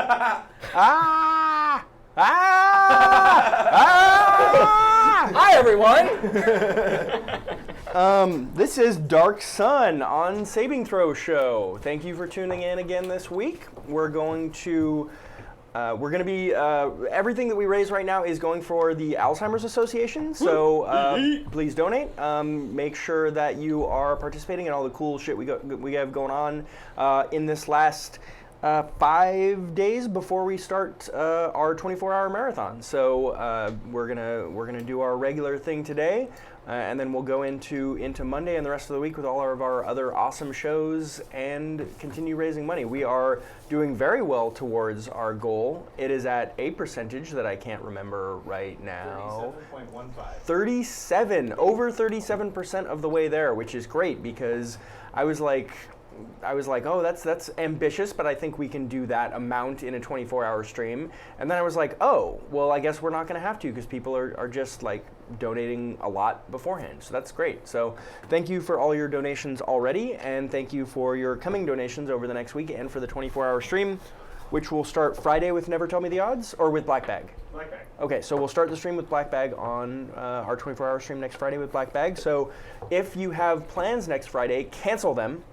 Ah! Ah! Ah! Hi, everyone. This is Dark Sun on Saving Throw Show. Thank you for tuning in again this week. We're going to be everything that we raise right now is going for the Alzheimer's Association. So please donate. Make sure that you are participating in all the cool shit we have going on in this last 5 days before we start our 24-hour marathon. So we're gonna do our regular thing today, and then we'll go into Monday and the rest of the week with all of our other awesome shows and continue raising money. We are doing very well towards our goal. It is at a percentage that I can't remember right now. 37.15. Over 37% of the way there, which is great because I was like, oh, that's ambitious, but I think we can do that amount in a 24-hour stream. And then I was like, oh, well, I guess we're not going to have to because people are just like donating a lot beforehand. So that's great. So thank you for all your donations already, and thank you for your coming donations over the next week and for the 24-hour stream, which will start Friday with Never Tell Me the Odds, or with Black Bag? Black Bag. Okay, so we'll start the stream with Black Bag on our 24-hour stream next Friday with Black Bag. So if you have plans next Friday, cancel them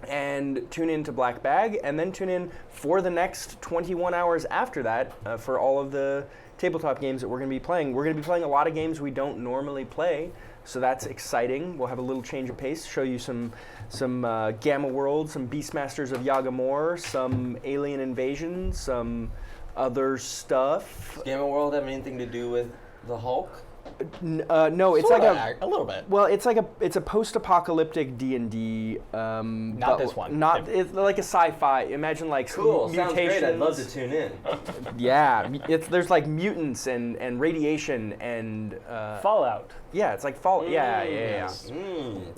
and tune in to Black Bag, and then tune in for the next 21 hours after that for all of the tabletop games that we're going to be playing. We're going to be playing a lot of games we don't normally play, so that's exciting. We'll have a little change of pace, show you some Gamma World, some Beastmasters of Yagamore, some Alien Invasion, some other stuff. Does Gamma World have anything to do with the Hulk? No, it's Sorta, like a little bit. well, it's a post-apocalyptic D&D. Not this one. Not it's like a sci-fi. Imagine like Cool, sounds mutations. great. I'd love to tune in. Yeah, there's like mutants and radiation and Fallout. yeah, it's like fall. Yeah. Yeah,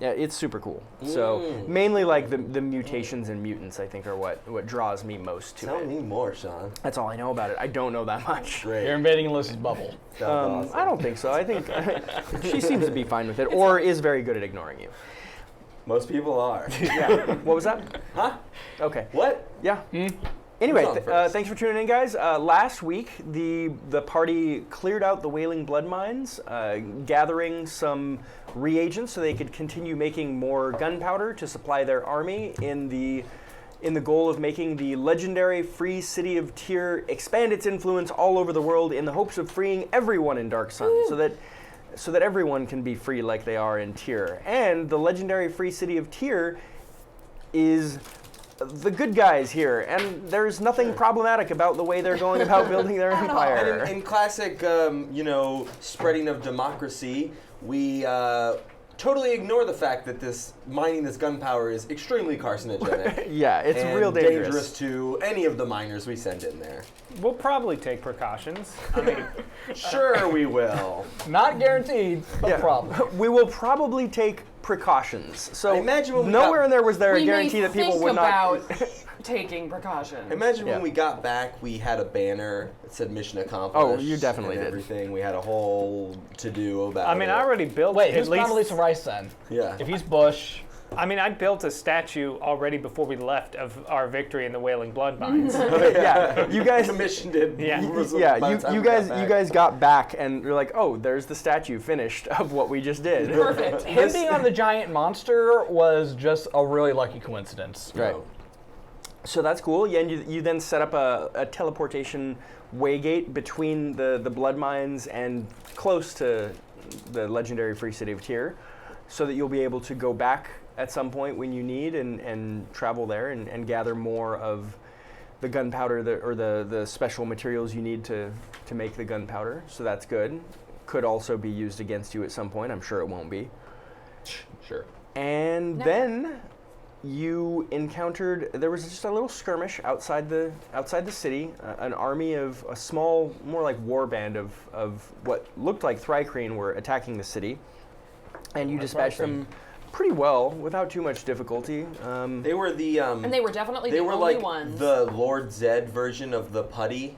it's super cool. So mainly like the mutations and mutants, I think, are what draws me most to Tell it. me more, Sean. That's all I know about it. I don't know that much. Great. You're invading Alyssa's bubble. Sounds awesome. I don't think so. I think she seems to be fine with it, or is very good at ignoring you. Most people are. Yeah. What was that? Huh? Okay. What? Yeah. Anyway, Who's on first? thanks for tuning in, guys. Last week, the party cleared out the Wailing Blood Mines, gathering some reagents so they could continue making more gunpowder to supply their army in the goal of making the legendary free city of Tyr expand its influence all over the world in the hopes of freeing everyone in Dark Sun, so that everyone can be free like they are in Tyr. And the legendary free city of Tyr is the good guys here, and there's nothing problematic about the way they're going about building their empire. And in classic, spreading of democracy, we totally ignore the fact that mining this gunpowder is extremely carcinogenic. Yeah, it's and real dangerous. to any of the miners we send in there. We'll probably take precautions. I mean, Sure, we will. Not guaranteed, but problem. We will probably take precautions. So I imagine when we nowhere got- in there was there a We guarantee may that people think would not. about taking precautions. Imagine Yeah. when we got back, we had a banner that said "Mission Accomplished." Oh, you definitely and did. everything. We had a whole to-do about it. I mean, I already built Wait, at who's least. Condoleezza Rice then? Yeah. If he's Bush, I mean, I built a statue already before we left of our victory in the Wailing Blood Mines. Yeah, you guys. commissioned it. Yeah. Yeah, by the time you we got guys, back. you guys got back, and you're like, oh, there's the statue finished of what we just did. Perfect. him being on the giant monster was just a really lucky coincidence. Right. So that's cool. Yeah, and you then set up a teleportation waygate between the blood mines and close to the legendary free city of Tyr, so that you'll be able to go back at some point when you need and travel there and gather more of the gunpowder or the special materials you need to make the gunpowder. So that's good. Could also be used against you at some point. I'm sure it won't be. Sure. And Never. then you encountered, there was just a little skirmish outside the city. An army of a small, more like war band of what looked like Thrycreen were attacking the city, and you dispatched them pretty well without too much difficulty. They were the And they were definitely they the were only like ones. the Lord Zed version of the putty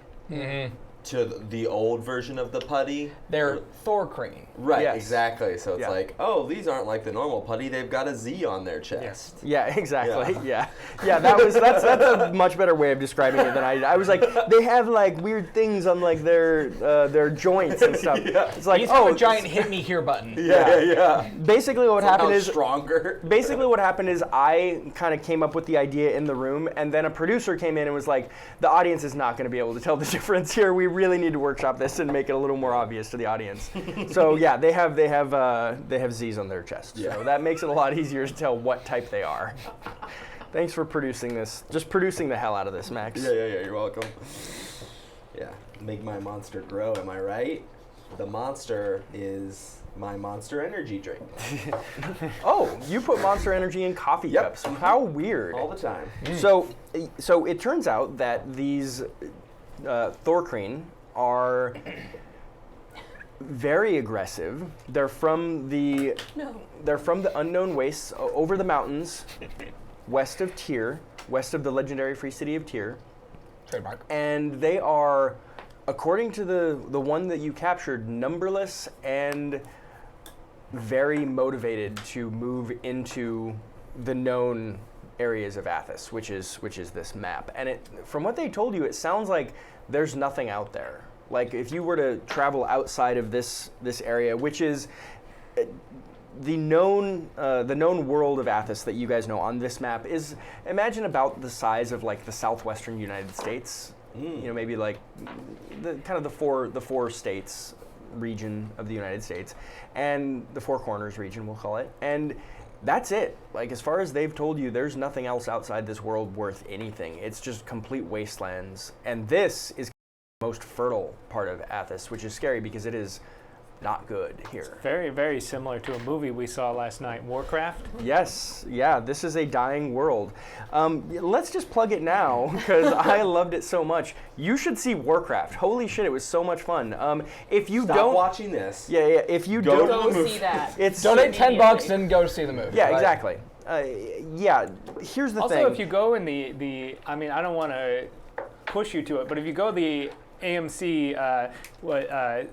to the old version of the putty. They're Thorcreen. Right, Yes. exactly. So it's Yeah. like, oh, these aren't like the normal putty. They've got a Z on their chest. Yeah, exactly. Yeah. Yeah. That's a much better way of describing it than I did. I was like, they have like weird things on like their joints and stuff. Yeah. It's like, He's got oh, a giant hit me here button. Yeah. basically what happened is stronger. basically what happened is I kind of came up with the idea in the room, and then a producer came in and was like, the audience is not going to be able to tell the difference here. We really need to workshop this and make it a little more obvious to the audience. So yeah, they have Z's on their chest. Yeah. So that makes it a lot easier to tell what type they are. Thanks for producing this. Just producing the hell out of this, Max. Yeah, you're welcome. Yeah, make my monster grow, am I right? The monster is my Monster Energy drink. Oh, you put Monster Energy in coffee Yep. cups. How weird. All the time. So it turns out that these Thorcreen are very aggressive. They're from the unknown wastes over the mountains, west of Tyr, west of the legendary free city of Tyr, Trademark. and they are, according to the one that you captured, numberless and very motivated to move into the known areas of Athos, which is this map. And from what they told you, it sounds like there's nothing out there. Like if you were to travel outside of this area, which is the known world of Athos that you guys know on this map, is imagine about the size of like the southwestern United States. You know, maybe like the four states region of the United States, and the Four Corners region, we'll call it. And that's it. Like as far as they've told you, there's nothing else outside this world worth anything. It's just complete wastelands. And this is the most fertile part of Athos, which is scary because it is not good here. Very, very similar to a movie we saw last night, Warcraft. Yes, yeah, this is a dying world. Let's just plug it now because I loved it so much. You should see Warcraft. Holy shit, it was so much fun. If you Stop don't watching this. Yeah, if you Go don't, Go see that. it's Donate $10 Immediately. and go see the movie. yeah, right? exactly. Yeah, here's the Also, thing. if you go in the I mean, I don't want to push you to it, but if you go the AMC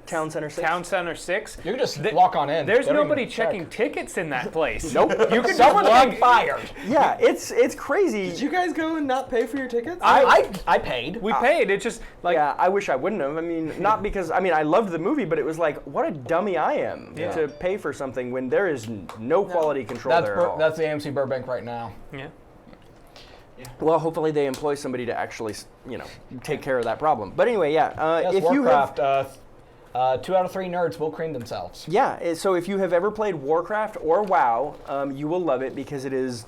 Town Center 6? Town Center 6, You can just walk on in. there's They don't nobody even check. checking tickets in that place. Nope. You can someone's getting fired. Yeah, it's crazy. Did you guys go and not pay for your tickets? I paid. We paid. It's just like Yeah, I wish I wouldn't have. I mean, not because I loved the movie, but it was like, what a dummy I am Yeah. to pay for something when there is no quality control That's there at all. that's the AMC Burbank right now. yeah. Well, hopefully they employ somebody to actually, take care of that problem. But anyway, yeah. Yes, If you have, Warcraft. 2 out of 3 nerds will cream themselves. yeah. So if you have ever played Warcraft or WoW, you will love it because it is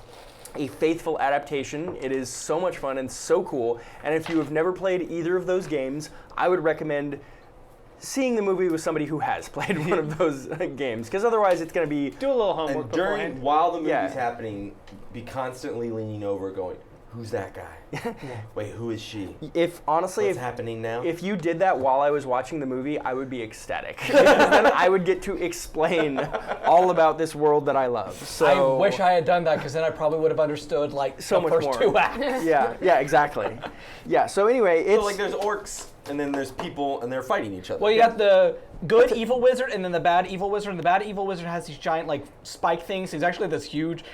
a faithful adaptation. It is so much fun and so cool. And if you have never played either of those games, I would recommend seeing the movie with somebody who has played one of those games, because otherwise it's going to be Do a little homework And beforehand. while the movie's Yeah. happening, be constantly leaning over going, who's that guy? Wait, who is she? if honestly What's if happening now? if you did that while I was watching the movie, I would be ecstatic. Because then I would get to explain all about this world that I love. So I wish I had done that because then I probably would have understood like So the much first more. 2 acts. Yeah, exactly. Yeah, so anyway, it's so like there's orcs, and then there's people, and they're fighting each other. Well, you got the good evil wizard and then the bad evil wizard. And the bad evil wizard has these giant like spike things. He's actually this huge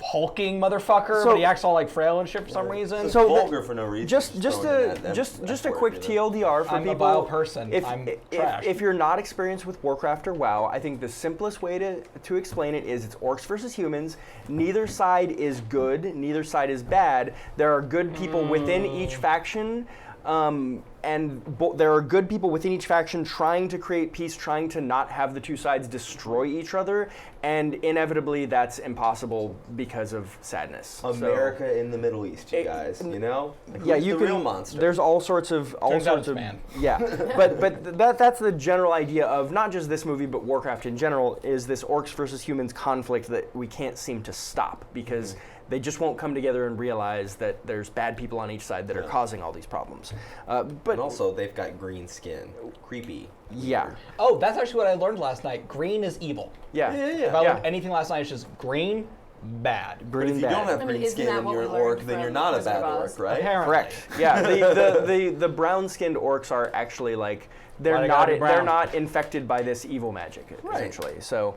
hulking motherfucker, So- but he acts all like frail and shit for some reason. So the- vulgar for no reason. just throwing in a that just a word, quick you know? TLDR for I'm a people. vile person. If, I'm if, trash. if you're not experienced with Warcraft or WoW, I think the simplest way to explain it is it's orcs versus humans. Neither side is good. Neither side is bad. There are good people within each faction. There are good people within each faction trying to create peace, trying to not have the two sides destroy each other, and inevitably that's impossible because of sadness. So- America in the Middle East, you guys. You know? Like, yeah, who's you the can. real monster. There's all sorts of Turns out it's man. Yeah, but that's the general idea of not just this movie, but Warcraft in general. Is this orcs versus humans conflict that we can't seem to stop because they just won't come together and realize that there's bad people on each side that are causing all these problems. But and also, they've got green skin. Creepy. yeah, Oh, that's actually what I learned last night. Green is evil. yeah, If I learned anything last night, it's just green bad. But Green if you bad. don't have I mean, green isn't skin that and what you're we an learned orc, then from you're not a Wizard bad of orc, Oz? right? Apparently. Correct. Yeah, the brown-skinned orcs are actually like Why they're they not gotta be they're brown? not infected by this evil magic essentially. So,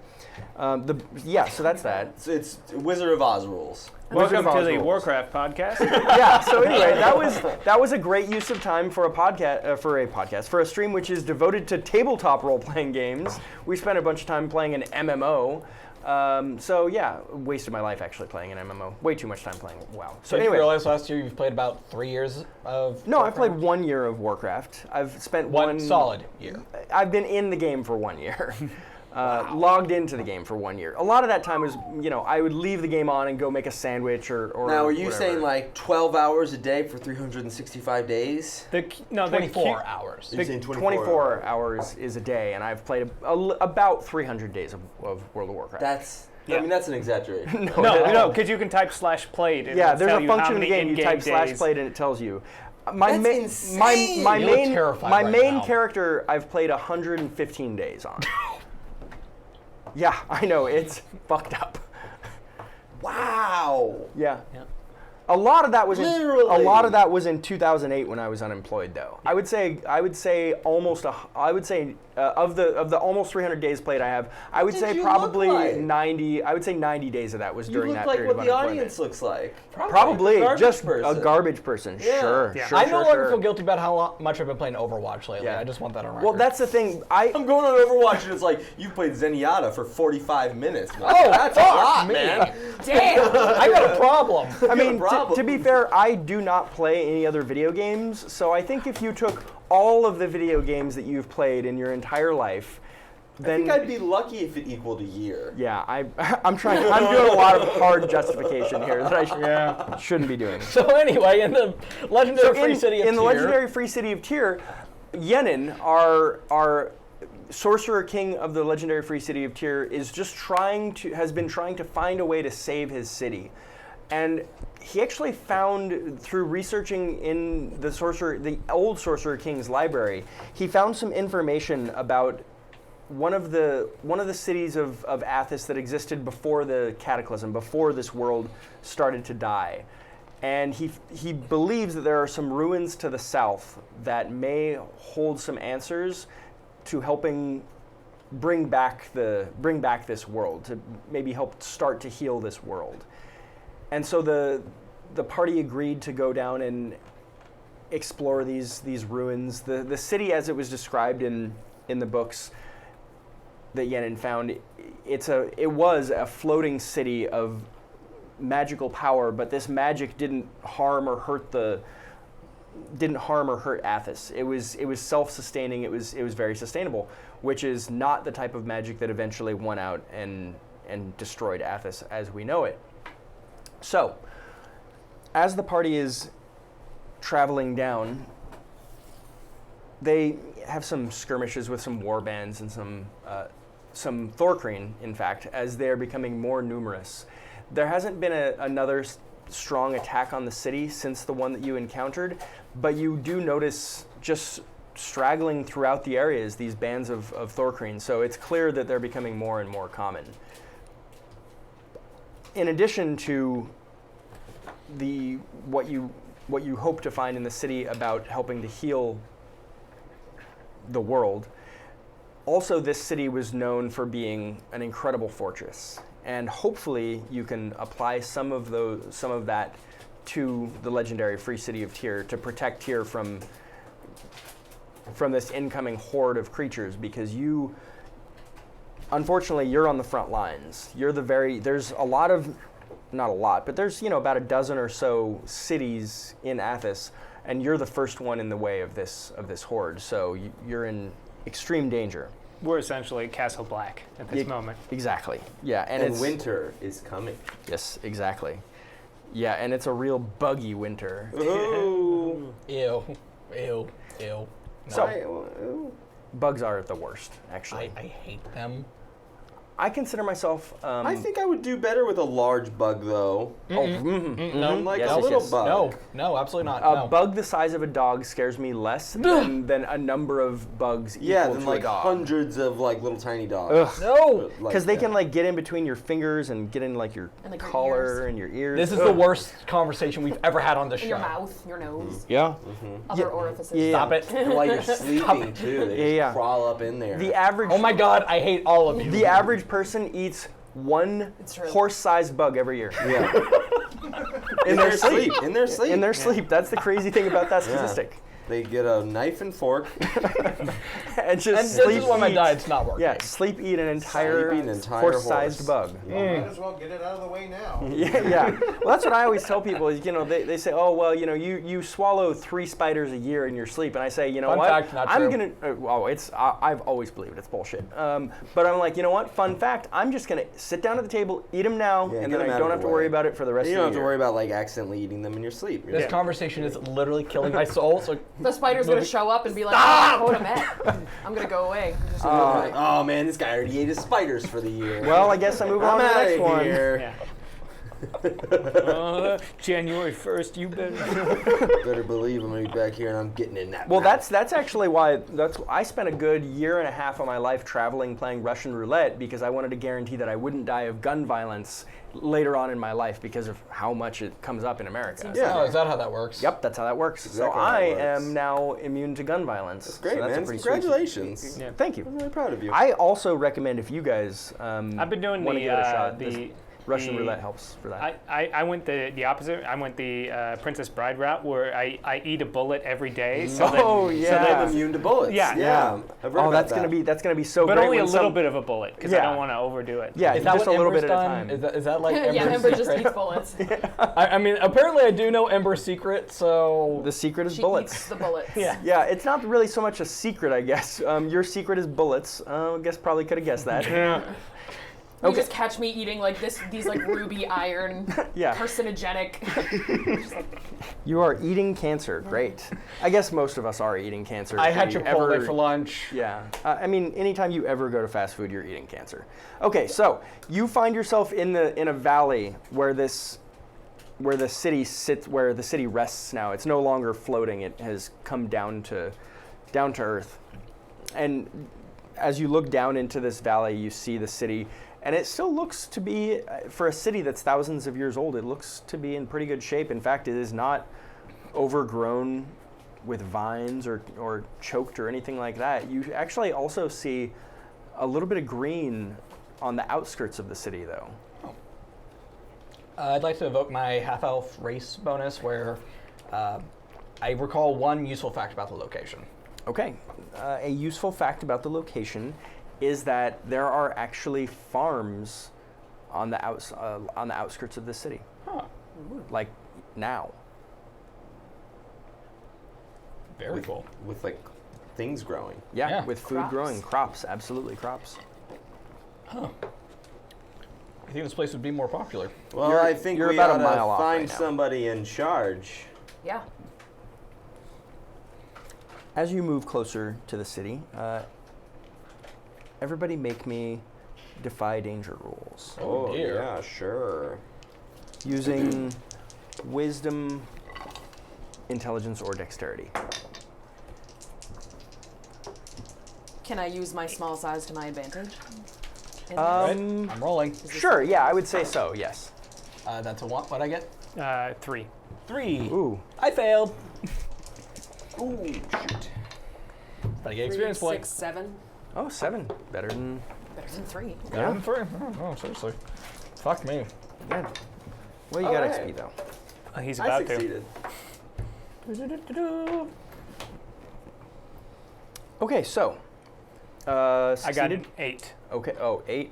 so that's that. So it's Wizard of Oz rules. Wizard Welcome of to Oz the rules. Warcraft podcast. Yeah. So anyway, that was a great use of time for a podcast for a stream which is devoted to tabletop role-playing games. We spent a bunch of time playing an MMO. So yeah, wasted my life actually playing an MMO. Way too much time playing WoW. So Did you anyway, realize last year you've played about 3 years of no, I've played Warcraft? 1 year of Warcraft. I've spent One solid year. I've been in the game for 1 year. Logged into the game for 1 year. A lot of that time was, I would leave the game on and go make a sandwich or Now, are you whatever. saying like 12 hours a day for 365 days? The 24 hours. You're saying 24 hours is a day, and I've played about 300 days of World of Warcraft. That's, I Yeah. mean, that's an exaggeration. No, because you can type /played. And Yeah, it'll there's tell a you how function in the many game. You in-game type days. /played and it tells you. That's My insane! You look terrified my right main now. character I've played 115 days on. Yeah, I know, it's fucked up. Wow. Yeah. Yeah. A lot of that was Literally. in 2008 when I was unemployed though. I would say of the almost 300 days played I have, I would What say did you probably look like? 90. I would say 90 days of that was You during look that like period what of the unemployment. audience looks like. Probably A garbage just person. a garbage person. Yeah. Sure, Yeah. sure. I no sure, longer sure. feel guilty about how much I've been playing Overwatch lately. Yeah. I just want that on record. Well, that's the thing. I'm going on Overwatch and it's like, you played Zenyatta for 45 minutes. Man. Oh, that's a fuck lot, me. man. Damn! I got a problem. I mean, problem. to be fair, I do not play any other video games, so I think if you took all of the video games that you've played in your entire life, I then think I'd be lucky if it equaled a year. yeah, I'm trying. I'm doing a lot of hard justification here that I shouldn't be doing. So anyway, in the legendary free city of in the Tyr, legendary free city of Tyr, Yenin, our sorcerer king of the legendary free city of Tyr, is just has been trying to find a way to save his city, and he actually found through researching in the old sorcerer king's library, he found some information about one of the cities of Athos that existed before the cataclysm, before this world started to die. And he believes that there are some ruins to the south that may hold some answers to helping bring back this world, to maybe help start to heal this world. And so the party agreed to go down and explore these ruins. The city, as it was described in the books that Yenin found, it was a floating city of magical power, but this magic didn't harm or hurt Athos. It was self-sustaining. It was very sustainable, which is not the type of magic that eventually won out and destroyed Athos as we know it. So, as the party is traveling down, they have some skirmishes with some war bands and some Thorkreen, in fact, as they're becoming more numerous. There hasn't been another strong attack on the city since the one that you encountered, but you do notice just straggling throughout the areas these bands of Thorkreen, so it's clear that they're becoming more and more common. In addition to what you hope to find in the city about helping to heal the world, also this city was known for being an incredible fortress, and hopefully you can apply some of that to the legendary free city of Tyr to protect Tyr from this incoming horde of creatures, because unfortunately you're on the front lines. There's a lot of, not a lot, but there's about a dozen or so cities in Athos, and you're the first one in the way of this horde, so you're in extreme danger. We're essentially Castle Black at this moment. Exactly. Yeah, And winter is coming. Yes, exactly. Yeah, and it's a real buggy winter. Ooh. Ew. No. So bugs are the worst, actually. I hate them. I consider myself. I think I would do better with a large bug, though. No, Like Yes, a yes, little yes. bug. no, absolutely not. a no. bug the size of a dog scares me less than a number of bugs Yeah, equal then to like a dog. hundreds of like little tiny dogs. Ugh. No. Because they can like get in between your fingers and get in like your And, like, your collar ears. and your ears. This is Ugh. the worst conversation we've ever had on this In show. your mouth, your nose, Yeah. other orifices. Yeah. Stop it. And while you're sleeping too, they just Yeah. crawl up in there. The average. Oh my god, I hate all of you. The average person eats one It's true. horse-sized bug every year. Yeah. In their sleep. In their sleep. In their sleep. That's the crazy thing about that statistic. They get a knife and fork. And just And this sleep is why my eat- diet's not working. Yeah, sleep eat an entire, Sleep eat an entire horse-sized horse. bug. Might as well get it out of the way now. Yeah. Well, that's what I always tell people is, they say, oh, well, you swallow 3 spiders a year in your sleep. And I say, you know Fun what? fact, not I'm true. going to, I've always believed it's bullshit. But I'm like, you know what? Fun fact, I'm just going to sit down at the table, eat them now, Yeah, and get then 'em I out don't of have the to worry way. about it for the rest You of don't the have to year. worry about like accidentally eating them in your sleep. This conversation is literally killing my soul. So The spider's gonna show up and be like, "Oh, what a mess. I'm gonna go away." Just Like, oh man, this guy already ate his spiders for the year. Well, I guess I move on I'm to the out next of one. here. Yeah. January 1st, you better. Better believe I'm gonna be back here and I'm getting in that. Well, mouth. that's actually why I spent a good year and a half of my life traveling playing Russian roulette because I wanted to guarantee that I wouldn't die of gun violence later on in my life because of how much it comes up in America. Yeah. Oh, is that how that works? Yep, that's how that works. Exactly so how I it works. am now immune to gun violence. That's great, so that's man. A pretty sweet- Congratulations. Yeah. Thank you. I'm really proud of you. I also recommend if you guys I've been doing want to the give it a shot, the this Russian the- roulette helps for that. I went the opposite. I went the Princess Bride route where I eat a bullet every day. So that, Oh, So yeah. I'm immune to bullets. Yeah. yeah. I've read Oh, about that's that. gonna be so but great. only a when little some- bit of a bullet because I Yeah. don't want to overdo it. Yeah, Is that just what a little Ember's bit at a done? time. Is that like yeah, Ember's Ember just secret? eats bullets. I mean, apparently I do know Ember's secret, so The secret is She bullets. eats the bullets. yeah. Yeah, it's not really so much a secret, I guess. Your secret is bullets. I guess probably could have guessed that. You Okay. just catch me eating like these like ruby iron, Yeah. carcinogenic. You are eating cancer. Great. I guess most of us are eating cancer. I if had we Chipotle ever- for lunch. Yeah. I mean, anytime you ever go to fast food, you're eating cancer. Okay, so you find yourself in a valley where the city sits, where the city rests now. It's no longer floating. It has come down to earth. And as you look down into this valley, you see the city, and it still looks to be, for a city that's thousands of years old, it looks to be in pretty good shape. In fact, it is not overgrown with vines or choked or anything like that. You actually also see a little bit of green on the outskirts of the city, though. I'd like to evoke my half-elf race bonus where I recall one useful fact about the location. Okay, a useful fact about the location is that there are actually farms on the outskirts of the city, Huh. like now. Very cool. With like things growing. Yeah, Yeah. with food Crops. growing, crops, absolutely crops. I think this place would be more popular. Well, You're- I think you're we about a ought to mile off find right now. somebody in charge. Yeah. As you move closer to the city, everybody make me defy danger rules Oh, dear. yeah, sure. using wisdom, intelligence, or dexterity. Can I use my small size to my advantage? In this? I'm rolling. Sure, yeah, I would say so, yes. That's a one. What'd I get? 3. 3. Ooh, I failed. Ooh, shoot. But I get experience 3, point. 6, 7. oh, 7. Better than, Better than 3. Better than 3. Oh, seriously. Fuck me. yeah. Well, you got Alright. XP, though. He's I about to. succeeded. Okay, so. I got Succeeded? an 8. Okay, 8,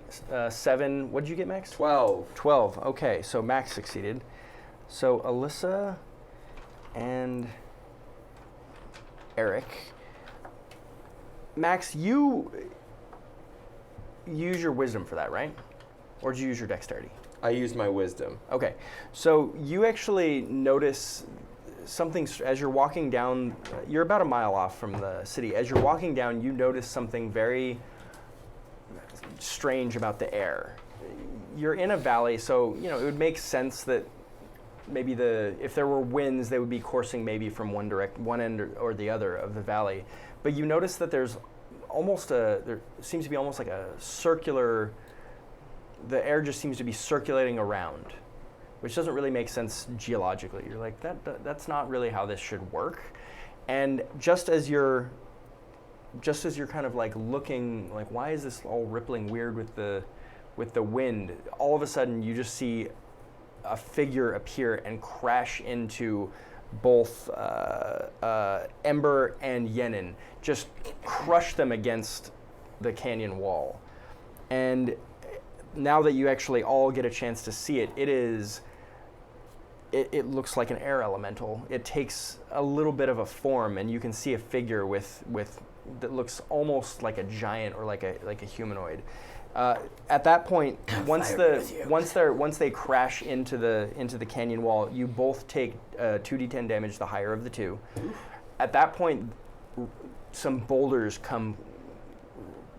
7. What did you get, Max? 12. 12. Okay, so Max succeeded. So Alyssa and Eric. Max, you use your wisdom for that, right? Or did you use your dexterity? I used my wisdom. Okay, so you actually notice something as you're walking down. You're about a mile off from the city. As you're walking down, you notice something very strange about the air. You're in a valley, so it would make sense that maybe if there were winds, they would be coursing maybe from one end or the other of the valley. But you notice that there seems to be almost like a circular. The air just seems to be circulating around, which doesn't really make sense geologically. You're like, that's not really how this should work. And just as you're kind of like looking, like, why is this all rippling weird with the wind? All of a sudden, you just see a figure appear and crash into both Ember and Yenin, just crush them against the canyon wall. And now that you actually all get a chance to see it, it looks like an air elemental. It takes a little bit of a form, and you can see a figure with that looks almost like a giant or like a humanoid. At that point, once they crash into the canyon wall, you both take 2d10 damage, the higher of the two. At that point, some boulders come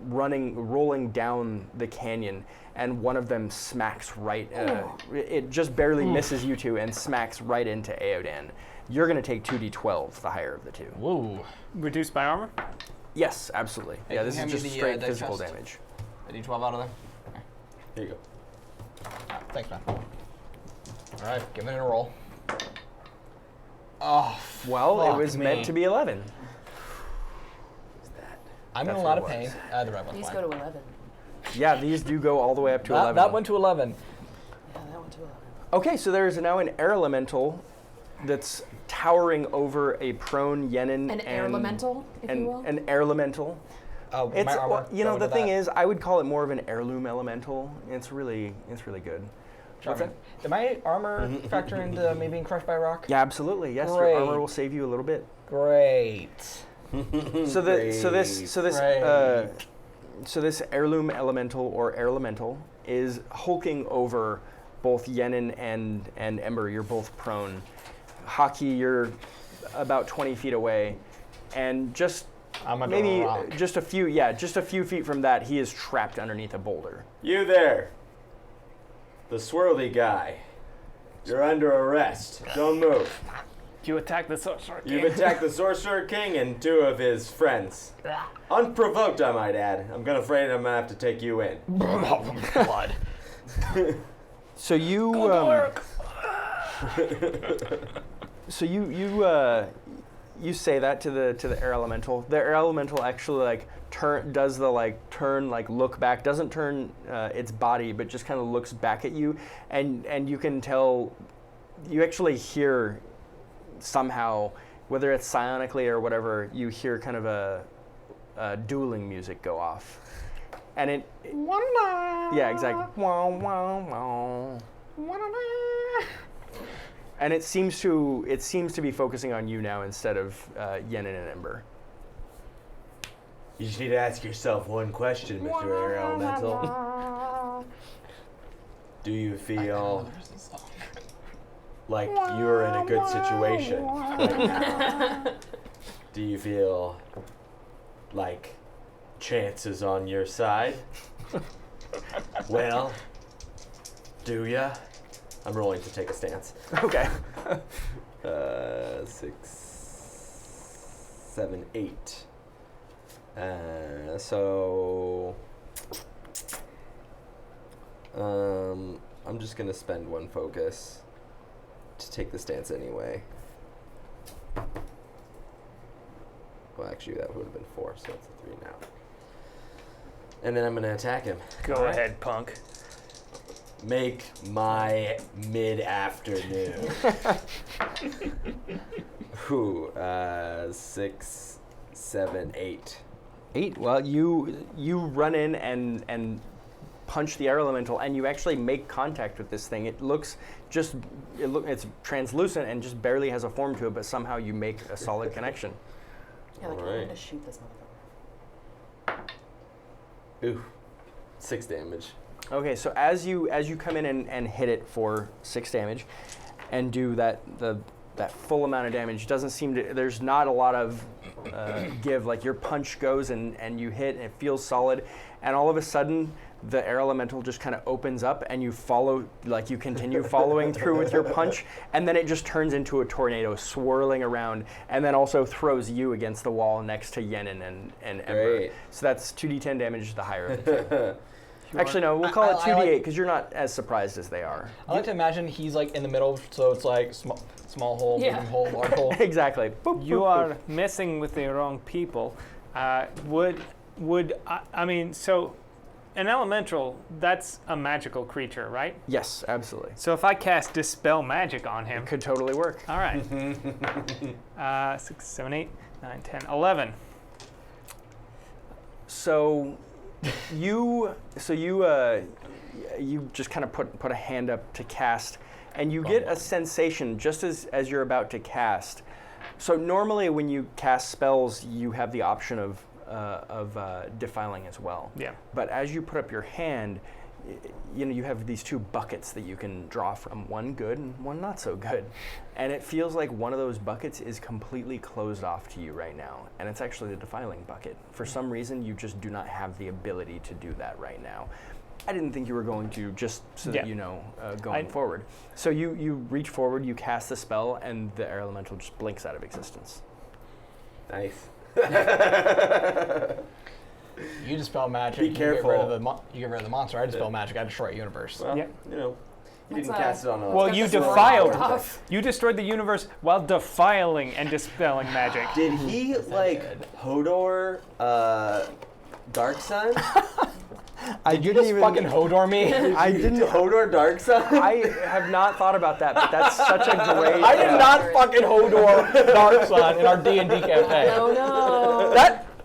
rolling down the canyon, and one of them smacks right. It just barely misses you two and smacks right into Aodan. You're going to take 2d12, the higher of the two. Whoa. Reduced by armor? Yes, absolutely. Hey, yeah, can this you is hand me just the, straight dice physical chest? damage. A D12 out of there. Here you go. Ah, thanks, man. All right, giving it a roll. Oh, Well, it fuck was meant me. to be 11. I'm in a That's lot of what it pain. was. The red one's These fine. go to 11. Yeah, these do go all the way up to 11. That went to 11. Yeah, that went to 11. Okay, so there is now an air elemental that's towering over a prone Yenin. An air elemental, if you will. An air elemental. Oh, It's my armor. the thing is, I would call it more of an heirloom elemental. It's really good. What's that? Did my armor factor into me being crushed by a rock? Yeah, absolutely. Yes, Great. your armor will save you a little bit. Great. So this heirloom elemental or air elemental is hulking over both Yenin and Ember. You're both prone. Haki, you're about 20 feet away, and just I'm under maybe a rock. just a few feet from that, he is trapped underneath a boulder. You there, the swirly guy. You're under arrest. Don't move. You attack the sorcerer king. You've attacked the Sorcerer King and two of his friends. Unprovoked, I might add. I'm afraid I'm gonna have to take you in. Blood. So you you say that to the air elemental. The air elemental actually look back, doesn't turn its body, but just kind of looks back at you, and you can tell, you actually hear somehow, whether it's psionically or whatever, you hear kind of a dueling music go off, and it yeah, exactly. And it seems to be focusing on you now instead of Yenin and Ember. You just need to ask yourself one question, Mr. Air Elemental. Do you feel like you're in a good situation right now? Do you feel like chance is on your side? Well, do ya? I'm rolling to take a stance. Okay. 6, 7, 8. So I'm just gonna spend one focus to take the stance anyway. Well, actually, that would have been 4, so it's a 3 now. And then I'm gonna attack him. Go ahead, punk. Make my mid-afternoon. Whew, 6, 7, 8. 8. Well, you run in and punch the air elemental, and you actually make contact with this thing. It's translucent and just barely has a form to it, but somehow you make a solid connection. Yeah, like, I'm Alright. gonna shoot this motherfucker. Ooh, 6 damage. Okay, so as you come in and hit it for 6 damage, and do that full amount of damage, there's not a lot of give. Like your punch goes and you hit and it feels solid, and all of a sudden the air elemental just kind of opens up and you follow, like you continue following through with your punch, and then it just turns into a tornado swirling around, and then also throws you against the wall next to Yenin and Ember. Great. So that's 2d10 damage, the higher of the two. Actually, no, we'll call it I 2d8 because you're not as surprised as they are. I like to imagine he's like in the middle, so it's like small hole, Yeah. medium hole, large hole. Exactly. Boop, You boop, are boop. messing with the wrong people. I mean, so an elemental, that's a magical creature, right? Yes, absolutely. So if I cast Dispel Magic on him, Could totally work. all right. 6, 7, 8, 9, 10, 11. So you just kind of put a hand up to cast, and you get a sensation just as you're about to cast. So normally when you cast spells, you have the option of defiling as well. Yeah. But as you put up your hand, you have these two buckets that you can draw from, one good and one not so good. And it feels like one of those buckets is completely closed off to you right now. And it's actually the defiling bucket. For some reason, you just do not have the ability to do that right now. I didn't think you were going to, just so that Yeah. you know, going forward. So you reach forward, you cast the spell, and the air elemental just blinks out of existence. Nice. You dispel magic. Be you careful. Get rid of you get rid of the monster. I dispel magic. I destroy a universe. Well, Yeah. you That's didn't cast it on a. Well, got you this roll defiled. off. You destroyed the universe while defiling and dispelling magic. Did he like Hodor, Dark Sun? Did you just fucking Hodor me? I didn't. Hodor Dark Sun? I have not thought about that, but that's such a great. I did not fucking Hodor Dark Sun in our D&D campaign. Oh no.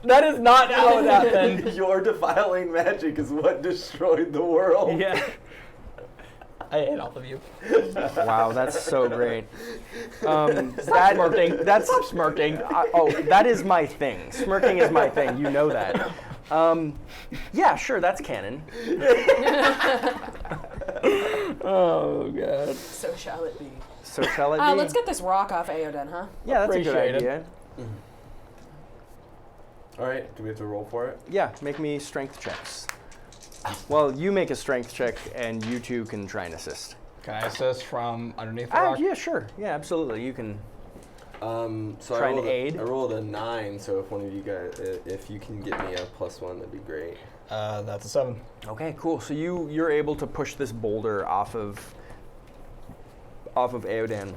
That is not how it happened. Your defiling magic is what destroyed the world. Yeah. I hate all of you. Wow, that's so great. Smirking. That's Stop smirking. that is my thing. Smirking is my thing. You know that. Yeah, sure, that's canon. Oh god. So shall it be. So shall it be? Let's get this rock off Aoden, huh? Yeah, that's a good Appreciate it. idea. All right, do we have to roll for it? Yeah, make me strength checks. Well, you make a strength check, and you two can try and assist. Can I assist from underneath the rock? Yeah, sure. Yeah, absolutely. You can. So Try I and rolled, aid? I rolled a 9, so if one of you guys, if you can get me a +1, that'd be great. That's a 7. Okay, cool. So you're able to push this boulder off of Aodan,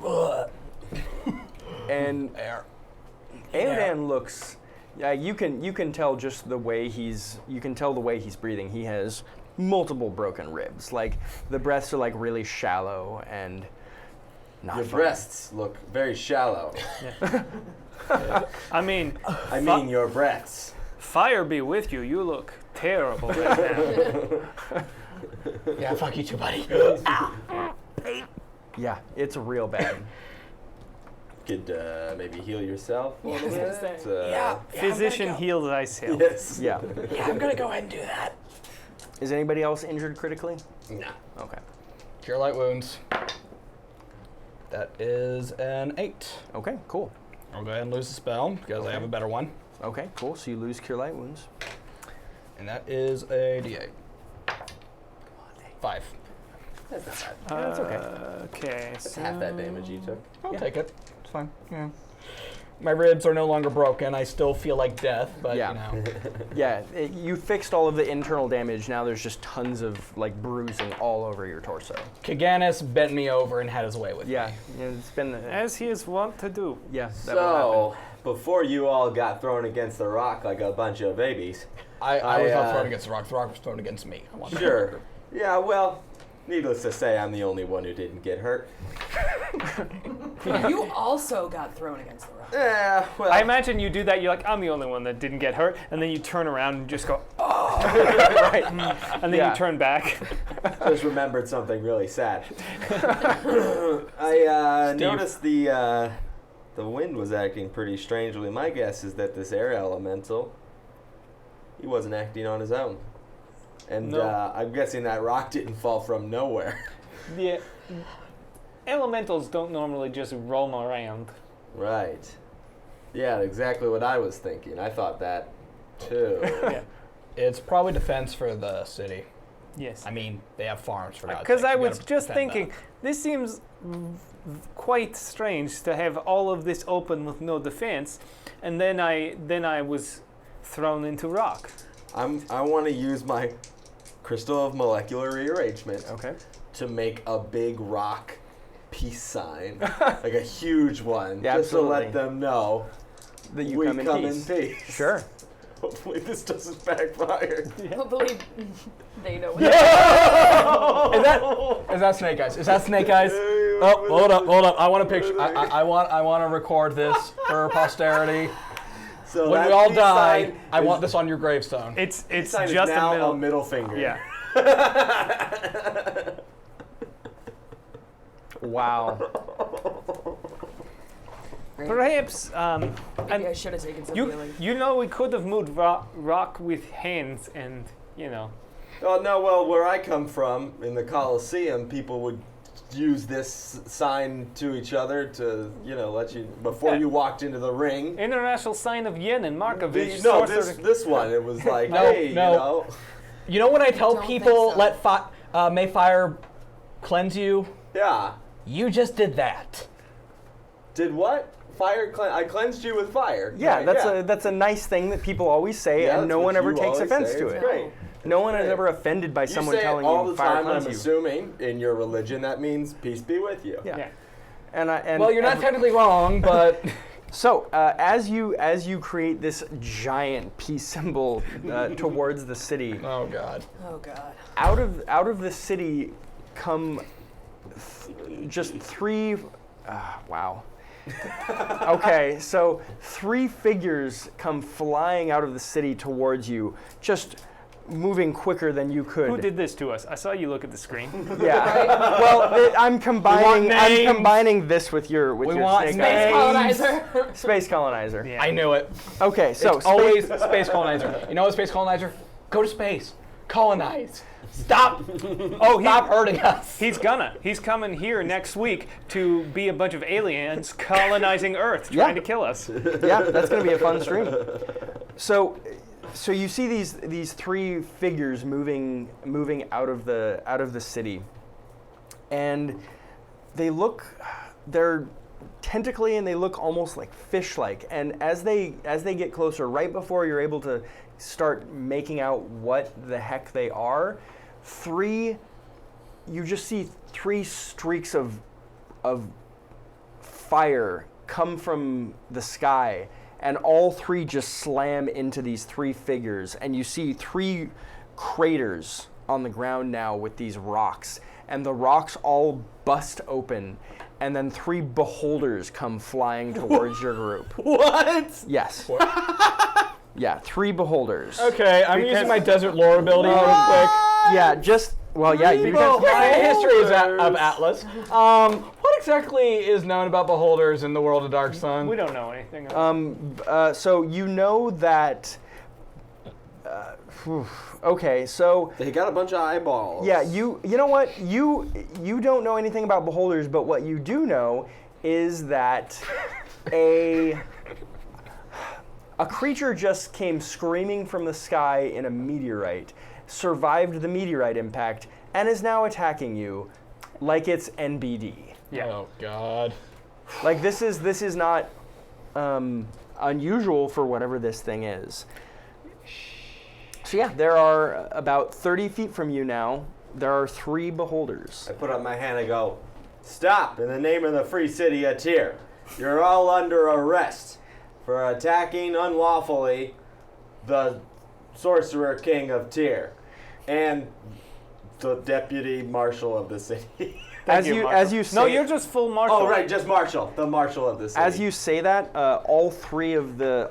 and There. Aodan looks. Yeah, you can tell just the way he's breathing. He has multiple broken ribs. Like the breaths are like really shallow and not Your fun. breasts look very shallow. I mean, I mean your breaths. fire be with you. You look terrible right now. Yeah, fuck you too, buddy. Yeah, it's real bad. Could maybe heal yourself a little I was gonna bit. say. Yeah. Physician heal thyself. Yes. Yeah. Yeah, I'm gonna go ahead and do that. Is anybody else injured critically? Nah. Okay. Cure light wounds. That is an 8. Okay, cool. I'll go ahead and lose the spell because I have a better one. Okay, cool. So you lose cure light wounds. And that is a D8. 5. That's not bad. Yeah, that's okay. Okay. That's So half that damage you took. I'll Yeah. take it. It's fine. Yeah. My ribs are no longer broken. I still feel like death, but Yeah. you know. Yeah, you fixed all of the internal damage. Now there's just tons of like bruising all over your torso. Kaganis bent me over and had his way with Yeah, me. it's been. as he is wont to do. Yeah, that will So, before you all got thrown against the rock like a bunch of babies. I was not I, thrown against the rock. The rock was thrown against me. I want that. Sure. Yeah, well, needless to say, I'm the only one who didn't get hurt. You also got thrown against the rock. Yeah, well. I imagine you do that. You're like, I'm the only one that didn't get hurt, and then you turn around and just go, oh, right, and then Yeah. you turn back. just remembered something really sad. I noticed the wind was acting pretty strangely. My guess is that this air elemental, he wasn't acting on his own. And No. I'm guessing that rock didn't fall from nowhere. Yeah. Elementals don't normally just roam around. Right. Yeah, exactly what I was thinking. I thought that too. Yeah. It's probably defense for the city. Yes. I mean, they have farms for God's Because sake. I You was gotta just defend thinking, this seems quite strange to have all of this open with no defense, and then I was thrown into rock. I want to use my crystal of molecular rearrangement Okay. to make a big rock peace sign, like a huge one, Yeah, just to let absolutely. them know That you we come in peace. peace. Sure. Hopefully this doesn't backfire. Hopefully, they know. Is that Snake Eyes? Is that Snake Eyes? Oh, hold up! I want a picture. I want to record this for posterity. So When that we all peace die, sign I is- want this on your gravestone. It's peace sign just is now a middle. finger. Yeah. Wow. Perhaps Maybe I should have taken some healing. you know we could have moved rock with hands and Oh no, well, where I come from, in the Colosseum, people would use this sign to each other to, let you, before Yeah. you walked into the ring. international sign of Yen and Markovich. No, sorcerer- this one, it was like, No, hey, no. You know when I tell Don't think people so. let may fire cleanse you? yeah. You just did that. Did what? I cleansed you with fire. Yeah, Right, that's a nice thing that people always say, Yeah, and that's no what one ever you takes always offense say. to It's it. great. No one is Great. ever offended by You someone say telling it all you the fire time, I'm cleanse you. assuming, in your religion, that means peace be with you. Yeah. Yeah. And Well, you're not technically wrong, but So as you create this giant peace symbol towards the city, oh god. Oh God. out of the city come just three. Wow. Okay, so three figures come flying out of the city towards you, just moving quicker than you could. Who did this to us? I saw you look at the screen. Yeah. Well, I'm combining this with your We want snake names. eyes. Colonizer. Space colonizer. Yeah. I knew it. Okay, so It's always space colonizer. You know what, space colonizer? Go to space. Colonize. Stop. Oh, Stop hurting us. He's coming here next week to be a bunch of aliens colonizing Earth, Yeah. trying to kill us. yeah, that's going to be a fun stream. So you see these three figures moving out of the city, and they're tentacly and they look almost like fish-like. And as they get closer, right before you're able to start making out what the heck they are, you just see three streaks of fire come from the sky, and all three just slam into these three figures, and you see three craters on the ground now with these rocks, and the rocks all bust open, and then three beholders come flying towards your group. What? Yes. Yeah, three beholders. Okay, I'm using my desert lore ability really quick. Yeah, you My history is of Atlas. What exactly is known about beholders in the world of Dark Sun? We don't know anything. so you know that. Okay, so They got a bunch of eyeballs. yeah, you know what, you don't know anything about beholders, but what you do know is that a creature just came screaming from the sky in a meteorite, survived the meteorite impact, and is now attacking you like it's NBD. Yeah. Oh god. Like this is not unusual for whatever this thing is. So yeah, there are about 30 feet from you now. There are three beholders. I put up my hand and go, stop, in the name of the free city of Tyr. You're all under arrest for attacking unlawfully the sorcerer king of Tyr and the deputy marshal of the city. As you say, No, you're just full marshal. Oh, right, just marshal, the marshal of the city. as you say that, all three of the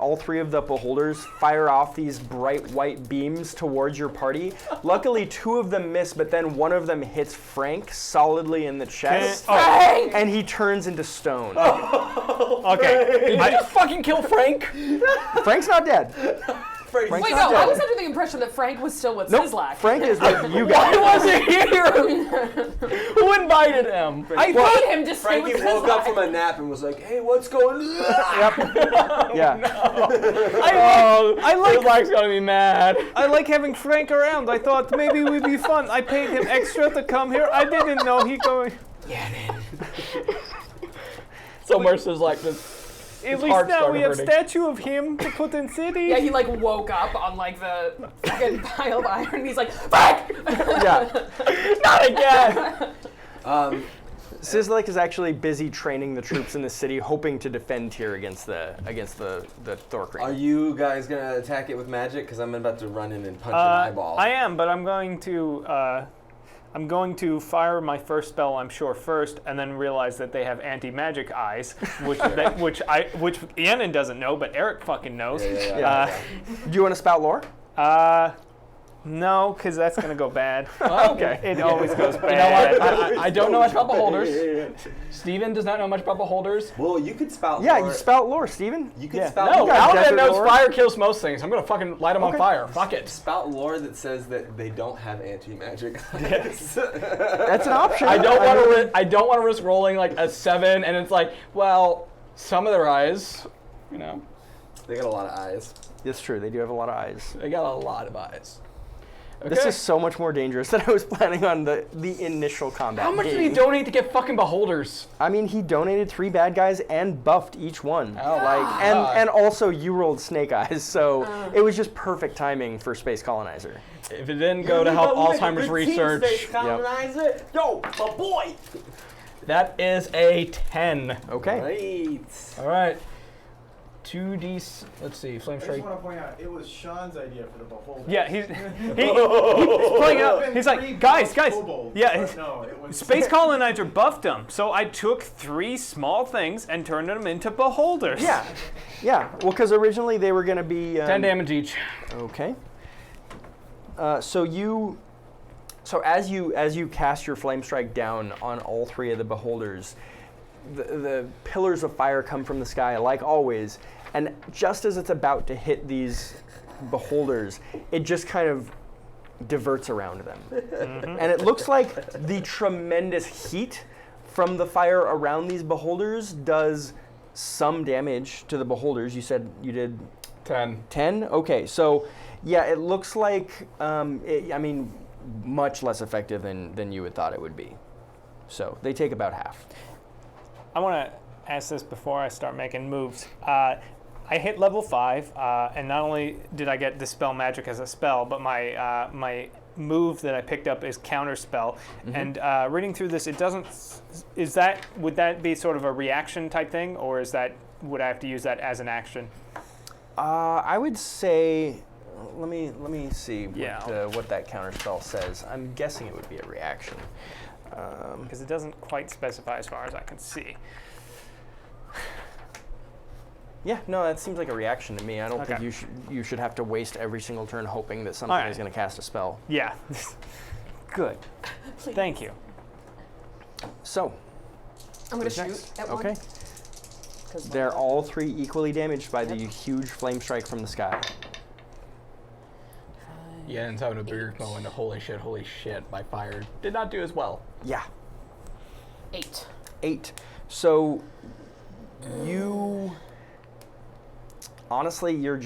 beholders fire off these bright white beams towards your party. Luckily, two of them miss, but then one of them hits Frank solidly in the chest, and he turns into stone. Okay. Did you just fucking kill Frank? Frank's not dead. Frank's Wait, not no, I dead. was under the impression that Frank was still with Nope. Sizzlack. Frank is with you Why guys. was he here? Who invited him? I paid him to stay Frankie with woke up Sizzlack. from a nap and was like, "Hey, what's going on?" Yeah. I like Sizzlack's gonna be mad. I like having Frank around. I thought maybe it would be fun. I paid him extra to come here. I didn't know he going. Somewhere Sizzlack just. At His least heart now we started have hurting. statue of him to put in city. Yeah, he like woke up on like the fucking pile of iron. And he's like, Frank! Yeah. Not again. Sizzlack is actually busy training the troops in the city, hoping to defend here against the Thorkreen. Are you guys gonna attack it with magic? Because I'm about to run in and punch an eyeball. I am, but I'm going to fire my first spell, I'm sure, first, and then realize that they have anti-magic eyes, which Ian doesn't know, but Eric fucking knows. Yeah. Do you want to spout lore? No, because that's gonna go bad. Okay. It always goes You know bad. what? I don't know much about beholders. Steven does not know much about beholders. Well, you could spout. Yeah, lore. you spout lore, Steven. You could Yeah. spout. No, lore. got Alvin desert knows lore? fire kills most things. I'm gonna fucking light them on Okay. fire. Fuck it. Spout lore that says that they don't have anti-magic. That's an option. I don't want to. I don't want to risk rolling like a 7, and it's like, well, some of their eyes, you know, They got a lot of eyes. It's true. They do have a lot of eyes. they got a lot of eyes. This Okay. is so much more dangerous than I was planning on the initial combat. How much did being. he donate to get fucking beholders? I mean, he donated 3 bad guys and buffed each one. Oh, like, and also you rolled snake eyes, so it was just perfect timing for Space Colonizer. If it didn't go to help Alzheimer's research, Yo, my boy. that is a 10. Okay. Right. All right. 2d. Let's see. Flame I just strike. want to point out, it was Sean's idea for the beholder. Yeah, he's playing out. He's like, guys. Yeah, No, it was Space Colonizer buffed them, so I took 3 small things and turned them into beholders. Yeah. Yeah. Well, because originally they were going to be 10 damage each. Okay. So as you cast your flame strike down on all 3 of the beholders, the pillars of fire come from the sky like always, and just as it's about to hit these beholders, it just kind of diverts around them. And it looks like the tremendous heat from the fire around these beholders does some damage to the beholders. You said you did 10. 10? Okay, so yeah, it looks like, much less effective than you had thought it would be. So they take about half. I want to ask this before I start making moves. I hit level 5, and not only did I get Dispel Magic as a spell, but my my move that I picked up is Counter Spell. And reading through this, it doesn't. Would that be sort of a reaction type thing, or would I have to use that as an action? I would say, let me see Yeah. what that counterspell says. I'm guessing it would be a reaction. Because it doesn't quite specify as far as I can see. Yeah, no, that seems like a reaction to me. I don't Okay. think you should have to waste every single turn hoping that something Alright. is going to cast a spell. Yeah. Good. Thank you. So, I'm gonna who's shoot next? at one. Okay. 'Cause They're all 3 equally damaged by the huge flame strike from the sky. Yeah, and having a bigger moment of holy shit, my fire did not do as well. Yeah. 8. 8. So you honestly, you're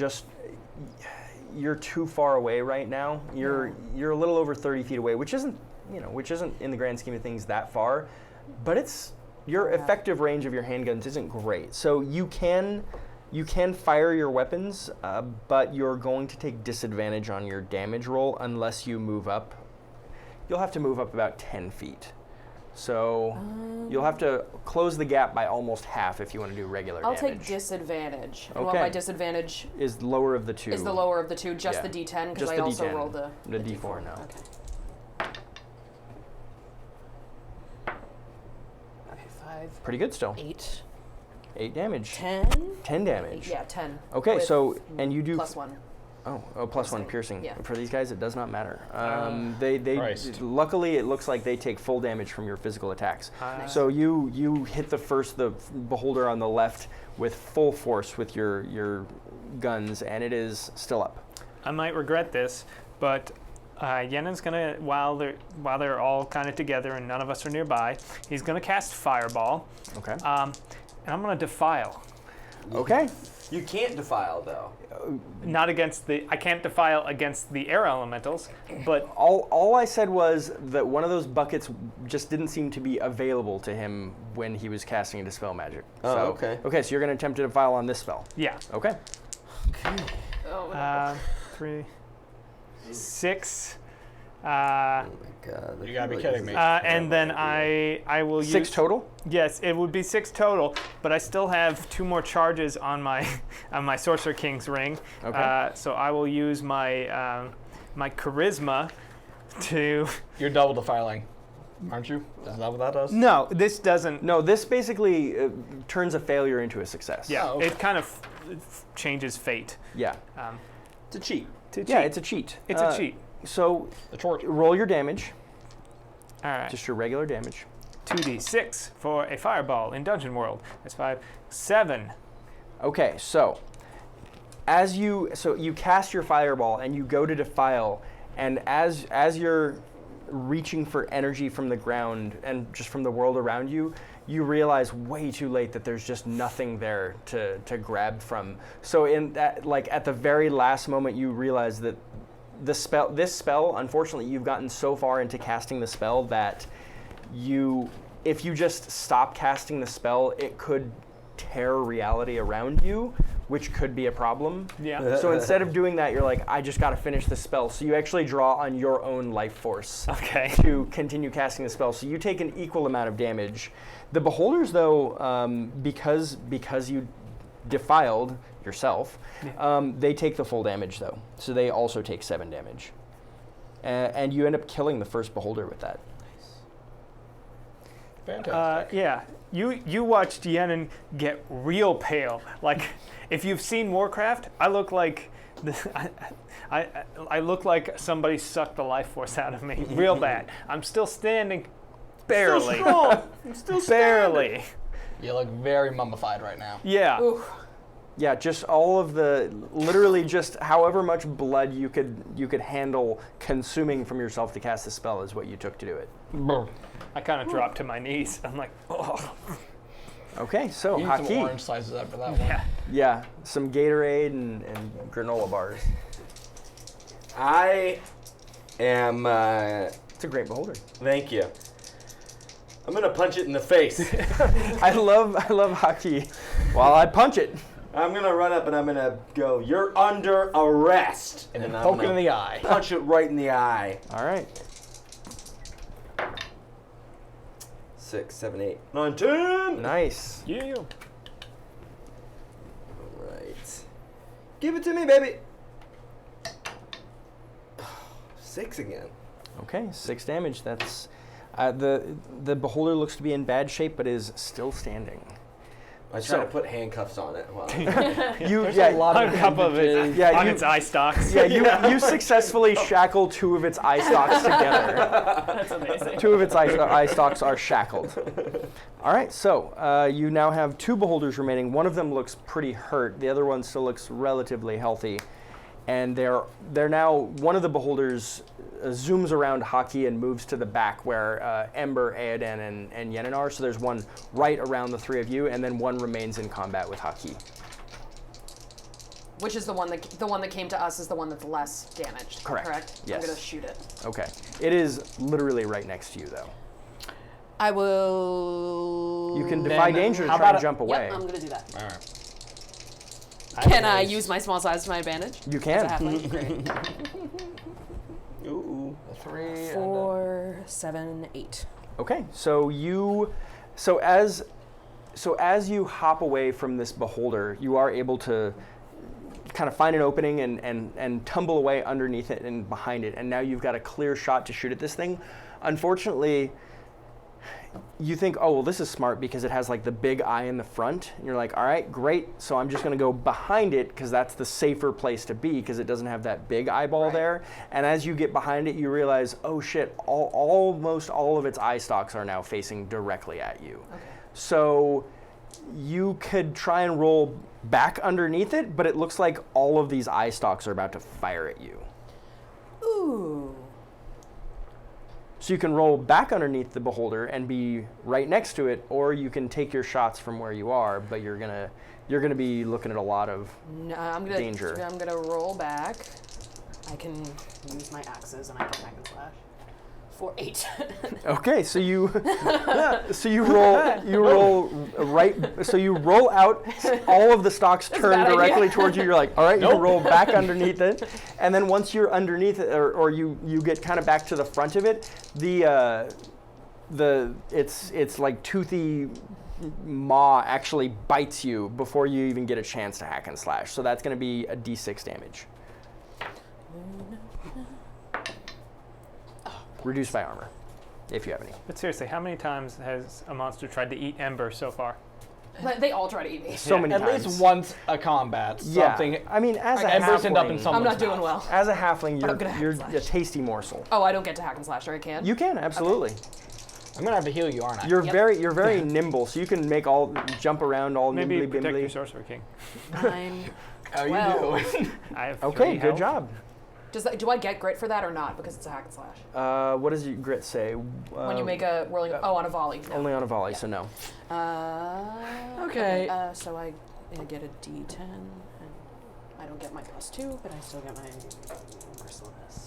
too far away right now. You're a little over 30 feet away, which isn't in the grand scheme of things that far, but it's your effective range of your handguns isn't great. So you can fire your weapons, but you're going to take disadvantage on your damage roll unless you move up. You'll have to move up about 10 feet. So you'll have to close the gap by almost half if you want to do regular I'll damage. take disadvantage. And Okay. what my disadvantage Is lower of the 2. is the lower of the 2, just Yeah. the D10, because Just I the also D10. rolled the D4 now. Okay. Okay, 5, Pretty good still. 8, 8 damage. 10? 10 damage. Yeah, 10. Okay, with so, and you do... plus 1. plus 1 Piercing. piercing. Yeah. For these guys, it does not matter. They Christ. luckily, it looks like they take full damage from your physical attacks. Nice. So you hit the beholder on the left with full force with your guns, and it is still up. I might regret this, but Yenen's gonna, while they're all kind of together and none of us are nearby, he's gonna cast Fireball, Okay. and I'm gonna Defile. Okay. You can't defile though. Not against I can't Defile against the air elementals, but All I said was that one of those buckets just didn't seem to be available to him when he was casting Dispel Magic. Oh, So, okay. Okay, so you're going to attempt to defile on this spell. yeah. Okay. Oh, 3, 6. Oh my god. You gotta be kidding me. And then I will use 6 total? Yes, it would be 6 total, but I still have 2 more charges on my on my Sorcerer King's ring. Okay. So I will use my my charisma to. You're double defiling, aren't you? Is that what that does? No, this doesn't. No, this basically turns a failure into a success. Yeah, Oh, okay. it kind of changes fate. Yeah. It's a cheat. To Yeah, cheat. it's a cheat. It's a cheat. So The torch. roll your damage, All right. just your regular damage. 2d6 for a fireball in Dungeon World. That's 5, 7. Okay, so you cast your fireball and you go to defile, and as you're reaching for energy from the ground and just from the world around you, you realize way too late that there's just nothing there to grab from. So in that, like at the very last moment, you realize that this spell, unfortunately, you've gotten so far into casting the spell that if you just stop casting the spell, it could tear reality around you, which could be a problem. Yeah. So instead of doing that, you're like, I just got to finish the spell. So you actually draw on your own life force Okay. to continue casting the spell. So you take an equal amount of damage. The beholders, though, because you defiled yourself, they take the full damage, though. So they also take 7 damage. And you end up killing the first beholder with that. Fantastic. Yeah, you watched Yenin get real pale. Like, if you've seen Warcraft, I look like I look like somebody sucked the life force out of me, real bad. I'm still standing, barely. Still strong. I'm still Barely. You look very mummified right now. Yeah. Ooh. Yeah, just all of literally just however much blood you could handle consuming from yourself to cast the spell is what you took to do it. I kind of dropped to my knees. I'm like, oh. Okay, so You need some Haki. orange slices after that one. Yeah. Yeah, some Gatorade and granola bars. I am. It's a great beholder. Thank you. I'm gonna punch it in the face. I love Haki. While I punch it. I'm gonna run up and I'm gonna go, "You're under arrest," And then I'm poke it gonna in the eye. punch it right in the eye. All right. 6, 7, 8, 9, 10. Nice. Yeah. Right. Give it to me, baby. 6 again. Okay, 6 damage. That's the beholder looks to be in bad shape, but is still standing. I try So- to put handcuffs on it. Wow. You There's a lot On of top of it, Yeah, on you- its eye stalks. Yeah, you successfully shackle 2 of its eye stalks together. That's amazing. 2 of its eye stalks are shackled. All right, so you now have 2 beholders remaining. One of them looks pretty hurt. The other one still looks relatively healthy. And they're now, one of the beholders zooms around Haki and moves to the back where Ember, Aoden, and Yenin are. So there's one right around the 3 of you, and then one remains in combat with Haki. Which is the one that came to us is the one that's less damaged. Correct. Yes. I'm gonna shoot it. Okay. It is literally right next to you, though. I will. You can Then defy danger to how try about to jump away. Yep, I'm gonna do that. All right. Can I use my small size to my advantage? You As can. a halfling? Great. Ooh. 3 and 4, 7, 8. Okay, so as you hop away from this beholder, you are able to kind of find an opening and tumble away underneath it and behind it, and now you've got a clear shot to shoot at this thing. Unfortunately, you think, oh, well, this is smart because it has like the big eye in the front. And you're like, all right, great. So I'm just going to go behind it because that's the safer place to be because it doesn't have that big eyeball Right. there. And as you get behind it, you realize, oh shit, almost all of its eye stalks are now facing directly at you. Okay. So you could try and roll back underneath it, but it looks like all of these eye stalks are about to fire at you. Ooh. So you can roll back underneath the beholder and be right next to it, or you can take your shots from where you are, but you're gonna be looking at a lot of No, I'm gonna danger. I'm gonna roll back. I can use my axes and I can hack and slash. For 8. Okay, so you roll right. So you roll out. All of the stalks turn bad directly idea. towards you. You're like, all right, you roll back underneath it, and then once you're underneath it, or you get kind of back to the front of it, it's like toothy maw actually bites you before you even get a chance to hack and slash. So that's going to be a d6 damage. Reduced by armor, if you have any. But seriously, how many times has a monster tried to eat Ember so far? But they all try to eat me. So many At times. least once a combat. Yeah. Something. I mean, as a Embers end up in halfling, someone's I'm not doing mouth. well. as a halfling, But I'm gonna hack you're and slash. a tasty morsel. Oh, I don't get to hack and slash, or I can? You can absolutely. I'm gonna have to heal you, aren't I? You're Yep. very nimble, so you can make jump around all Maybe nimbly protect your bimbly. Sorcerer King. 9. How you 12. doing? I have Okay, 3 good health. job. Do I get grit for that or not? Because it's a hack and slash. What does your grit say? When you make a rolling, on a volley. No. Only on a volley, so no. Okay. So I get a D10, and I don't get my +2, but I still get my merciless.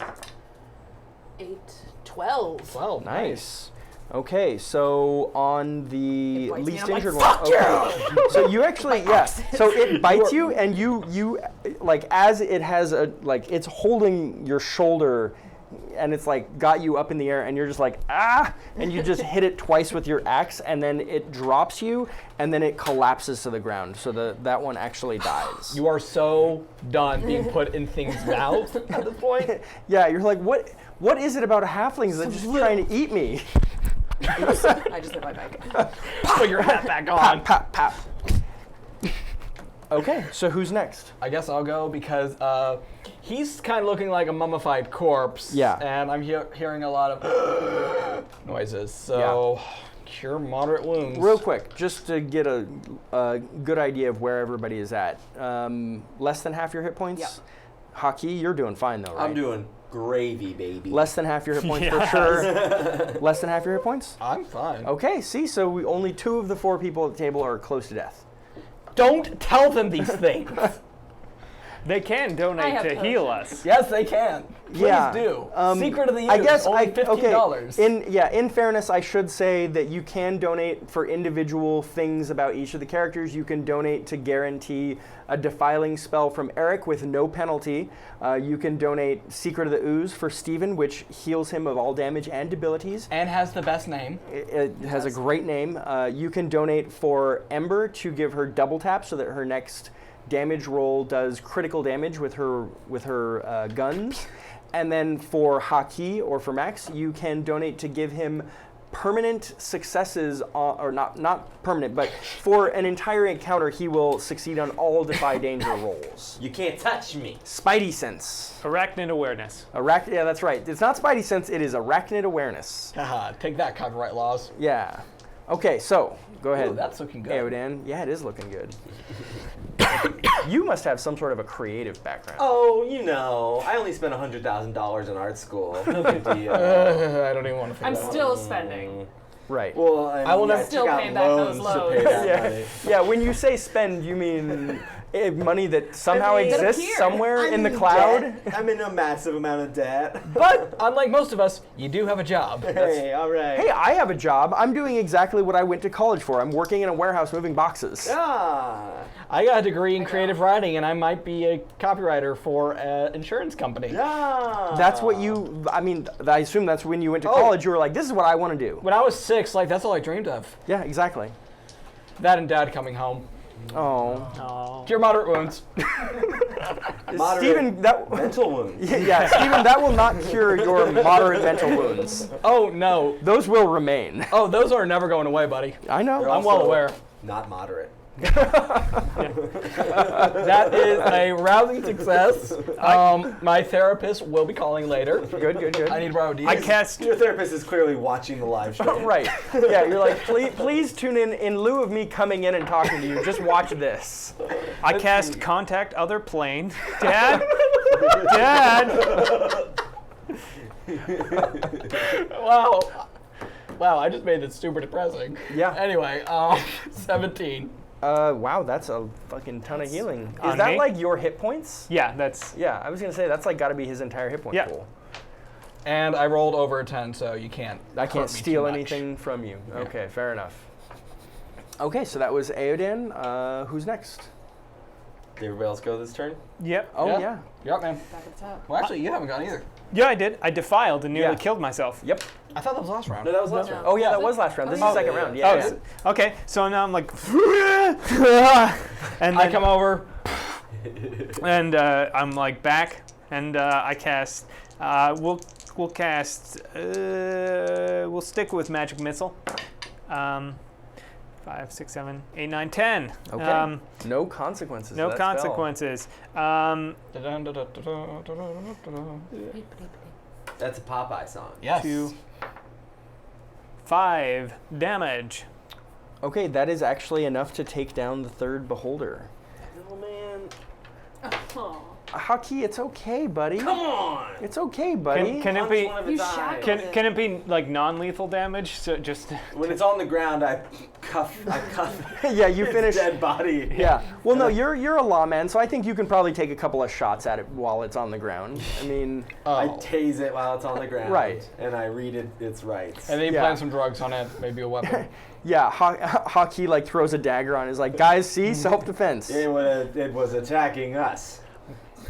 8, 12. Well, Nice. Okay, so on the It bites me, least and I'm like, injured "Fuck one. Okay. So you actually, yeah. So it bites you, and you like as it has a like it's holding your shoulder, and it's like got you up in the air, and you're just like and you just hit it twice with your axe, and then it drops you, and then it collapses to the ground. So that one actually dies. You are so done being put in things' mouths at this point. Yeah, you're like, what is it about halflings that's just trying to eat me? I just hit my back. Put your hat back on. Pop, pop. Okay, so who's next? I guess I'll go because he's kind of looking like a mummified corpse. Yeah. And I'm hearing a lot of noises. So, cure moderate wounds. Real quick, just to get a good idea of where everybody is at. Less than half your hit points? Yep. Haki, you're doing fine though, right? I'm doing gravy, baby. Less than half your hit points for sure. Less than half your hit points? I'm fine. Okay, see, so only 2 of the 4 people at the table are close to death. Don't tell them these things. They can I donate have to heal potions. us. Yes, they can. Please Yeah, do. um, Secret of the use. I guess only $15. In fairness, I should say that you can donate for individual things about each of the characters. You can donate to guarantee a defiling spell from Eric with no penalty. You can donate Secret of the Ooze for Steven, which heals him of all damage and debilities. And has the best name. It has a great name. You can donate for Ember to give her double tap so that her next damage roll does critical damage with her guns. And then for Haki or for Max, you can donate to give him permanent successes, or not permanent, but for an entire encounter, he will succeed on all defy danger rolls. You can't touch me. Spidey sense. Arachnid awareness. Yeah, that's right. It's not Spidey sense, it is arachnid awareness. Haha, take that, copyright laws. Yeah. Okay, so go ahead. Ooh, that's looking good. Aodan. Yeah, it is looking good. You must have some sort of a creative background. Oh, you know, I only spent $100,000 in art school. No big deal. I don't even want to think I'm about still spending. Right. Well, I will never- Still took out paying back those loans to pay loans. that yeah. money. Yeah, when you say spend, you mean money that somehow I mean- exists That appeared. somewhere in the I'm cloud? debt. I'm in a massive amount of debt. But unlike most of us, you do have a job. Hey, all right. Hey, I have a job. I'm doing exactly what I went to college for. I'm working in a warehouse moving boxes. Ah. I got a degree in creative writing, and I might be a copywriter for an insurance company. Yeah. That's what I assume that's when you went to college, you were like, this is what I want to do. When I was 6, that's all I dreamed of. Yeah, exactly. That and Dad coming home. Oh. Oh. Cure moderate wounds. Moderate Steven, that mental wounds. yeah, Steven, that will not cure your moderate mental wounds. Oh no. Those will remain. Oh, those are never going away, buddy. I know. They're I'm well also aware. Not moderate. That is a rousing success. My therapist will be calling later. Good, good, good. I need to borrow D's. I cast. Your therapist is clearly watching the live stream. Right. Yeah, you're like, please tune in lieu of me coming in and talking to you. Just watch this. I cast contact other plane. Dad. Dad. Wow, I just made it super depressing. Yeah. Anyway, 17. Wow, that's a fucking ton of healing. Is On that me? like your hit points? Yeah, that's. Yeah, I was gonna say that's like got to be his entire hit point Yeah. pool. And I rolled over a 10, so you can't. I can't hurt me steal too much. anything from you. Okay, fair enough. Okay, so that was Aodan. Who's next? Did everybody else go this turn? Yep. Oh Yeah. yeah. Yep, man. Back at the top. Well, actually, you haven't gone either. Yeah, I did. I defiled and nearly Yeah. killed myself. Yep. I thought that was last round. No, that was last No. round. Oh yeah, that was last round. This is the second round. Oh, Yeah. s- okay. So now I'm like, and I then, come over. and I'm like back, and I cast. We'll cast. We'll stick with magic missile. 5, 6, 7, 8, 9, 10. Okay. No consequences. No to that spell. consequences. That's a Popeye song. Yes. 2, 5 damage. Okay, that is actually enough to take down the third beholder. Oh man. Aw. Haki, it's okay, buddy. Come on. It's okay, buddy. Can it be? One of You its eyes. shackled Can it be like non-lethal damage? So just. When it's on the ground, I cuff Yeah, you its finish. dead body. Yeah. Well, no, you're a lawman, so I think you can probably take a couple of shots at it while it's on the ground. I mean, I Oh. tase it while it's on the ground. Right. And I read its rights. And then you Yeah. plant some drugs on it, maybe a weapon. yeah, Haki like throws a dagger on. Is like, guys, see, self-defense. It was attacking us.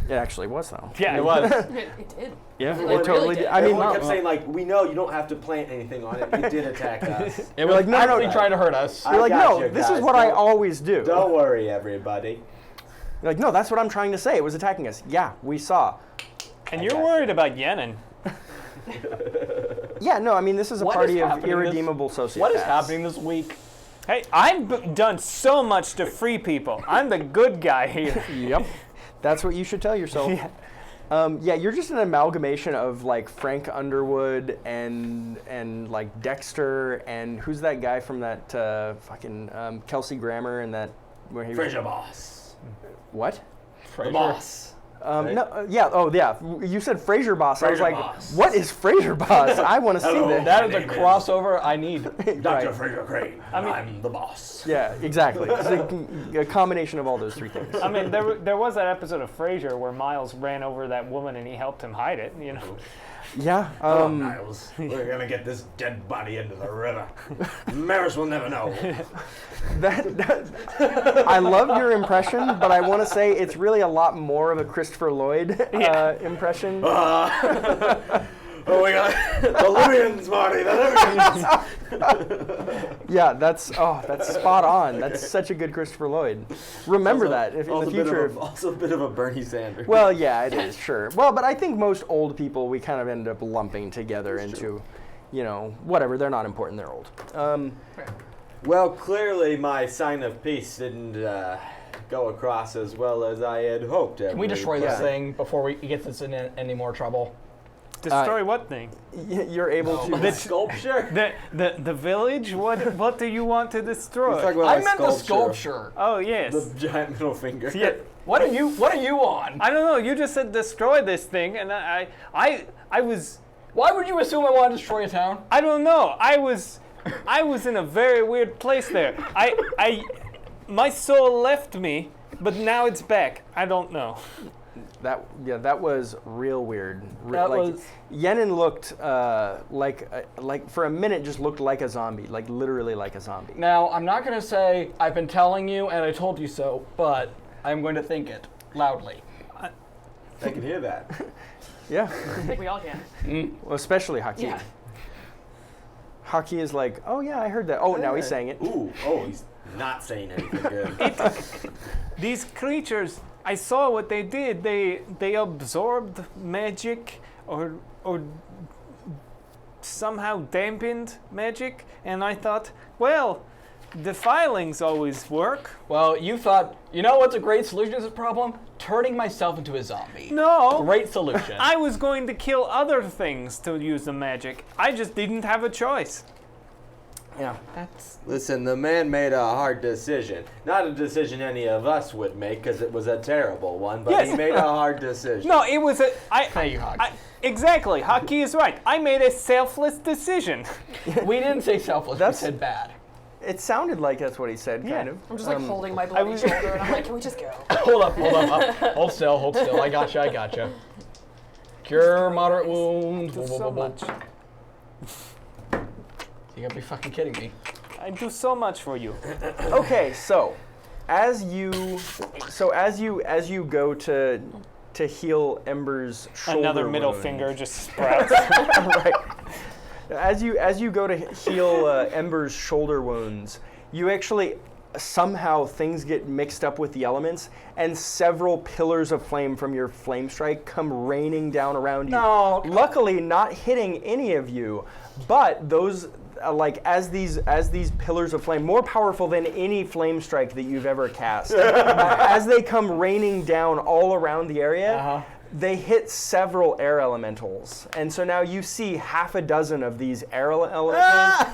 It actually was though. Yeah, It was. It did. Yeah, Everyone it totally really did. did. I mean, Everyone kept saying like, we know you don't have to plant anything on it. It did attack us. It was like, no, no, actually no. trying to hurt us. I you're like, got no, you, this is guys. what I Don't- always do. Don't worry, everybody. You're like, no, that's what I'm trying to say. It was attacking us. Yeah, we saw. And you're worried about Yenin. Yeah, no, I mean, this is a What party is of happening irredeemable sociopaths. What is happening this week? Hey, I've done so much to free people. I'm the good guy here. Yep. That's what you should tell yourself. Yeah, you're just an amalgamation of like Frank Underwood and like Dexter and who's that guy from that fucking Kelsey Grammer and that where he Fraser Boss. what? The boss. Right? No, yeah, oh yeah. You said Frasier Boss. I was Frasier like, Boss. what is Frasier Boss? I want to see Hello. that. That is My a name is- crossover I need. Dr. Right. Fraser Crane. I'm the boss. Yeah, exactly. It's a combination of all those three things. I mean, there was that episode of Frasier where Miles ran over that woman and he helped him hide it. You know. Yeah. Come on, Niles. We're gonna get this dead body into the river. Maris will never know. I love your impression, but I want to say it's really a lot more of a Christopher Lloyd impression. Oh my god. The Libyans, Marty, the Libyans. Yeah, that's spot on. That's such a good Christopher Lloyd. Remember that if in the future. Also a bit of a Bernie Sanders. Well, yeah, it is, sure. Well, but I think most old people we kind of end up lumping together into, you know, whatever. They're not important. They're old. Well, clearly my sign of peace didn't go across as well as I had hoped. Can we destroy Yeah. this thing before we get this in any more trouble? Destroy what thing? You're able to. The sculpture? The village? What do you want to destroy? Talk about I my meant the sculpture. Oh yes. The giant middle finger. Yeah. What are you on? I don't know. You just said destroy this thing, and I was. Why would you assume I want to destroy a town? I don't know. I was in a very weird place there. My soul left me, but now it's back. I don't know. That was real weird. That was- Yenin looked like for a minute just looked like a zombie, like literally like a zombie. Now, I'm not going to say I've been telling you and I told you so, but I'm going to think it loudly. I can hear that. Yeah, I think we all can. well, especially Haki. Yeah. Haki is like, oh yeah, I heard that. Oh, now he's saying it. Ooh, oh, he's not saying anything good. These creatures, I saw what they did. They absorbed magic or somehow dampened magic, and I thought, well, the filings always work. Well, you thought, you know what's a great solution to this problem? Turning myself into a zombie. No. Great solution. I was going to kill other things to use the magic. I just didn't have a choice. Yeah. Listen, the man made a hard decision. Not a decision any of us would make, because it was a terrible one, but he Yes. made a hard decision. No, it was a. Thank you, Hawk. Exactly. Hockey is right. I made a selfless decision. We didn't say selfless, That's- we said bad. It sounded like that's what he said, kind of. I'm just like holding my bloody shoulder, and I'm like, can we just go? Hold up. Hold still. I gotcha. Cure moderate wounds. So much. You gotta be fucking kidding me. I do so much for you. Okay, so as you go to heal Ember's shoulder Another middle wound, finger just sprouts. right. As you go to heal Ember's shoulder wounds, you actually somehow things get mixed up with the elements, and several pillars of flame from your flame strike come raining down around you. No. Luckily, not hitting any of you, but those. As these pillars of flame, more powerful than any flame strike that you've ever cast, as they come raining down all around the area, they hit several air elementals, and so now you see half a dozen of these air elementals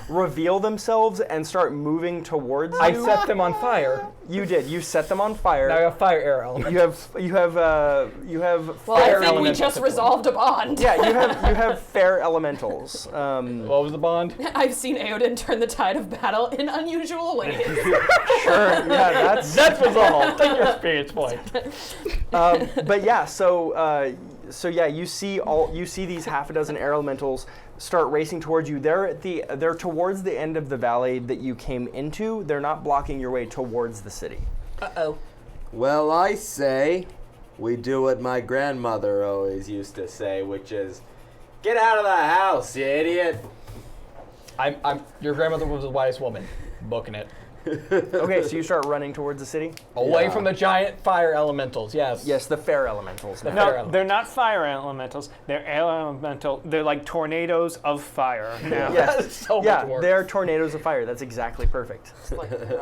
reveal themselves and start moving towards you. I set them on fire. You did. You set them on fire. Now I got fire arrow element. You have Well, fire I think we elementals. just resolved a bond. Yeah, you have fair elementals. What was the bond? I've seen Eowyn turn the tide of battle in unusual ways. Sure. Yeah, That's resolved. Take your experience point. but yeah, so yeah, you see these half a dozen air elementals start racing towards you. They're towards the end of the valley that you came into. They're not blocking your way towards the city. Uh-oh. Well, I say we do what my grandmother always used to say, which is, get out of the house, you idiot. I'm. Your grandmother was a wise woman. Booking it. Okay, so you start running towards the city. Away Yeah. from the giant fire elementals. Yes. Yes, the fair elementals. now. Fair No, elemental. they're not fire elementals. They're air elemental. They're like tornadoes of fire. Now. Yes. That's so Yeah, much work. they're tornadoes of fire. That's exactly perfect. Like a leopard.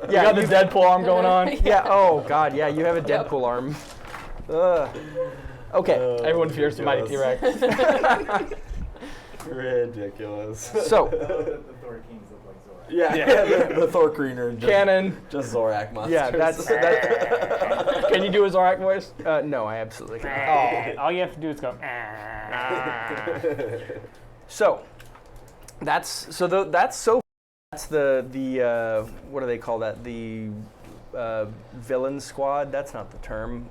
You got this Deadpool arm going on. Yeah. Oh God. Yeah. You have a Deadpool arm. Ugh. Okay. Everyone fears the mighty T-Rex. Ridiculous. So The Thor Kings look like Zorak. Yeah, the Thor Greener. Just, Canon. Just Zorak monsters. yeah, that's that. Can you do his Zorak voice? No, I absolutely can't. All you have to do is go. So that's the what do they call that? The villain squad. That's not the term.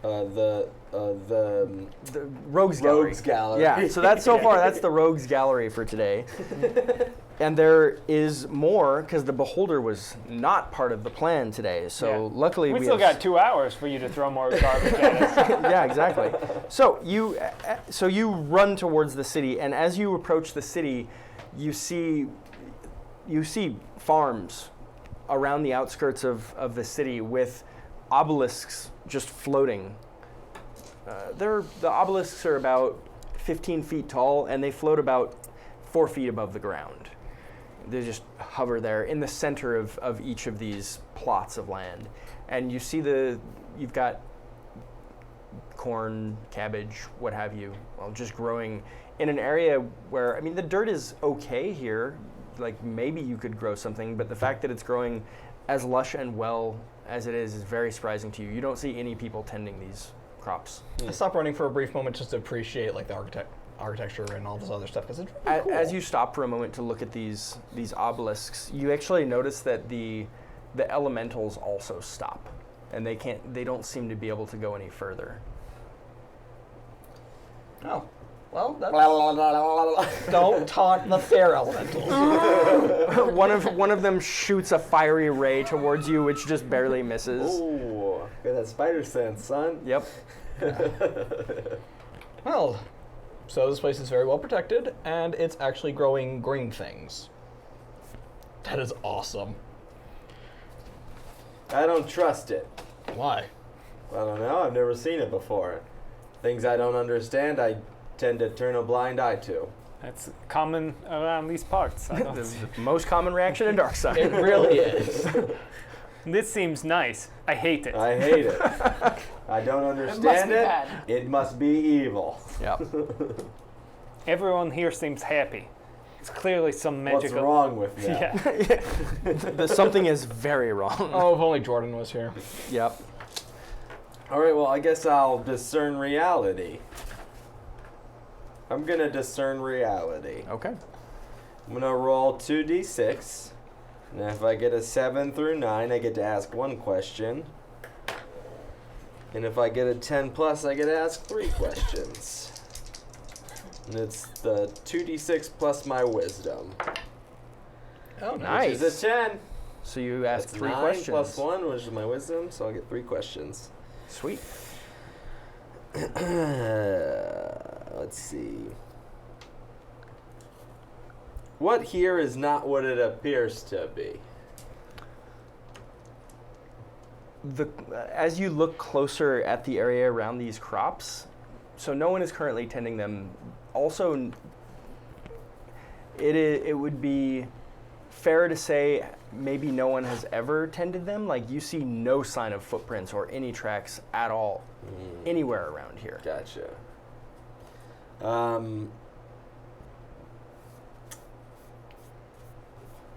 The Rogues Gallery. Rogues Gallery. Yeah. So that's so far. That's the Rogues Gallery for today. And there is more because the Beholder was not part of the plan today. So Yeah. luckily We we still have got 2 hours for you to throw more garbage at us. yeah, exactly. So you run towards the city, and as you approach the city, you see farms around the outskirts of the city with obelisks just floating. The obelisks are about 15 feet tall, and they float about 4 feet above the ground. They just hover there in the center of each of these plots of land. And you see you've got corn, cabbage, what have you, well, just growing in an area where, I mean, the dirt is okay here. Like, maybe you could grow something, but the fact that it's growing as lush and well as it is very surprising to you. You don't see any people tending these crops. I stopped running for a brief moment just to appreciate like the architecture and all this other stuff because it's really cool. As you stop for a moment to look at these obelisks, you actually notice that the elementals also stop, and they don't seem to be able to go any further. Oh, well, that's don't taunt the fair elementals. one of them shoots a fiery ray towards you, which just barely misses. Ooh, got that spider sense, son. Yep. Well, so this place is very well protected, and it's actually growing green things. That is awesome. I don't trust it. Why? I don't know. I've never seen it before. Things I don't understand, I tend to turn a blind eye to. That's common around these parts. I don't the, see- the most common reaction in Dark Side. It really is. This seems nice. I hate it. I hate it. I don't understand be it. bad. It must be evil. Yep. Everyone here seems happy. It's clearly some What's magical. wrong with that? Yeah. Something is very wrong. Oh, if only Jordan was here. Yep. All right, well, I guess I'll discern reality. I'm gonna discern reality. Okay. I'm gonna roll 2d6. And if I get a 7 through 9, I get to ask one question. And if I get a 10 plus, I get to ask 3 questions. And it's the 2d6 plus my wisdom. Oh, Nice. Which is a 10. So you ask That's 3 9 questions. plus 1, which is my wisdom, so I'll get 3 questions. Sweet. Let's see. What here is not what it appears to be? As you look closer at the area around these crops, so no one is currently tending them. Also, it would be fair to say maybe no one has ever tended them. Like you see no sign of footprints or any tracks at all anywhere around here. Gotcha.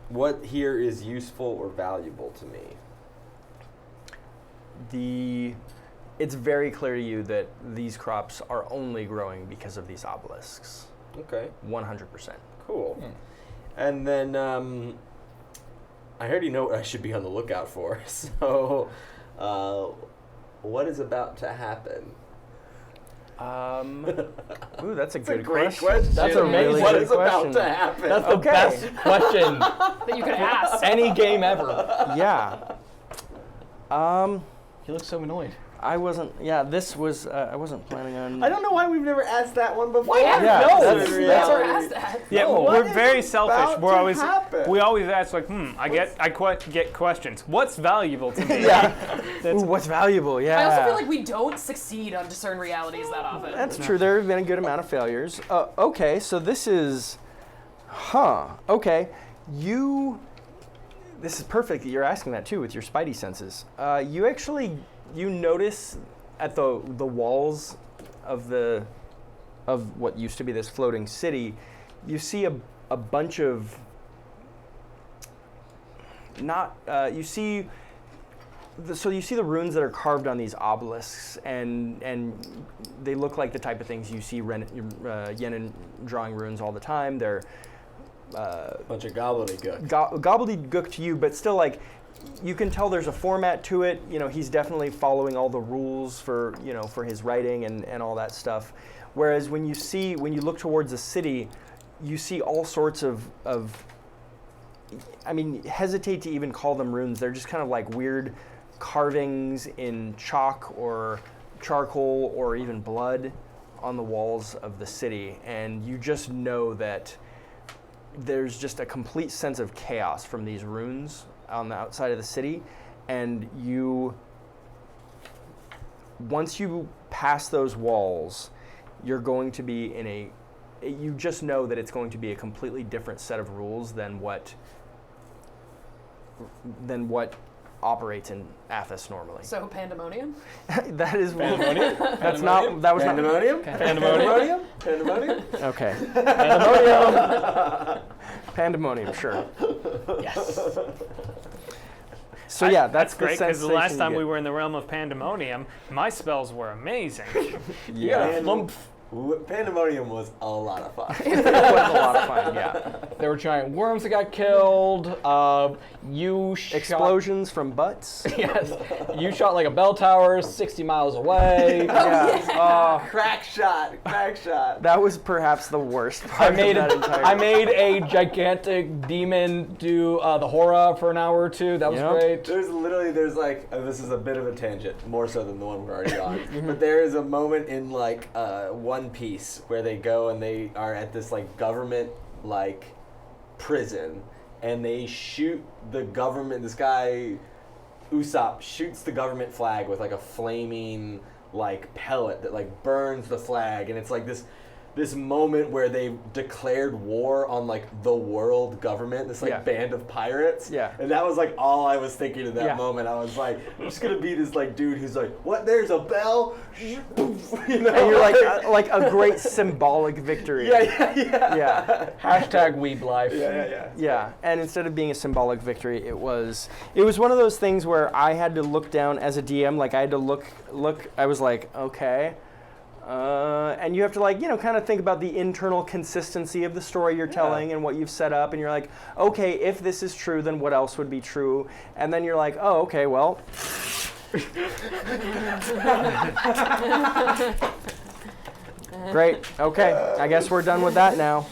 What here is useful or valuable to me? It's very clear to you that these crops are only growing because of these obelisks. Okay, 100%. cool. And then I already know what I should be on the lookout for. So, what is about to happen? Ooh, that's a That's a good great question. question. That's a really What good is question. about to happen? That's the Okay. best question That you could ask. any game ever. Yeah. He looks so annoyed. I wasn't. Yeah, this was. I wasn't planning on. I don't know why we've never asked that one before. Why haven't- Yeah, no, that's- Never reality. asked that. Yeah, No. we're What very is selfish. about We're to always happen? we always ask like, I get questions. What's valuable to me? Yeah. That's- Ooh, what's valuable? Yeah. I also feel like we don't succeed on discern realities that often. That's true. There have been a good amount of failures. Okay, so this is. Okay. This is perfect that you're asking that too with your spidey senses. You notice at the walls of what used to be this floating city, you see a bunch of you see the runes that are carved on these obelisks, and they look like the type of things you see Yenin drawing runes all the time. They're Bunch of gobbledygook. gobbledygook to you, but still like you can tell there's a format to it. You know, he's definitely following all the rules for his writing and all that stuff. Whereas when you look towards the city, you see all sorts of I mean, hesitate to even call them runes. They're just kind of like weird carvings in chalk or charcoal or even blood on the walls of the city. And you just know that there's just a complete sense of chaos from these runes on the outside of the city. And once you pass those walls, you're going to be you just know that it's going to be a completely different set of rules than what operates in Athos normally. So pandemonium. That is Pandemonium? that's not that was not Pandemonium? Pandemonium? Pandemonium? okay. Pandemonium, sure. Yes. So yeah, that's great because because the last time we were in the realm of pandemonium, my spells were amazing. yeah, Pandemonium was a lot of fun. it was a lot of fun. Yeah, There were giant worms that got killed. You shot, explosions from butts. Yes. You shot like a bell tower 60 miles away. Yeah. Crack shot. That was perhaps the worst part of that entire. I made a gigantic demon do the horror for an hour or two. That was Yep. great. There's like, this is a bit of a tangent, more so than the one we're already on. But there is a moment in like One Piece where they go and they are at this like government like prison, and they shoot the government. This guy Usopp shoots the government flag with like a flaming like pellet that like burns the flag, and it's like this this moment where they declared war on like the world government, this like Yeah. band of pirates. Yeah. And that was like all I was thinking in that Yeah. moment. I was like, I'm just gonna be this like dude who's like, what? There's a bell. You know? And you're like a great symbolic victory. yeah. Yeah. Hashtag Weeb Life. Yeah. Yeah, and instead of being a symbolic victory, it was one of those things where I had to look down as a DM, like I had to look. I was like, okay, and you have to like kind of think about the internal consistency of the story you're telling and what you've set up, and you're like, okay, if this is true, then what else would be true? And then you're like, oh, okay, well. Great. Okay, I guess we're done with that now.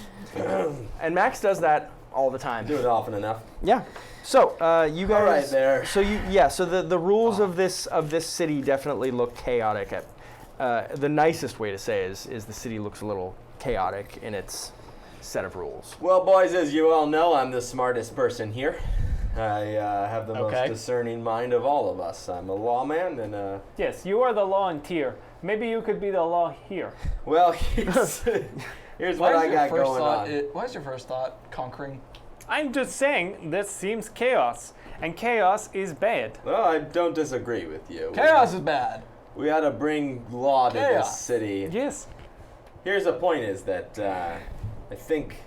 And Max does that all the time. Do it often enough. Yeah. So you guys. All right, there. So so the rules of this city definitely look chaotic. The nicest way to say is the city looks a little chaotic in its set of rules. Well, boys, as you all know, I'm the smartest person here. I have the Okay. most discerning mind of all of us. I'm a lawman, and Yes, you are the law in tier. Maybe you could be the law here. well, here's what I got going on. Why is your first thought conquering? I'm just saying, this seems chaos, and chaos is bad. Well, I don't disagree with you. Chaos is bad. We ought to bring law to this Chaos. city. Yes. Here's the point: is that I think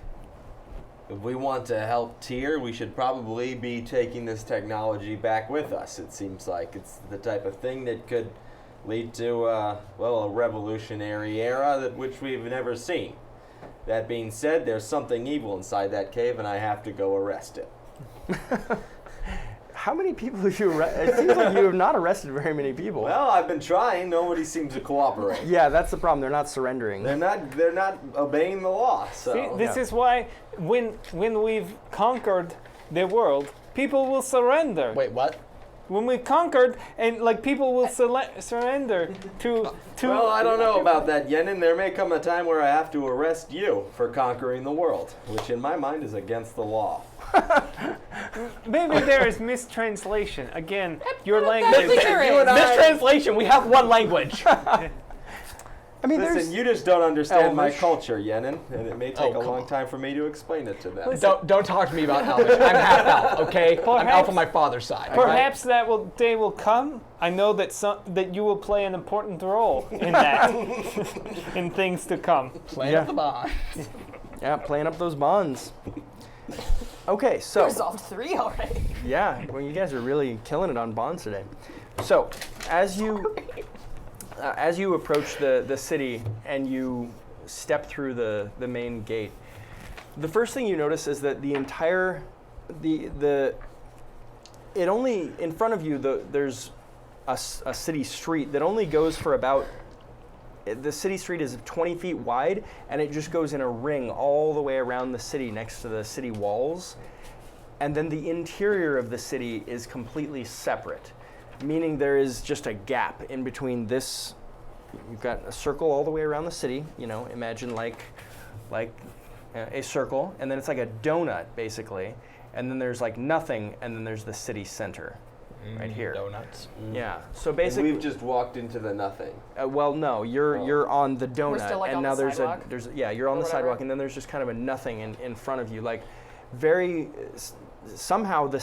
if we want to help Tyr, we should probably be taking this technology back with us. It seems like it's the type of thing that could lead to a revolutionary era which we've never seen. That being said, there's something evil inside that cave, and I have to go arrest it. How many people have you arrested? It seems like you have not arrested very many people. Well, I've been trying. Nobody seems to cooperate. Yeah, that's the problem. They're not surrendering. They're not obeying the law. So See, this yeah. is why when we've conquered the world, people will surrender. Wait, what? When we've conquered, and like people will surrender to. Well, I don't know about that, Yenin. There may come a time where I have to arrest you for conquering the world, which in my mind is against the law. Maybe there is mistranslation. Again, your language. think there is. You and I- Mistranslation. We have one language. I mean, Listen, there's you just don't understand my Elvish. culture, Yenin, and it may take a come long on. time for me to explain it to them. don't talk to me about Elvish. I'm half elf, okay? I'm elf Perhaps- on my father's side. Perhaps that day will come. I know that you will play an important role in that, in things to come. Playing Yeah. up the bond. yeah, playing up those bonds. Okay, so Resolved 3 already. yeah, well, you guys are really killing it on bonds today. So, as you approach the city and you step through the main gate, the first thing you notice is that the entire it only in front of you there's a city street that only goes for about. The city street is 20 feet wide, and it just goes in a ring all the way around the city next to the city walls. And then the interior of the city is completely separate, meaning there is just a gap in between this. You've got a circle all the way around the city, imagine like a circle, and then it's like a donut, basically. And then there's like nothing, and then there's the city center. Right here. Donuts. Yeah. So And basically, we've just walked into the nothing. well, no, you're on the donut, still, like, and on now the there's sidewalk? you're on Or the whatever? sidewalk, and then there's just kind of a nothing in front of you. Like, somehow the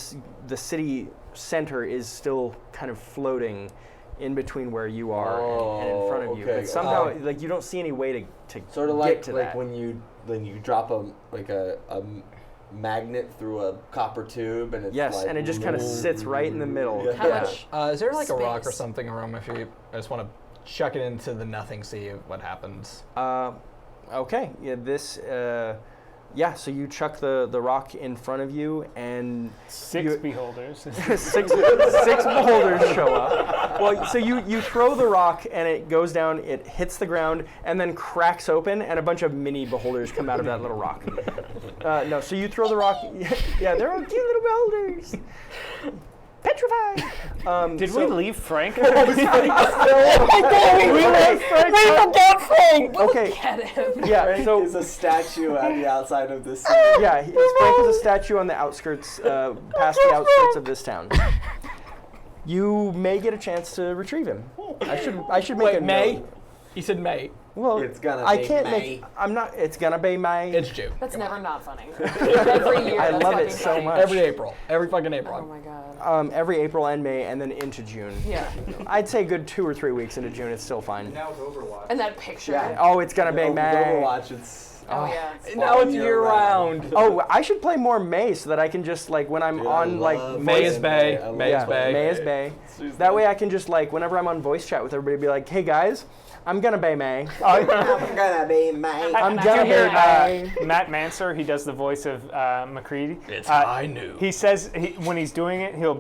city center is still kind of floating in between where you are and in front of you, okay. but somehow like you don't see any way to Sort of get like to like that. when you drop a magnet through a copper tube, and it's Yes, like, and it just kind of sits right in the middle. Yeah. How much? Is there like a rock or Space. something around my feet? I just want to chuck it into the nothing, see what happens. Okay, so you chuck the rock in front of you, and Six you- beholders. six beholders show up. Well, so you throw the rock and it goes down, it hits the ground, and then cracks open, and a bunch of mini beholders come out of that little rock. No, so you throw the rock. Yeah, they're all cute little beholders. Petrified. Did so- we leave Frank? We left Frank. Okay. Get him. Yeah. Frank So is a statue at the outside of this city. yeah, Frank is a statue on the outskirts, past the outskirts of this town. You may get a chance to retrieve him. I should make a Wait, May? note. He said May. Well, It's gonna I be can't May. make. I'm not. It's gonna be May. It's June. That's Come never on. not funny. Every year. I that's love it fucking so funny. much. Every April. Every fucking April. Oh my god. Every April and May, and then into June. Yeah. I'd say good 2 or 3 weeks into June. It's still fine. Now with Overwatch. And that picture. Yeah. Oh, it's gonna be With May. Overwatch, it's Oh yeah. Now it's year year round. Oh, I should play more May so that I can just like when I'm Dude, I on like love May is voice- Bay. I love May is yeah, Bay. May is Bay. Seriously. That way I can just like whenever I'm on voice chat with everybody, be like, hey guys, I'm gonna be May. I'm gonna be May. I'm Did gonna you hear, be May. Matt Manser, he does the voice of McCready. It's high noon. He says when he's doing it, he'll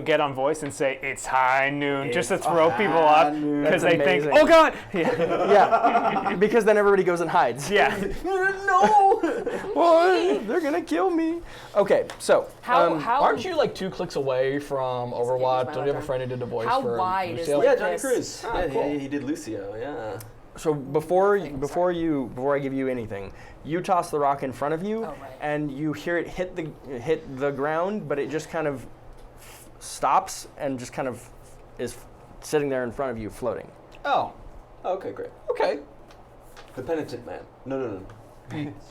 get on voice and say it's high noon just to throw people off noon. because That's they think, amazing. oh god, yeah, Yeah, because then everybody goes and hides. yeah. No. Boy, they're gonna kill me. Okay, so How Aren't you like 2 clicks away from Overwatch? my Don't you have a turn. friend who did the voice How for wide is, Lucio? like, Yeah, Johnny this? Cruz. Ah, Yeah, cool. he did Lucio. Yeah. So before I give you anything, you toss the rock in front of you, Oh, right. and you hear it hit the ground, but it just kind of stops and just kind of is sitting there in front of you, floating. Oh, Okay, great. okay. The Penitent Man. No.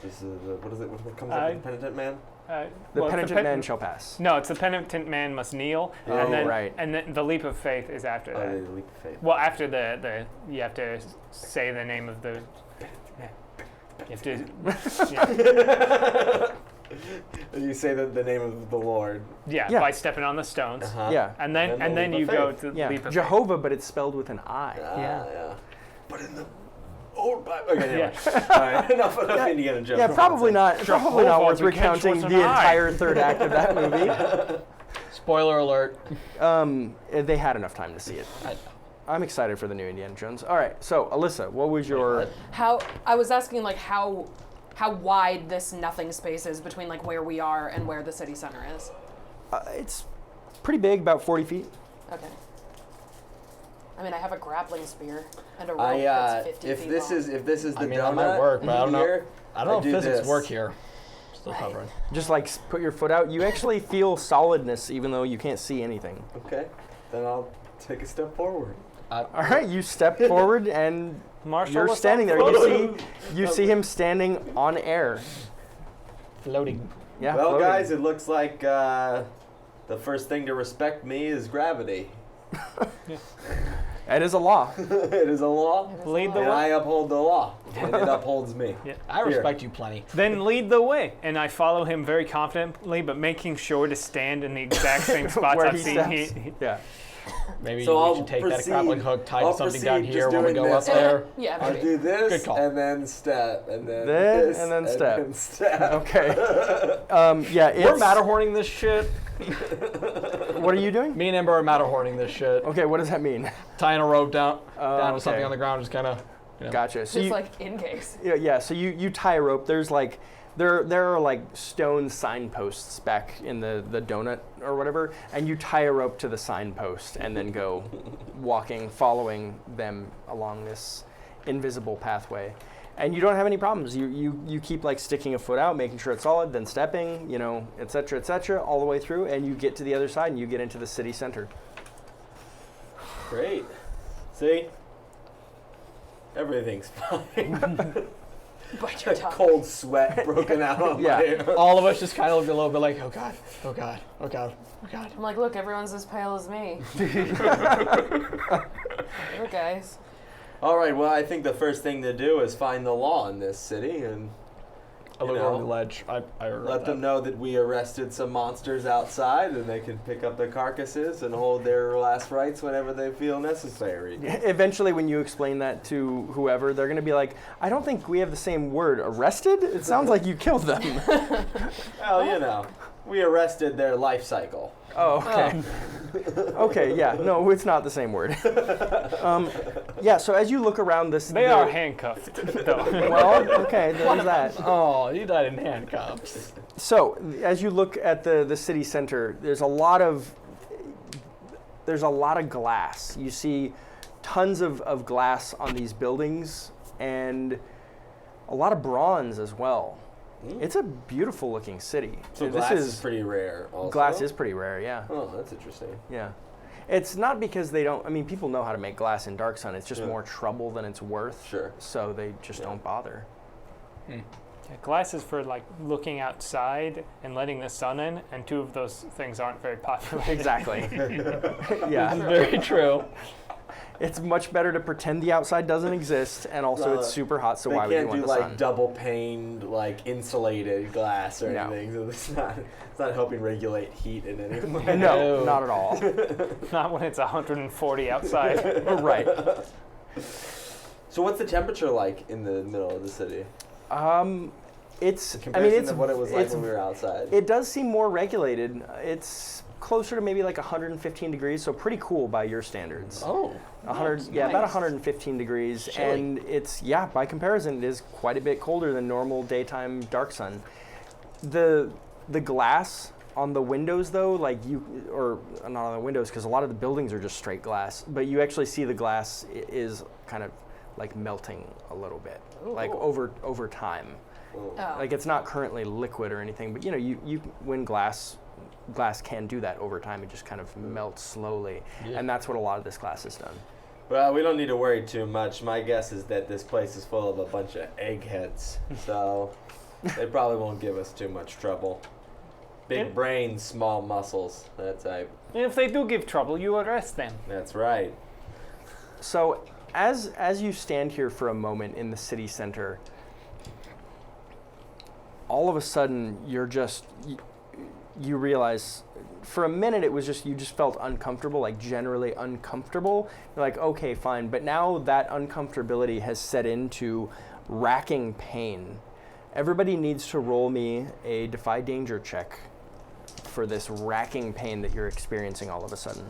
This is, what is it? What comes up with the Penitent Man? The Well, penitent man shall pass. No, it's the penitent man must kneel, Oh, and then right. and then the leap of faith is after Oh, that. the leap of faith. Well, after the you have to say the name of the. You have to. Yeah, You say the name of the Lord. yeah, Yeah. by stepping on the stones, Uh-huh. Yeah, and then And and the then leap you of go faith. to yeah. leap of Jehovah, but it's spelled with an I. Yeah. But in the old Bible. Okay, anyway. Yeah. All right. Enough Indiana Jones. Yeah, probably not. Probably not Jehovah worth begins recounting with the an I. entire third act of that movie. Spoiler alert. They had enough time to see it. I know. I'm excited for the new Indiana Jones. All right, so Alyssa, what was your? How I was asking like how wide this nothing space is between like where we are and where the city center is. It's pretty big, about 40 feet. Okay. I mean, I have a grappling spear and a rope I that's 50 if feet this long. is the I mean, donut that might work, but I don't know. here, I don't know do if physics this. work here. Still hovering. Just like put your foot out. You actually feel solidness, even though you can't see anything. Okay, then I'll take a step forward. All right, you step forward and Marshall, you're what's standing up? there. You see him standing on air. Floating. Yeah. Well, floating. guys, it looks like the first thing to respect me is gravity. It is a law. It is a law, Lead the and way. I uphold the law, and it upholds me. Yeah. I respect you plenty. Then lead the way, and I follow him very confidently, but making sure to stand in the exact same spots Where I've he seen. steps. Yeah. Maybe So we I'll should take that proceed- grappling hook, tie I'll to something down proceed here just when we doing go up this. there. Yeah, I'll maybe. do this, Good call. and then step, and then Then, this, and then step. then step. Okay. Yeah. It's, We're Matterhorning this shit. What are you doing? Me and Ember are Matterhorning this shit. Okay. What does that mean? Tying a rope down okay. to something on the ground, just kind of. Gotcha. So Just you, like in case. yeah. So you tie a rope. There's like there are like stone signposts back in the donut or whatever, and you tie a rope to the signpost and then go walking, following them along this invisible pathway. And you don't have any problems. You keep like sticking a foot out, making sure it's solid, then stepping, et cetera, all the way through, and you get to the other side and you get into the city center. Great. See? Everything's fine. Bite your tongue. Cold sweat broken out on Yeah. my hair. All of us just kind of look a little bit like, oh god, oh god, oh god, oh god. I'm like, look, everyone's as pale as me. Look, guys. All right, well, I think the first thing to do is find the law in this city and I look You over know, the ledge. I regret let that. them know that we arrested some monsters outside and they can pick up the carcasses and hold their last rites whenever they feel necessary. Eventually, when you explain that to whoever, they're going to be like, I don't think we have the same word. Arrested? It sounds like you killed them. Well, we arrested their life cycle. Oh, okay. Okay, yeah. No, it's not the same word. Yeah, so as you look around this... They are handcuffed, though. Well, okay, there's that. Oh, you died in handcuffs. So, as you look at the city center, there's a lot of glass. You see tons of glass on these buildings and a lot of bronze as well. It's a beautiful looking city. So This glass is pretty rare also. glass is pretty rare, yeah. Oh, that's interesting. Yeah. It's not because they don't. I mean, people know how to make glass in Dark Sun. It's just Yeah. more trouble than it's worth. Sure. So they just Yeah. don't bother. Yeah, glass is for like looking outside and letting the sun in, and two of those things aren't very popular. Exactly. Yeah. Very true. It's much better to pretend the outside doesn't exist, and also it's super hot. So They why would you can't want do the like sun? double paned, like insulated glass or No. anything. So it's not helping regulate heat in any way. No, No. not at all. Not when it's 140 outside. Right. So what's the temperature like in the middle of the city? It's. In I mean, comparison it's to what it was like it's- when we were outside. It does seem more regulated. It's closer to maybe like 115 degrees, so pretty cool by your standards. Oh. 100, yeah, about nice. 115 degrees, Chilly. and it's by comparison, it is quite a bit colder than normal daytime Dark Sun. The glass on the windows, though, like or not on the windows, because a lot of the buildings are just straight glass, but you actually see the glass is kind of like melting a little bit, like over time. Oh. Oh. Like it's not currently liquid or anything, but you when glass can do that over time. It just kind of melts slowly, Yeah. and that's what a lot of this glass has done. Well, we don't need to worry too much. My guess is that this place is full of a bunch of eggheads, so they probably won't give us too much trouble. Big Yeah. brains, small muscles. That type. And if they do give trouble, you arrest them. That's right. So, as you stand here for a moment in the city center, all of a sudden you realize, for a minute it was just you just felt uncomfortable, like generally uncomfortable. You're like, okay, fine, but now that uncomfortability has set into racking pain. Everybody needs to roll me a Defy Danger check for this racking pain that you're experiencing all of a sudden.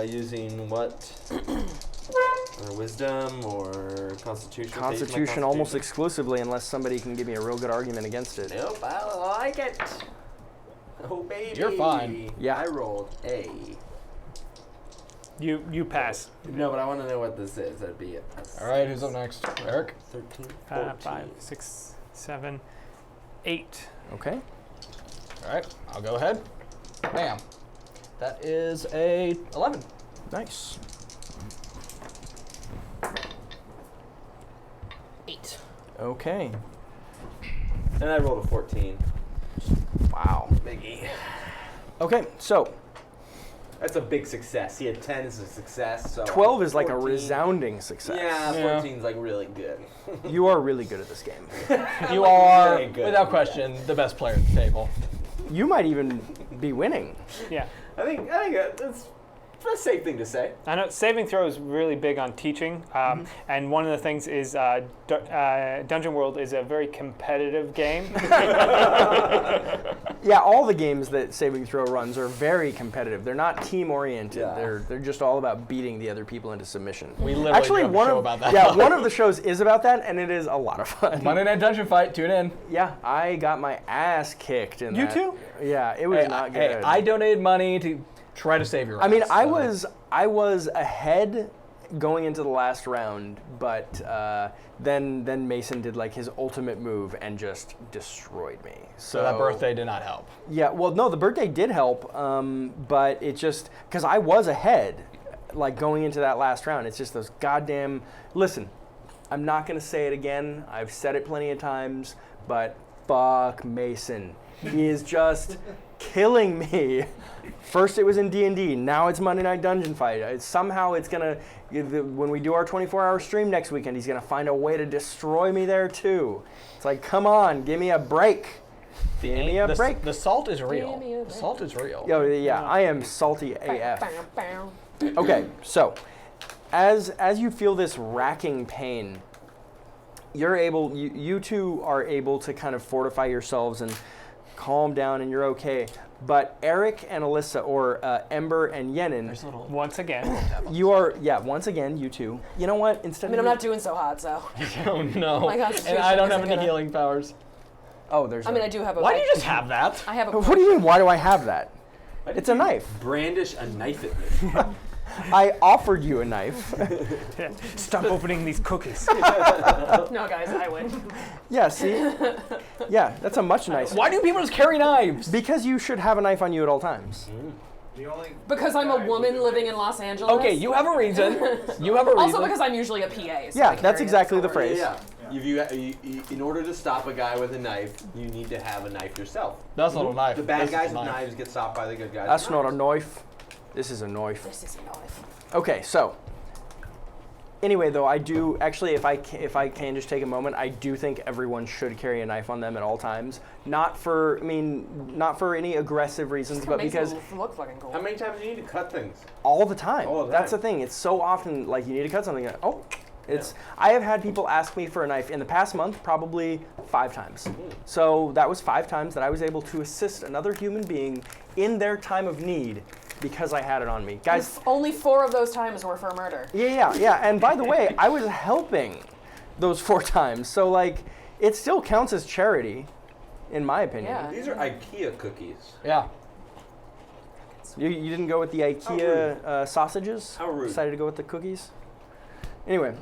Using what? Wisdom or Constitution? Save my Constitution almost Constitution? exclusively, unless somebody can give me a real good argument against it. Nope, I like it. Oh baby. You're fine. Yeah. I rolled A. You pass. No, but I want to know what this is. That'd be it. All right, who's up next? Eric? 13, 14. 5, 6, 7, 8. Okay. All right, I'll go ahead. Bam. That is a 11. Nice. 8. Okay. And I rolled a 14. Wow. Biggie. Okay, so That's a big success. See, a 10 is a success. So 12 is like a 14 resounding success. Yeah, Yeah. 14 is like really good. You are really good at this game. You are, very good. without question, the best player at the table. You might even be winning. Yeah. I think that's a safe thing to say. I know saving throw is really big on teaching, and one of the things is Dungeon World is a very competitive game. Yeah, all the games that Saving Throw runs are very competitive. They're not team oriented. Yeah. They're just all about beating the other people into submission. We literally Actually, do have a one show of about that. yeah, one of the shows is about that, and it is a lot of fun. Monday Night Dungeon Fight, tune in. Yeah, I got my ass kicked in You that. too? Yeah, it was Hey, not hey, good. I donated money to try to save your I mean, ass, so- I was ahead going into the last round, but then Mason did like his ultimate move and just destroyed me. So that birthday did not help. Yeah, well, no, the birthday did help, but it just because I was ahead, like going into that last round. It's just those goddamn. Listen, I'm not gonna say it again. I've said it plenty of times, but fuck Mason. He is just killing me. First it was in D&D, now it's Monday Night Dungeon Fight. Somehow it's gonna, when we do our 24-hour stream next weekend, he's gonna find a way to destroy me there too. It's like, come on, give me a break. Give me a break. The salt is real. Give me a The salt is real. Yo, yeah, I am salty AF. Bow, bow. Okay, so as you feel this racking pain, you two are able to kind of fortify yourselves and calm down, and you're okay. But Eric and Alyssa, or Ember and Yenin, Once again. you are, once again, you two. You know what? Instead I mean, of I'm not doing so hot, so. Oh no. My And concentration I don't have isn't any gonna- healing powers. Oh, there's. I mean, I do have a. Why do you just have that? I have a. What do you mean? Why do I have that? It's a knife. Brandish a knife at me. I offered you a knife. Stop opening these cookies. No, guys, I win. Yeah, see? Yeah, that's a much nicer. Why do people just carry knives? Because you should have a knife on you at all times. The only Because I'm a guy woman with living the in Los Angeles. Okay, you have a reason. You have a reason. Also because I'm usually a PA. So Yeah, I that's carry it exactly the forward. phrase. Yeah. You, in order to stop a guy with a knife, you need to have a knife yourself. That's not a knife. The bad This is guys a with knife. knives get stopped by the good guys. That's with not a knives. knife. This is a knife. This is a knife. Okay, so anyway, though, I do actually, if I can just take a moment, I do think everyone should carry a knife on them at all times. Not for any aggressive reasons, but because it look fucking cool. How many times do you need to cut things? all the time. All the That's the time. thing. It's so often like you need to cut something. I have had people ask me for a knife in the past month, probably 5 times. So that was 5 times that I was able to assist another human being in their time of need because I had it on me, guys. Only 4 of those times were for murder. Yeah. And by the way, I was helping those 4 times. So like, it still counts as charity, in my opinion. Yeah. These are IKEA cookies. Yeah. You didn't go with the IKEA sausages? How rude. Decided to go with the cookies? Anyway,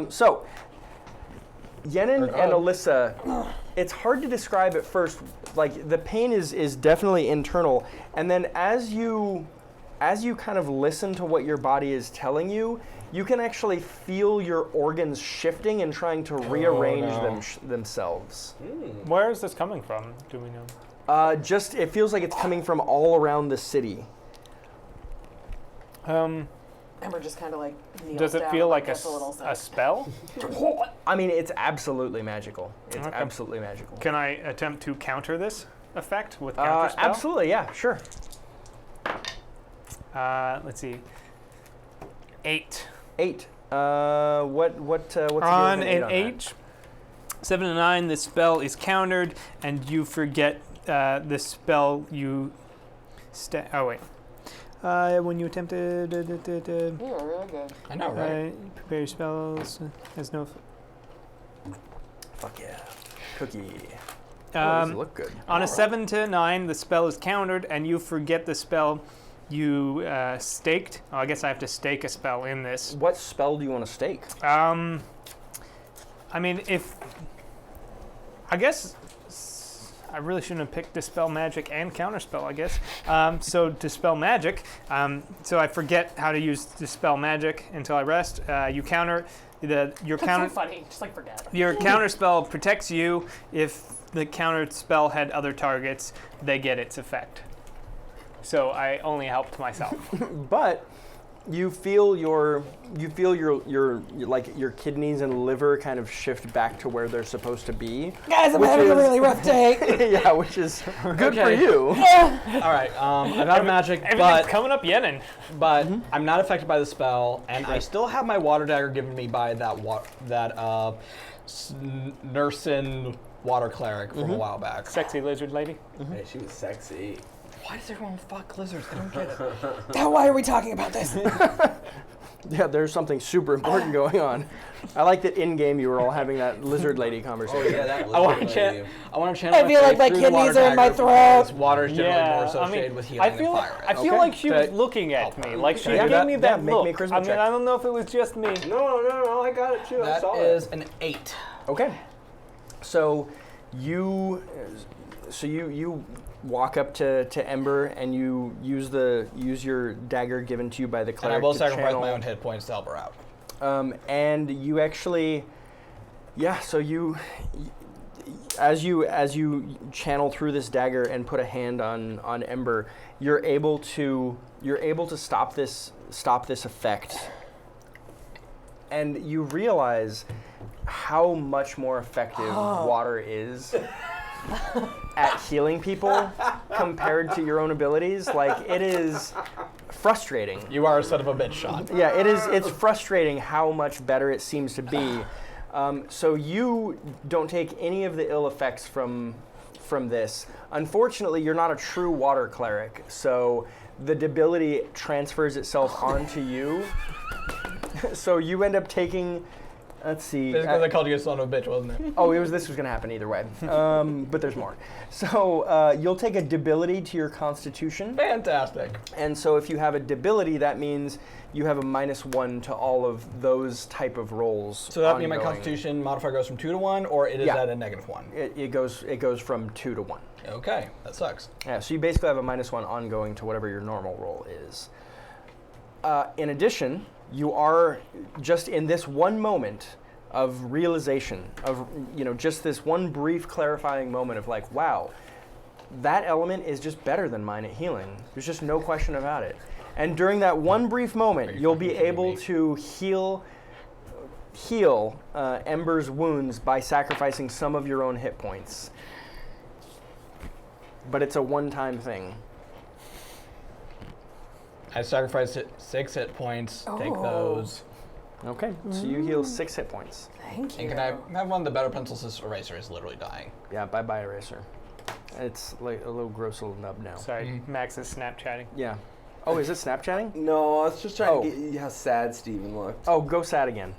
so Yenin Or and God. Alyssa, it's hard to describe at first. Like, the pain is definitely internal. And then as you kind of listen to what your body is telling you, you can actually feel your organs shifting and trying to rearrange no. themselves. Where is this coming from? Do we know? Just, it feels like it's coming from all around the city. Ember just kind of like kneels Does it down feel and, like gets a little a sick. spell? I mean, it's absolutely magical. It's Okay. absolutely magical. Can I attempt to counter this effect with counter spell? Absolutely, yeah, sure. Let's see. 8. 8. What's the On eight an on 8, 7 to 9, the spell is countered, and you forget the spell you. Oh wait. When you attempt to You were really good. I know, right? prepare your spells. Has no. Fuck yeah, cookie. Oh, Um, these look good. On a 7 to 9, the spell is countered, and you forget the spell you staked. Oh, I guess I have to stake a spell in this. What spell do you want to stake? I mean, I guess I really shouldn't have picked Dispel Magic and Counterspell, I guess. So Dispel Magic, so I forget how to use Dispel Magic until I rest. You counter, your That's counter, so funny. Just like forget. your Counterspell protects you. If the counter spell had other targets, they get its effect. So I only helped myself. But you feel your like your kidneys and liver kind of shift back to where they're supposed to be. Guys, I'm Which having a is- really rough day. Yeah, which is good for Okay. you. All right. I've had magic, Everything's but coming up Yenin. I'm not affected by the spell, and I still have my water dagger given me by that Nursin water cleric from a while back. Sexy lizard lady. Hey, she was sexy. Why does everyone fuck lizards? I don't get it. Now, why are we talking about this? Yeah, there's something super important going on. I like that in game you were all having that lizard lady conversation. Oh yeah, that I want to lizard channel. lady. I want to channel. I feel like my through the water kidneys are in my dagger because throat. Water is generally more I associated mean, with healing I feel, than fire. I feel Okay. like she was Okay. looking at me. Like she Can I do gave that? me Yeah, that make look. me a charisma I mean, check. I don't know if it was just me. No, I got it too. I That saw is it. an 8. Okay. So you walk up to Ember and you use your dagger given to you by the And I cleric will to sacrifice channel, my own hit points to help her out. and you actually, yeah. So as you channel through this dagger and put a hand on Ember, you're able to stop this effect, and you realize how much more effective water is at healing people compared to your own abilities. Like, it is frustrating. You are a son of a bitch, Sean. Yeah, it's frustrating how much better it seems to be. So you don't take any of the ill effects from this. Unfortunately, you're not a true water cleric, so the debility transfers itself onto you. So you end up taking Let's see. It's because I called you a son of a bitch, wasn't it? Oh, this was going to happen either way. But there's more. So you'll take a debility to your constitution. Fantastic. And so if you have a debility, that means you have a -1 to all of those type of rolls. So that means my ongoing. constitution modifier goes from 2 to 1, or it is Yeah. at a -1? It goes from 2 to 1. Okay, that sucks. Yeah, so you basically have a -1 ongoing to whatever your normal roll is. In addition, you are just in this one moment of realization, of just this one brief clarifying moment of like, wow, that element is just better than mine at healing. There's just no question about it. And during that one brief moment, you'll be able to heal Ember's wounds by sacrificing some of your own hit points. But it's a one-time thing. I sacrificed 6 hit points. Take those. Okay, so you heal 6 hit points. Thank you. And can I have one of the better pencils? This eraser is literally dying. Yeah, bye-bye eraser. It's like a little gross little nub now. Sorry, Max is Snapchatting. Yeah. Oh, is it Snapchatting? No, I was just trying Oh. to get you how sad Steven looked. Oh, go sad again.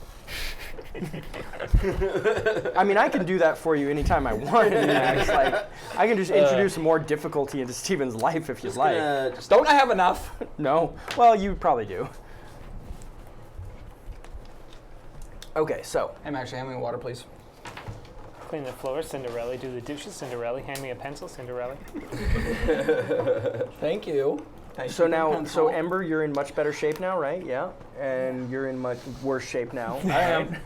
I mean, I can do that for you anytime I want, Max. Like, I can just introduce more difficulty into Steven's life if you'd like. Don't I have enough? No? Well, you probably do. Okay, so Hey, Max, hand me water, please. Clean the floor, Cinderella. Do the dishes, Cinderella. Hand me a pencil, Cinderella. Thank you. so Ember, you're in much better shape now, right? Yeah, and you're in much worse shape now. I am.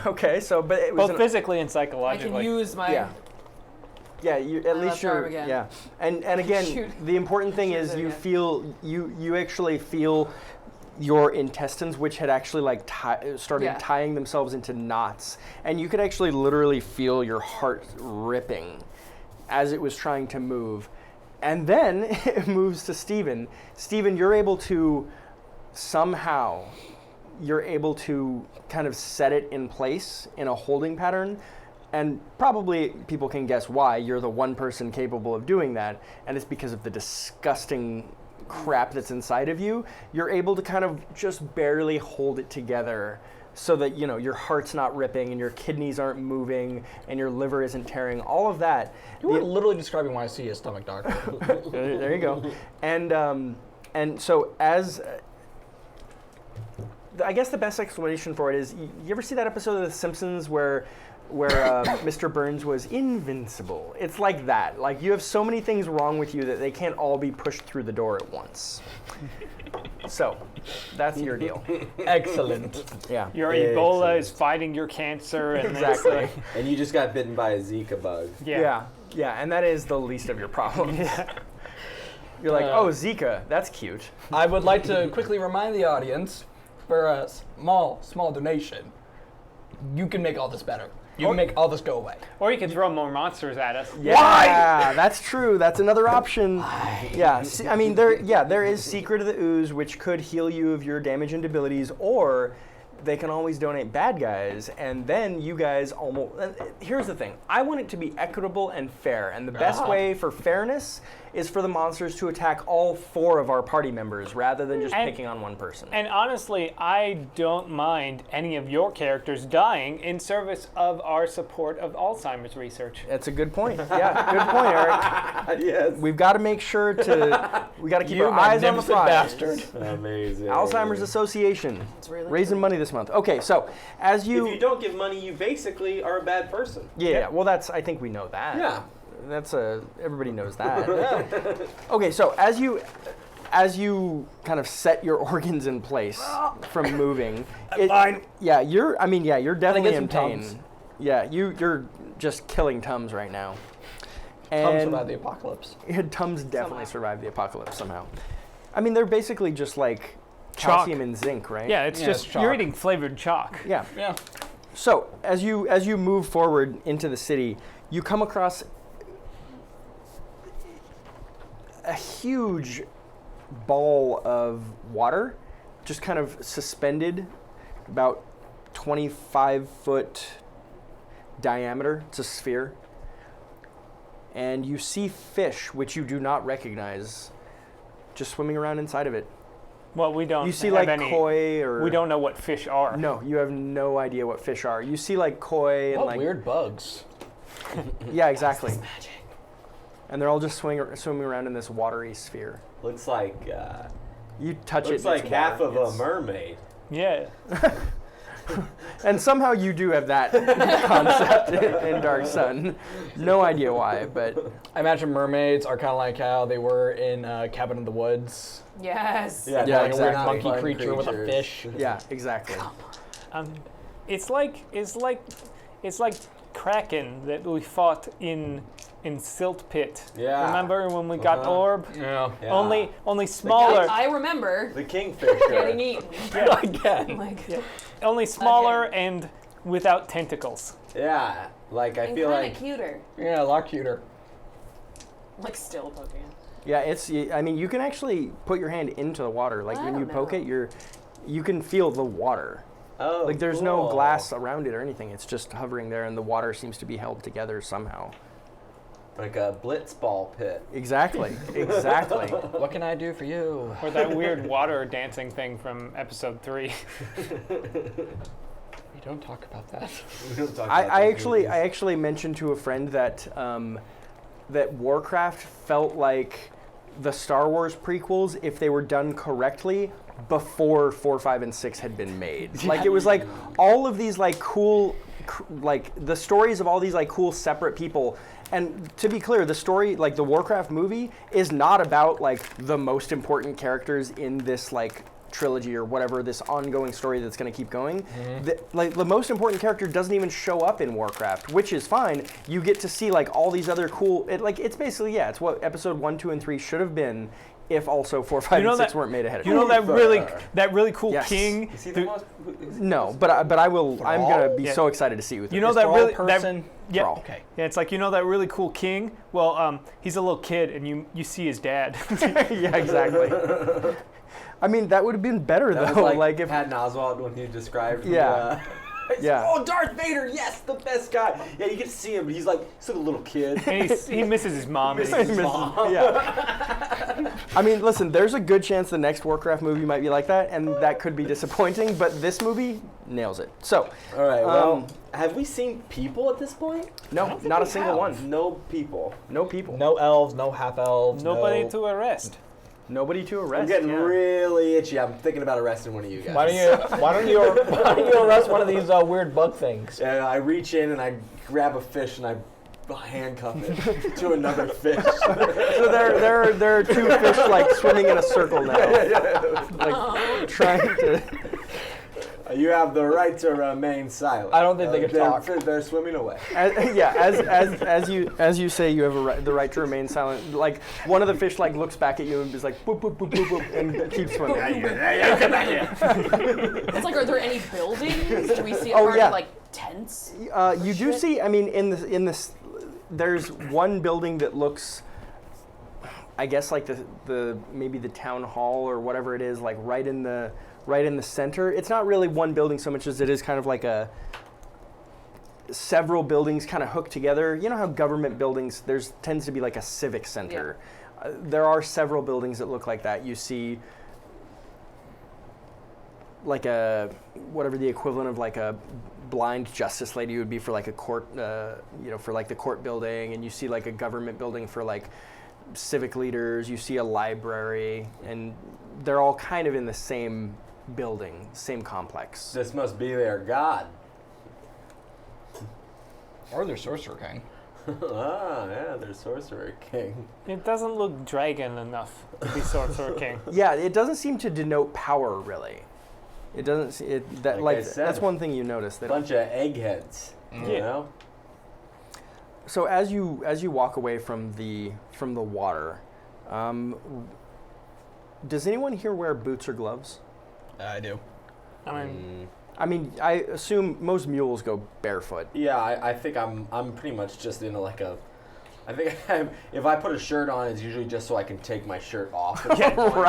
Okay, so but it was Both physically and I psychologically. can use my. yeah. Yeah, you, at least left arm you're again. yeah, and again, Shoot. the important thing Shoot is it you again. feel you actually feel your intestines, which had actually like started Yeah. tying themselves into knots, and you could actually literally feel your heart ripping as it was trying to move, and then it moves to Steven. Steven, you're able to somehow kind of set it in place in a holding pattern. And probably people can guess why. You're the one person capable of doing that, and it's because of the disgusting crap that's inside of you. You're able to kind of just barely hold it together so that, your heart's not ripping and your kidneys aren't moving and your liver isn't tearing, all of that. You were literally describing why I see a stomach doctor. There you go. And so as I guess the best explanation for it is, you ever see that episode of The Simpsons where Mr. Burns was invincible? It's like that. Like, you have so many things wrong with you that they can't all be pushed through the door at once. So, that's your deal. Excellent. Yeah. Your Yeah, Ebola excellent. is fighting your cancer. And Exactly. And you just got bitten by a Zika bug. Yeah. Yeah, and that is the least of your problems. You're like, oh, Zika, that's cute. I would like to quickly remind the audience, for a small donation, you can make all this better. You can make all this go away. Or you could throw more monsters at us. Yeah, that's true. That's another option. Yeah, I mean, there is Secret of the Ooze, which could heal you of your damage and debilities, or they can always donate bad guys, and then you guys almost. Here's the thing: I want it to be equitable and fair, and the best way for fairness is for the monsters to attack all 4 of our party members rather than just And- picking on one person. And honestly, I don't mind any of your characters dying in service of our support of Alzheimer's research. That's a good point. Yeah, good point, Eric. Yes. We've got to make sure we got to keep You our eyes on the magnificent prize. bastard. Amazing. Alzheimer's Association, It's really raising money this month. Okay, so as If you, you don't give money, you basically are a bad person. yeah, well, I think we know that. Yeah. Everybody knows that. Okay, so as you kind of set your organs in place from moving, you're definitely some in pain. Tums. Yeah, you're just killing Tums right now. Tom And survived the apocalypse. Tums definitely Somehow. survived the apocalypse somehow. I mean, they're basically just like Chalk. calcium and zinc, right? Yeah, it's Yeah, just it's chalk. you're eating flavored chalk. Yeah. Yeah. So as you move forward into the city, you come across a huge ball of water, just kind of suspended, about 25-foot diameter. It's a sphere. And you see fish, which you do not recognize, just swimming around inside of it. Well, we don't. You see have like any, koi or We don't know what fish are. No, you have no idea what fish are. You see like koi and What like weird bugs. yeah, exactly. Magic. And they're all just swimming around in this watery sphere. Looks like You touch it. looks and it's like half water. of a It's- mermaid. Yeah. And somehow you do have that concept in Dark Sun. No idea why, but I imagine mermaids are kind of like how they were in Cabin in the Woods. Yes. Yeah, like a weird exactly. monkey Fun creature with a creatures. fish. yeah, exactly. It's like Kraken that we fought in Silt Pit. Yeah. Remember when we got Uh-huh. Orb? Yeah. Yeah. Only smaller. I remember The kingfisher. getting eaten. Again. Like, Only smaller and without tentacles. Yeah, like I and feel kind like of cuter. Yeah, a lot cuter. Like still poking. Yeah, I mean, you can actually put your hand into the water. Like I when you don't poke know. it, you can feel the water. oh, Like there's no cool. glass around it or anything. It's just hovering there, and the water seems to be held together somehow. Like a blitzball pit. Exactly. Exactly. What can I do for you? Or that weird water dancing thing from episode 3. We don't talk about that. We don't talk I, about I those actually movies. I actually mentioned to a friend that that Warcraft felt like the Star Wars prequels if they were done correctly before 4, 5, and 6 had been made. Like it was like all of these like cool, like the stories of all these like cool separate people. And to be clear, the story, like the Warcraft movie, is not about like the most important characters in this like trilogy or whatever, this ongoing story that's going to keep going. The most important character doesn't even show up in Warcraft, which is fine. You get to see like all these other cool, it's basically, yeah, it's what episode 1, 2, and 3 should have been if also 4, 5, and 6 weren't made ahead of You know time. that really cool Yes. king. Is he the most? No, but I'm going to be Yeah. so excited to see with You know it. that Thrall really person? yeah, Thrall. Okay. yeah. It's like that really cool king. Well, he's a little kid, and you see his dad. Yeah, exactly. I mean, that would have been better That though. was like if Patton Oswalt when he described. Yeah. He's Yeah. like, oh, Darth Vader, yes, the best guy. Yeah, you get to see him. He's like a little kid. And he misses his mom. and Misses he's- his mom. Yeah. I mean, listen, there's a good chance the next Warcraft movie might be like that, and that could be disappointing, but this movie nails it. So, All right. Well, Um, have we seen people at this point? no, not a single one. No people. No people. No elves, no half elves. Nobody no... to arrest. Nobody to arrest. I'm getting yeah. really itchy. I'm thinking about arresting one of you guys. Why don't you arrest one of these weird bug things? And I reach in and I grab a fish and I handcuff it to another fish. So there are two fish like swimming in a circle now, like trying to. You have the right to remain silent. I don't think they could talk. They're swimming away. As you say, you have the right to remain silent. Like one of the fish like looks back at you and is like boop boop boop boop boop and keeps swimming. It's like, are there any buildings? Do we see a Oh, part yeah. of like tents? You do see. I mean, in this, there's one building that looks, I guess, like the maybe the town hall or whatever it is, like right in the center. It's not really one building so much as it is kind of like several buildings kind of hooked together. You know how government buildings tends to be like a civic center. There are several buildings that look like that. You see like whatever the equivalent of like a blind justice lady would be for like a court, for like the court building, and you see like a government building for like civic leaders. You see a library, and they're all kind of in the same building, same complex. This must be their god. Or their sorcerer king. Yeah, their sorcerer king. It doesn't look dragon enough to be Sorcerer King. Yeah, it doesn't seem to denote power really. It doesn't. Like I said, that's one thing you notice. That Bunch of eggheads. You Yeah. know? So as you walk away from the water, does anyone here wear boots or gloves? I do. I mean, I assume most mules go barefoot. Yeah, I think I'm pretty much just in like a. I think if I put a shirt on, it's usually just so I can take my shirt off.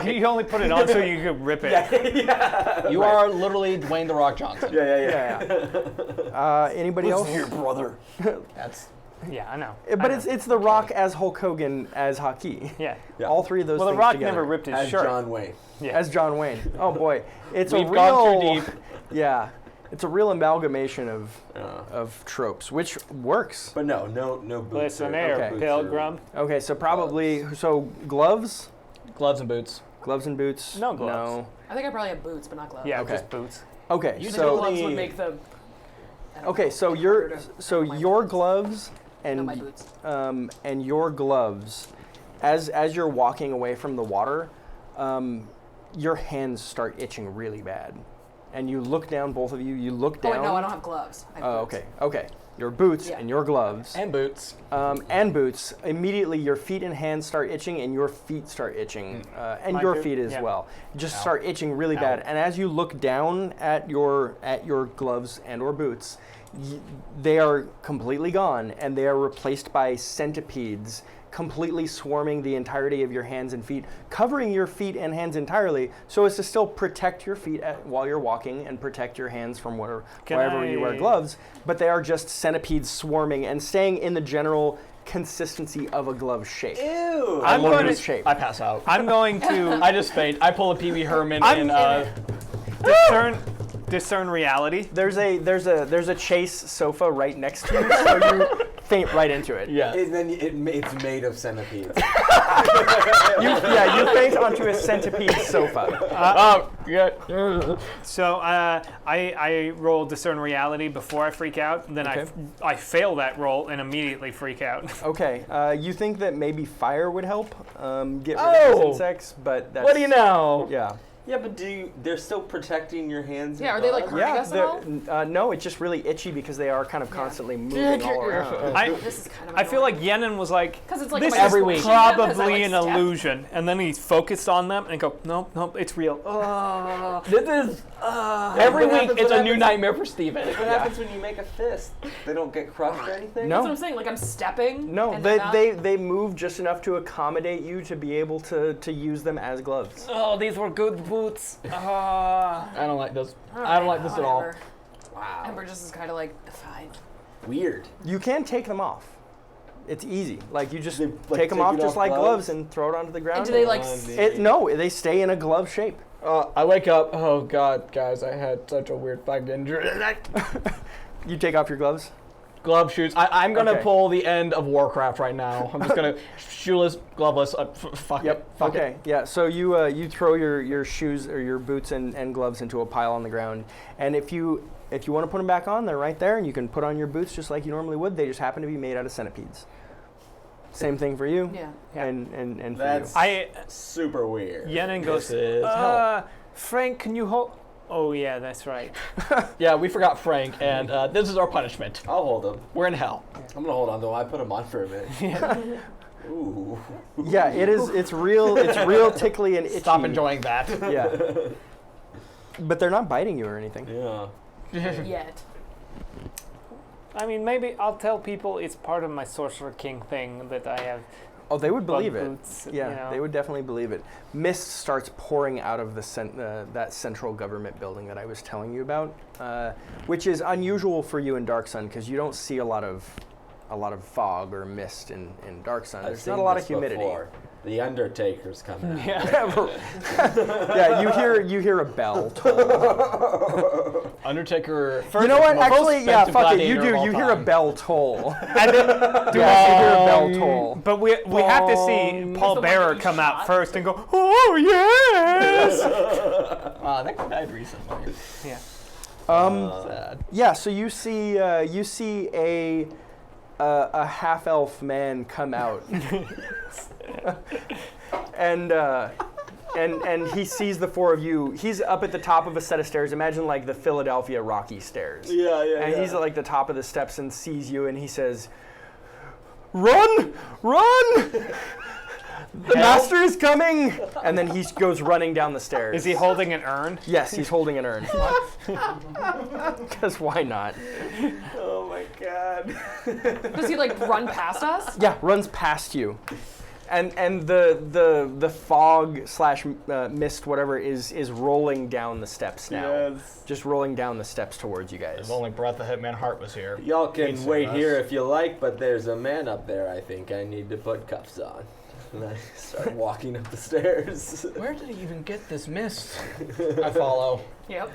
You only put it on so you could rip it. Yeah. You are literally Dwayne the Rock Johnson. Yeah. Anybody else? brother. That's Yeah, I know. But I know. it's The Rock as Hulk Hogan as Haki. Yeah. Yeah. All three of those Well, The things Rock together. never ripped his As shirt. John Wayne. Yeah. As John Wayne. Oh boy, it's We've a real. gone too deep. Yeah, it's a real amalgamation Uh, of tropes, which works. but no boots. Listen or- there, Okay. boots Pilgrim. Okay, so probably gloves, Gloves and boots. gloves and boots. No gloves. I think I probably have boots, but not gloves. Yeah, Okay. just boots. No. Okay, The so gloves would make the. I don't okay, know, so like your harder to- so I don't know your my gloves No, my and boots. and your gloves, as you're walking away from the water, your hands start itching really bad, and you look down. Both of you, you look Oh down. wait, no, I don't have gloves. I have Oh, boots. okay. Your boots Yeah. and your gloves And boots. and boots. Immediately, your feet and hands start itching, and your feet start itching, and Mine your too, feet as yeah. well. Just Ow. start itching really Ow. bad. And as you look down at your gloves and or boots, they are completely gone, and they are replaced by centipedes, completely swarming the entirety of your hands and feet, covering your feet and hands entirely, so as to still protect your feet while you're walking and protect your hands from wherever you wear I- gloves. But they are just centipedes swarming and staying in the general consistency of a glove shape. Ew. I'm Glove going to. shape. I pass out. I'm going to I just faint. I pull a Pee Wee Herman I'm and discern reality. There's a Chase sofa right next to you, so you faint right into it. yeah. And then it's made of centipedes. You faint onto a centipede sofa. Oh, yeah. So I roll discern reality before I freak out. Then Okay. I fail that roll and immediately freak out. Okay, you think that maybe fire would help get rid of Oh! these insects, but that's, What do you know? Yeah. Yeah, but they're still protecting your hands? Yeah, and are they, like, gloves? hurting Yeah, us at all? no, it's just really itchy because they are kind of constantly moving all around. I This is kind of. I feel like Yenin was like, because it's like this am I every is week. squishing them? Is that, probably like, an step? illusion, and then he focused on them and go, no, it's real. Oh. This is every What week. happens- It's what a new happens- nightmare for Steven. What happens when you make a fist? They don't get crushed or anything? No. That's what I'm saying. Like I'm stepping. No, and they're not- they move just enough to accommodate you to be able to use them as gloves. Oh, these were good boots. I don't like this. All I don't right, like this at all. whatever. Wow. Ember just is kind of like fine. Weird. You can take them off. It's easy. Like you just They, like, take them take off it just off like gloves? gloves and throw it onto the ground. And do they like? No, they stay in a glove shape. I wake up. Oh God, guys, I had such a weird fucking injury. You take off your gloves. Glove shoes. I'm gonna Okay. pull the end of Warcraft right now. I'm just gonna shoeless, gloveless. Fuck it. Fuck Okay. Yeah. So you throw your shoes or your boots and gloves into a pile on the ground, and if you want to put them back on, they're right there, and you can put on your boots just like you normally would. They just happen to be made out of centipedes. Same thing for you. Yeah. Yeah. And for That's I super weird. Yenin goes, This is hell. Frank, can you hold? Oh yeah, that's right. Yeah, we forgot Frank, and this is our punishment. I'll hold them. We're in hell. I'm gonna hold on though. I put them on for a minute. Ooh. you. Yeah. It is. It's real. It's real tickly and itchy. Stop enjoying that. Yeah. But they're not biting you or anything. Yeah. Yet. I mean, maybe I'll tell people it's part of my Sorcerer King thing that I have. Oh, they would bug believe it. boots, Yeah, you know. they would definitely believe it. Mist starts pouring out of that central government building that I was telling you about, which is unusual for you in Dark Sun because you don't see a lot of fog or mist in Dark Sun. I've There's not seen a lot this of humidity. before. The Undertaker's coming. Yeah, you hear a bell toll. Undertaker. You know what? most Actually, yeah, expensive fuck it. You gladiator do. of all You hear a time. bell toll. And then, Yes, you hear a bell toll. but we have to see Paul the one Bearer that you come out shot? first and go, oh yes. That guy died recently. Yeah. Sad. Yeah, so you see a half elf man come out, and he sees the four of you. He's up at the top of a set of stairs. Imagine like the Philadelphia Rocky stairs. Yeah, yeah. And he's at like the top of the steps and sees you, and he says, "Run, run! The master is coming!" And then he goes running down the stairs. Is he holding an urn? Yes, he's holding an urn. Because why not? Oh my god. Does he like run past us? Yeah, runs past you. And the fog slash mist, whatever, is rolling down the steps now. Yes. Just rolling down the steps towards you guys. If only Breath the Hitman Hart was here. Y'all can He'd wait save here us. if you like, but there's a man up there I think I need to put cuffs on. And I start walking up the stairs. Where did he even get this mist? I follow. Yep.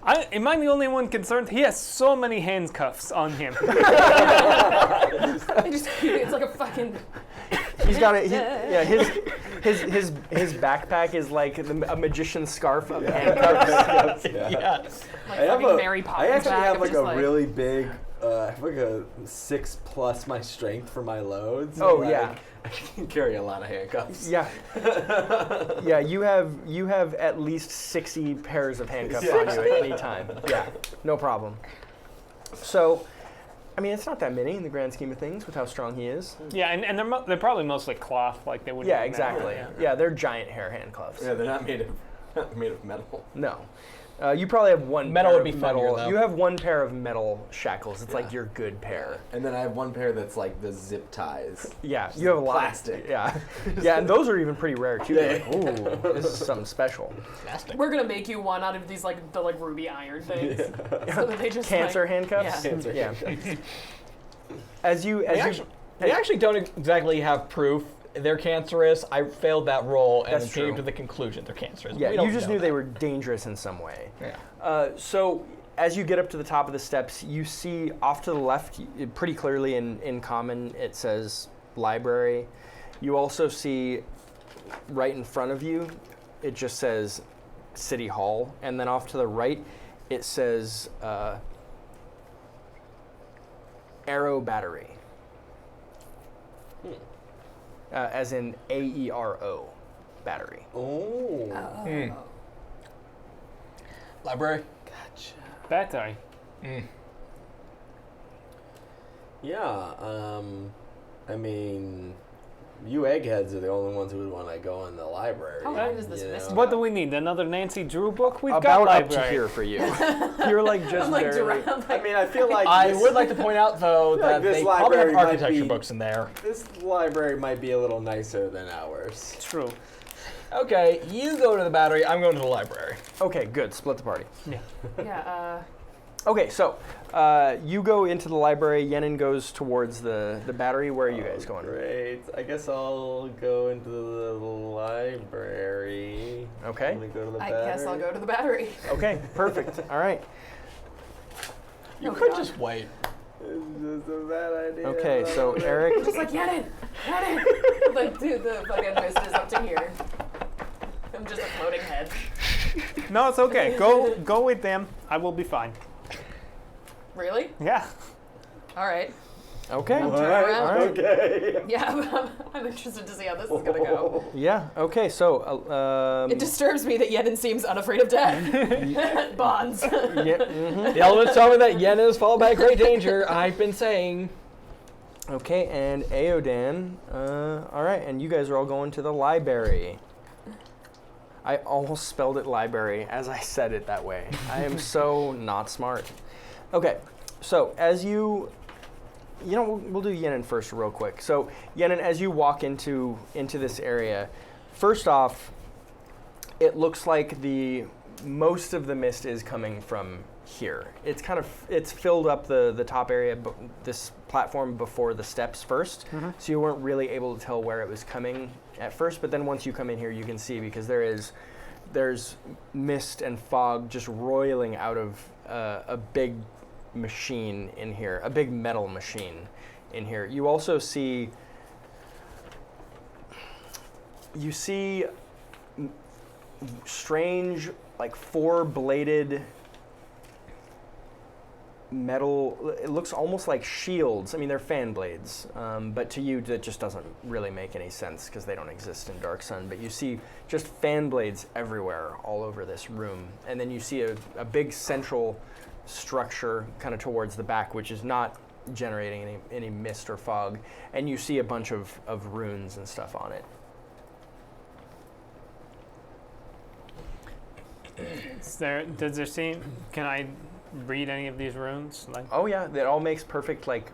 Am I the only one concerned? He has so many handcuffs on him. It's like a fucking. He's got a his backpack is like a magician's scarf of handcuffs. Yes. Like I have fucking a, Mary I Poppins actually bag have of like just a really big, I have like a 6+ my strength for my loads. Oh, Like, yeah. I can carry a lot of handcuffs. Yeah. Yeah, you have at least 60 pairs of handcuffs on you at any time. Yeah, no problem. So, I mean, it's not that many in the grand scheme of things with how strong he is. Yeah, and they're probably mostly cloth, like they would. Yeah, exactly. Yeah, they're giant hair handcuffs. Yeah, they're not made of metal. No. You probably have one Metal pair would be of funnier, metal. though. You have one pair of metal shackles. It's like Yeah. your good pair. And then I have one pair that's like the zip ties. Yeah, you have a lot. Plastic. Yeah. Yeah, and those are even pretty rare too. You're Yeah. like, ooh, this is something special. Fantastic. We're gonna make you one out of these the ruby iron things. So that they just Cancer like, handcuffs? Yeah. Cancer Yeah. handcuffs. They actually don't exactly have proof they're cancerous. I failed that roll and That's came true. to the conclusion they're cancerous. Yeah, We don't you just know knew they that. were dangerous in some way. Yeah. So as you get up to the top of the steps, you see off to the left, pretty clearly in common, it says library. You also see right in front of you, it just says City Hall. And then off to the right, it says Aero Battery. As in AERO battery. Oh. Library. Gotcha. Battery. Yeah, I mean, you eggheads are the only ones who would want to go in the library. How long is this you mist? know? What do we need? Another Nancy Drew book? We've got About up library. to here for you. You're like just I'm like barely. around. I mean, I feel like I this, would like to point out, though, feel like that this they probably have library might architecture be- books in there. this library might be a little nicer than ours. True. Okay, you go to the battery. I'm going to the library. Okay, good. Split the party. Yeah. Okay, so you go into the library. Yenin goes towards the battery. Where are you guys going? Great. I guess I'll go into the library. Okay. I'm gonna go to the I guess I'll go to the battery. Okay, perfect. All right. You Oh, could God. just wait. It's just a bad idea. Okay, so Eric. I'm just like Yenin. Like, dude, the fucking mist is up to here. I'm just a floating head. No, it's okay. Go with them. I will be fine. Really? Yeah. All right. Okay. Turn All around. right. Okay. Yeah, I'm interested to see how this is gonna go. Yeah. Okay. So. It disturbs me that Yenin seems unafraid of death. Bonds. Yeah, mhm. The elements tell me that Yen is fall by great danger. I've been saying. Okay, and Aodan. All right, and you guys are all going to the library. I almost spelled it library as I said it that way. I am so not smart. Okay, so as we'll do Yenin first real quick. So Yenin, as you walk into this area, first off, it looks like most of the mist is coming from here. It's filled up the top area, this platform before the steps first. So you weren't really able to tell where it was coming at first, but then once you come in here, you can see because there's mist and fog just roiling out of a big machine in here, a big metal machine in here. You also see strange, like 4-bladed metal. It looks almost like shields. I mean, they're fan blades, but to you that just doesn't really make any sense because they don't exist in Dark Sun. But you see just fan blades everywhere all over this room, and then you see a big central structure kind of towards the back, which is not generating any mist or fog, and you see a bunch of runes and stuff on it. Does there seem? Can I read any of these runes? Like, Oh yeah, that all makes perfect like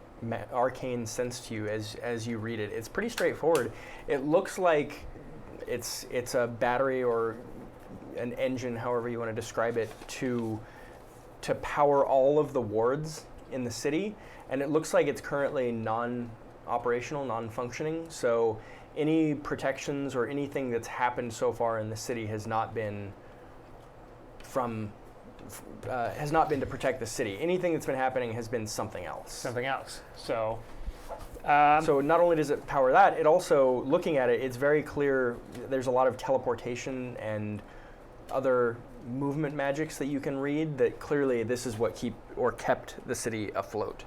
arcane sense to you as you read it. It's pretty straightforward. It looks like it's a battery or an engine, however you want to describe it, to power all of the wards in the city, and it looks like it's currently non-operational, non-functioning. So any protections or anything that's happened so far in the city has not been to protect the city. Anything that's been happening has been something else. Something else. So. So not only does it power that, it also, looking at it, it's very clear there's a lot of teleportation and other movement magics that you can read that clearly this is what kept the city afloat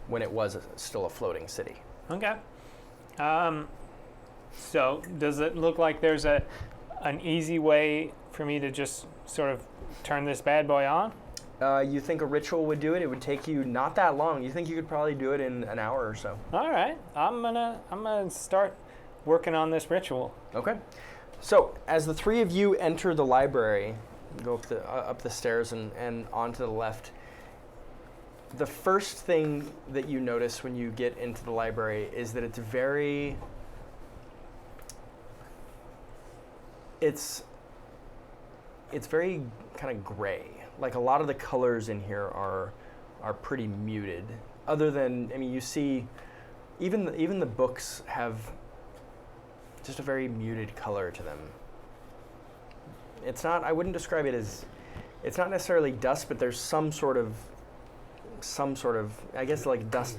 when it was still a floating city. Okay. So does it look like there's an easy way for me to just sort of turn this bad boy on? You think a ritual would do it? It would take you not that long. You think you could probably do it in an hour or so. All right. I'm gonna start working on this ritual. Okay. So as the three of you enter the library, go up the stairs and onto the left, the first thing that you notice when you get into the library is that it's very kind of gray. Like a lot of the colors in here are pretty muted. Other than, I mean, you see, even the books have just a very muted color to them. It's not, I wouldn't describe it as, it's not necessarily dust, but there's some sort of, I guess like dust,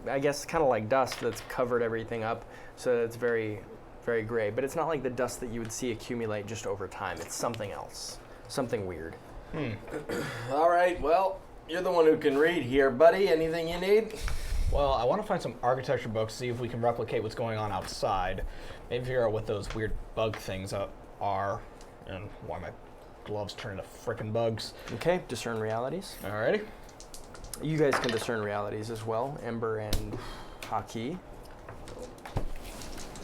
kind of like dust that's covered everything up, so it's very, very gray. But it's not like the dust that you would see accumulate just over time. It's something else, something weird. All right, well, you're the one who can read here, buddy. Anything you need? Well, I want to find some architecture books, see if we can replicate what's going on outside. Maybe figure out what those weird bug things are, and why my gloves turn into frickin' bugs. Okay, discern realities. Alrighty. You guys can discern realities as well, Ember and Haki.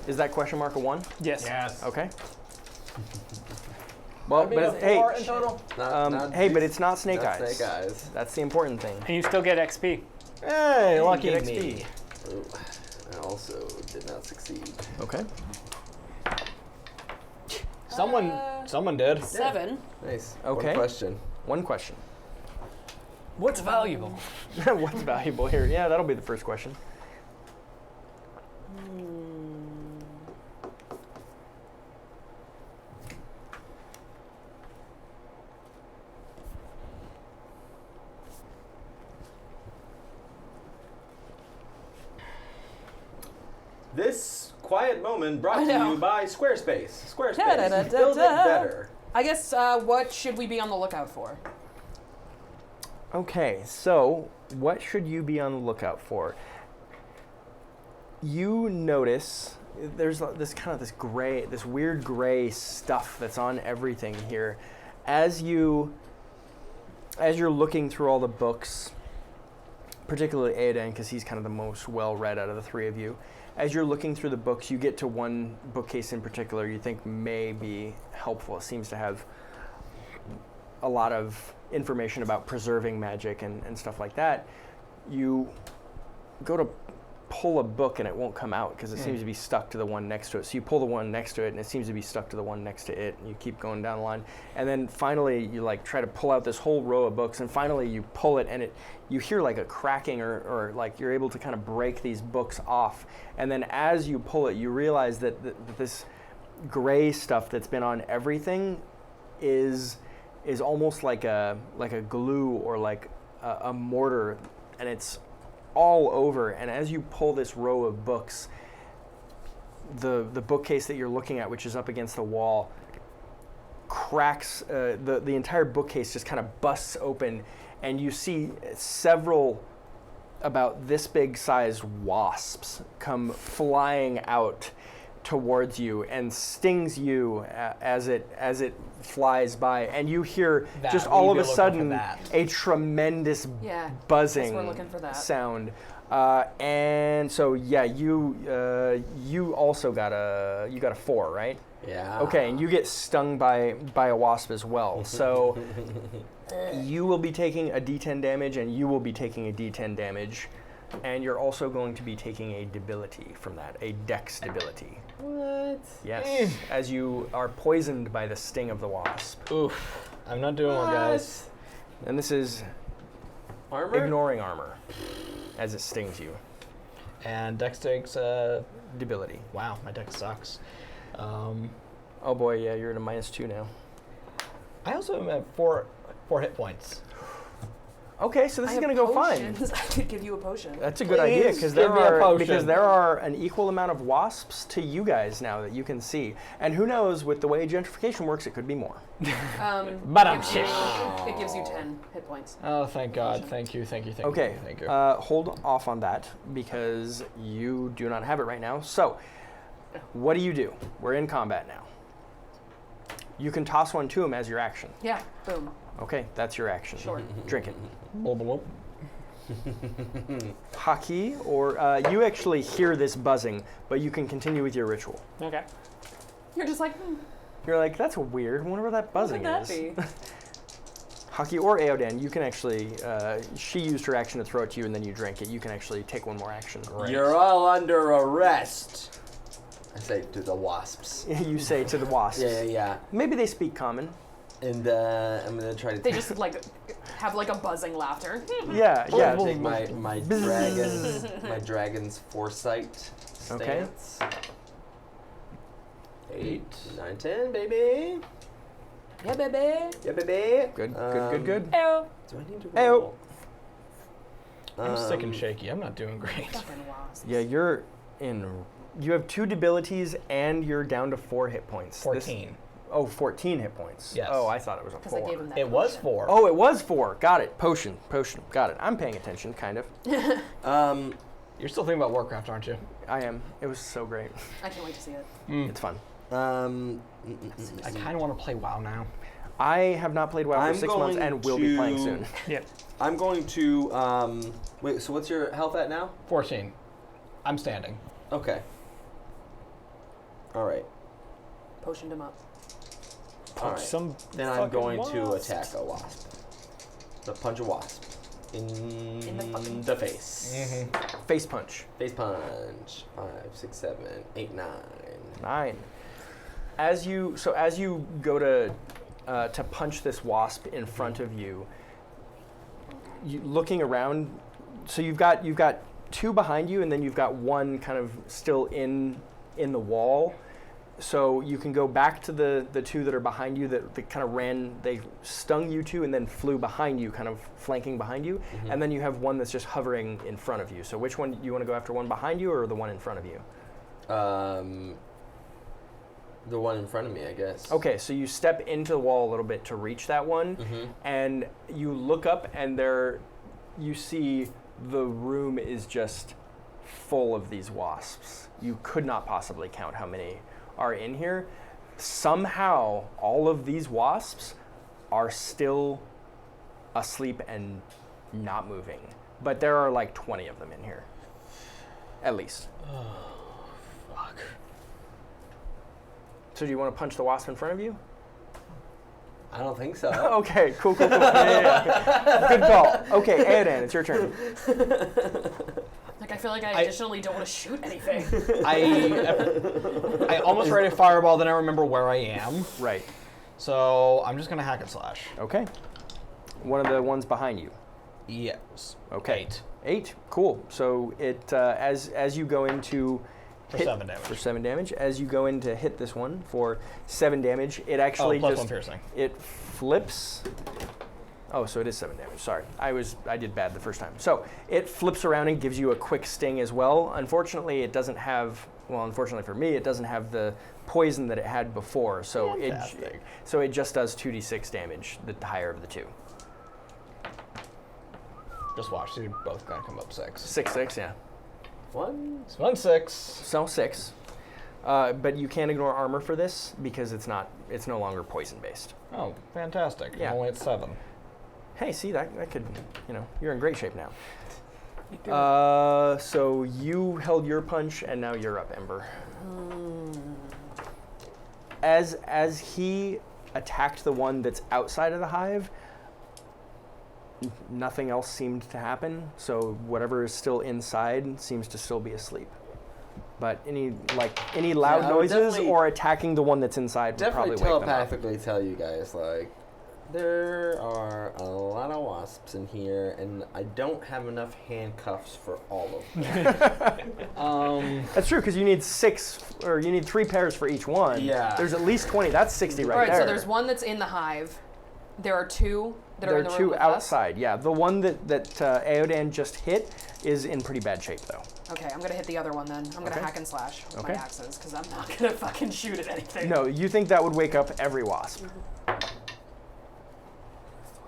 Is that question mark a 1? Yes. Yes. Okay. Well, but it's, hey, in total. but it's not Snake Not Eyes. Snake Eyes. That's the important thing. And you still get XP. Hey, you lucky get me. XP. Ooh, I also did not succeed. Okay. Someone did. 7. Nice. Okay. One question. One question. What's valuable? What's valuable here? Yeah, that'll be the first question. This quiet moment brought I to know. you by Squarespace. Squarespace. Da-da-da-da-da. Build it better. I guess, what should we be on the lookout for? Okay, so what should you be on the lookout for? You notice there's this weird gray stuff that's on everything here. As you're looking through all the books, particularly Aiden, because he's kind of the most well-read out of the three of you. As you're looking through the books, you get to one bookcase in particular you think may be helpful. It seems to have a lot of information about preserving magic and stuff like that. You go to pull a book and it won't come out because it seems to be stuck to the one next to it. So you pull the one next to it and it seems to be stuck to the one next to it, and you keep going down the line. And then finally you like try to pull out this whole row of books, and finally you pull it and you hear like a cracking or like you're able to kind of break these books off. And then as you pull it, you realize that this gray stuff that's been on everything is almost like a glue or like a mortar, and it's all over. And as you pull this row of books, the bookcase that you're looking at, which is up against the wall, cracks. The entire bookcase just kind of busts open, and you see several about this big sized wasps come flying out towards you and stings you as it flies by, and you hear just all of a sudden a tremendous Yeah, buzzing guess we're looking for that. sound, and so yeah, you also got a 4, right? Yeah. Okay, and you get stung by a wasp as well. So you will be taking a D10 damage, and you will be taking a D10 damage. And you're also going to be taking a debility from that, a dex debility. What? Yes, as you are poisoned by the sting of the wasp. Oof. I'm not doing well, guys. And this is Armor? ignoring armor as it stings you. And Dex takes, Debility. wow, my Dex sucks. Oh boy, yeah, you're at a -2 now. I also am at four hit points. Okay, so this I is have going to go fine. potions. I could give you a potion. That's a good idea Please because give me a potion. there are an equal amount of wasps to you guys now that you can see, and who knows, with the way gentrification works, it could be more. But I'm it gives you 10 hit points. Oh, thank God. Thank you. Okay, Thank you. hold off on that because you do not have it right now. So, what do? We're in combat now. You can toss one to him as your action. Yeah, boom. Okay, that's your action. Sure. Drink it. Blub, blub. Haki, or you actually hear this buzzing, but you can continue with your ritual. Okay. You're just like, You're like, that's weird. I wonder where that what buzzing could that is. be? Haki or Aodan, you can actually, she used her action to throw it to you and then you drank it. You can actually take one more action. You're all under arrest. I say to the wasps. You say to the wasps. Yeah. Maybe they speak common. And I'm gonna try to. They just like have like a buzzing laughter. Yeah. Take my dragon's foresight Okay. stance. 8, 9, 10, baby. Yeah, baby. Yeah, baby. Good. Ew. Do I need to Ayo. roll? I'm sick and shaky. I'm not doing great. Fucking wasps. Yeah, you're in. You have 2 debilities and you're down to 4 hit points. 14. 14 hit points. Yes. Oh, I thought it was a Because I 4. gave him that. It was potion. 4. Oh, it was 4. Got it. Potion. Got it. I'm paying attention, kind of. You're still thinking about Warcraft, aren't you? I am. It was so great. I can't wait to see it. It's fun. I kind of want to play WoW now. I have not played WoW I'm for 6 months going and will be playing to- soon. Yep. I'm going to. Wait, so what's your health at now? 14. I'm standing. Okay. All right. Potioned him up. All right. Some Then I'm fucking going to wasp. attack a wasp. The punch a wasp. In the fucking the face. Face punch. Face punch. 5, 6, 7, 8, 9. 9. As you go to punch this wasp in front of you, looking around, so you've got 2 behind you, and then you've got 1 kind of still in the wall. So you can go back to the 2 that are behind you that kind of they stung you 2 and then flew behind you, kind of flanking behind you. And then you have 1 that's just hovering in front of you. So which one, you want to go after, 1 behind you or the 1 in front of you? The one in front of me, I guess. Okay, so you step into the wall a little bit to reach that one, and you look up and you see the room is just full of these wasps. You could not possibly count how many are in here. Somehow, all of these wasps are still asleep and not moving. But there are like 20 of them in here. At least. Fuck. So do you want to punch the wasp in front of you? I don't think so. Okay, cool. Yeah. Good call. Okay, Aodan, it's your turn. Like, I feel like I additionally don't want to shoot anything. I almost ready to fireball, then I remember where I am. Right. So I'm just going to hack and slash. Okay. One of the ones behind you. Yes. Okay. 8. 8. Cool. So it as you go into For hit- 7 damage. For 7 damage. As you go in to hit this one for 7 damage, it actually plus just 1 piercing. it flips. Oh, so it is 7 damage. Sorry, I did bad the first time. So it flips around and gives you a quick sting as well. Unfortunately, it doesn't have. Well, unfortunately for me, it doesn't have the poison that it had before. So Fantastic. it just does 2d6 damage, the higher of the 2. Just watch. These are both going to come up 6. 6, yeah. 1. So 1 6. So 6. But you can't ignore armor for this because it's no longer poison based. Oh, fantastic. Yeah. I'm only at 7. Hey, see that could, you're in great shape now. So you held your punch and now you're up, Ember. As he attacked the one that's outside of the hive, nothing else seemed to happen. So whatever is still inside seems to still be asleep. But any loud Yeah, I would noises definitely- or attacking the one that's inside would Definitely probably wake them up. telepathically tell you guys, like, there are a lot of wasps in here, and I don't have enough handcuffs for all of them. That's true, because you need 3 pairs for each one. Yeah. There's at least 20. That's 60 right All right, there. so there's one that's in the hive. There are 2 that There are are in the room 2 with outside. Yeah, the one that Aodan just hit is in pretty bad shape, though. us. Okay, I'm gonna hit the other one then. I'm gonna Okay. hack and slash with Okay. my axes because I'm not gonna fucking shoot at anything. No, you think that would wake up every wasp? 4,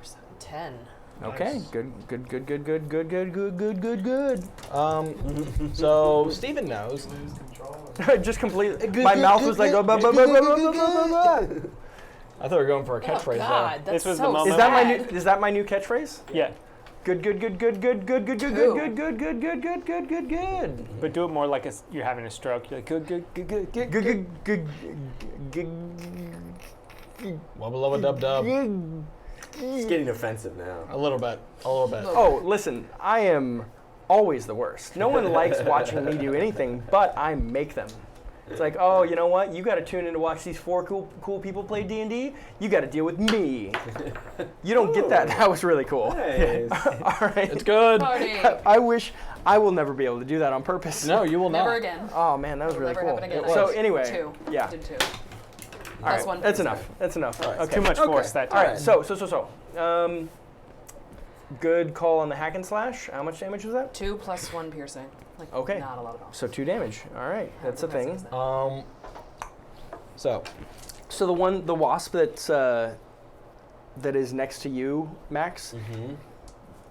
7, 10. Okay, good. So Steven knows. Lose control. Just completely. My mouth was like. I thought we were going for a catchphrase Oh there. God, that's This was the so moment. sad. Is that my new catchphrase? Yeah, Good. but do it more like you're having a stroke. You're like, good. Wubba lubba dub dub. It's getting offensive now. A little bit. A little bit. Oh, listen, I am always the worst. No one likes watching me do anything, but I make them. It's like, oh, you know what? You got to tune in to watch these 4 cool people play D&D. You got to deal with me. You don't get that. That was really cool. Nice. All right. It's good. Party. I wish I will never be able to do that on purpose. No, you will not. Never again. Oh man, that was It'll really never cool. happen again. So I did anyway, 2. yeah. Did 2. All right, Plus 1 that's piercing. enough. That's enough. All right, Okay. Too much Okay. force that All time. right. So. Good call on the hack and slash. How much damage was that? 2 plus 1 piercing. Like, Okay. not a lot of them. So 2 damage. All right, that's a thing. So So the wasp that is next to you, Max,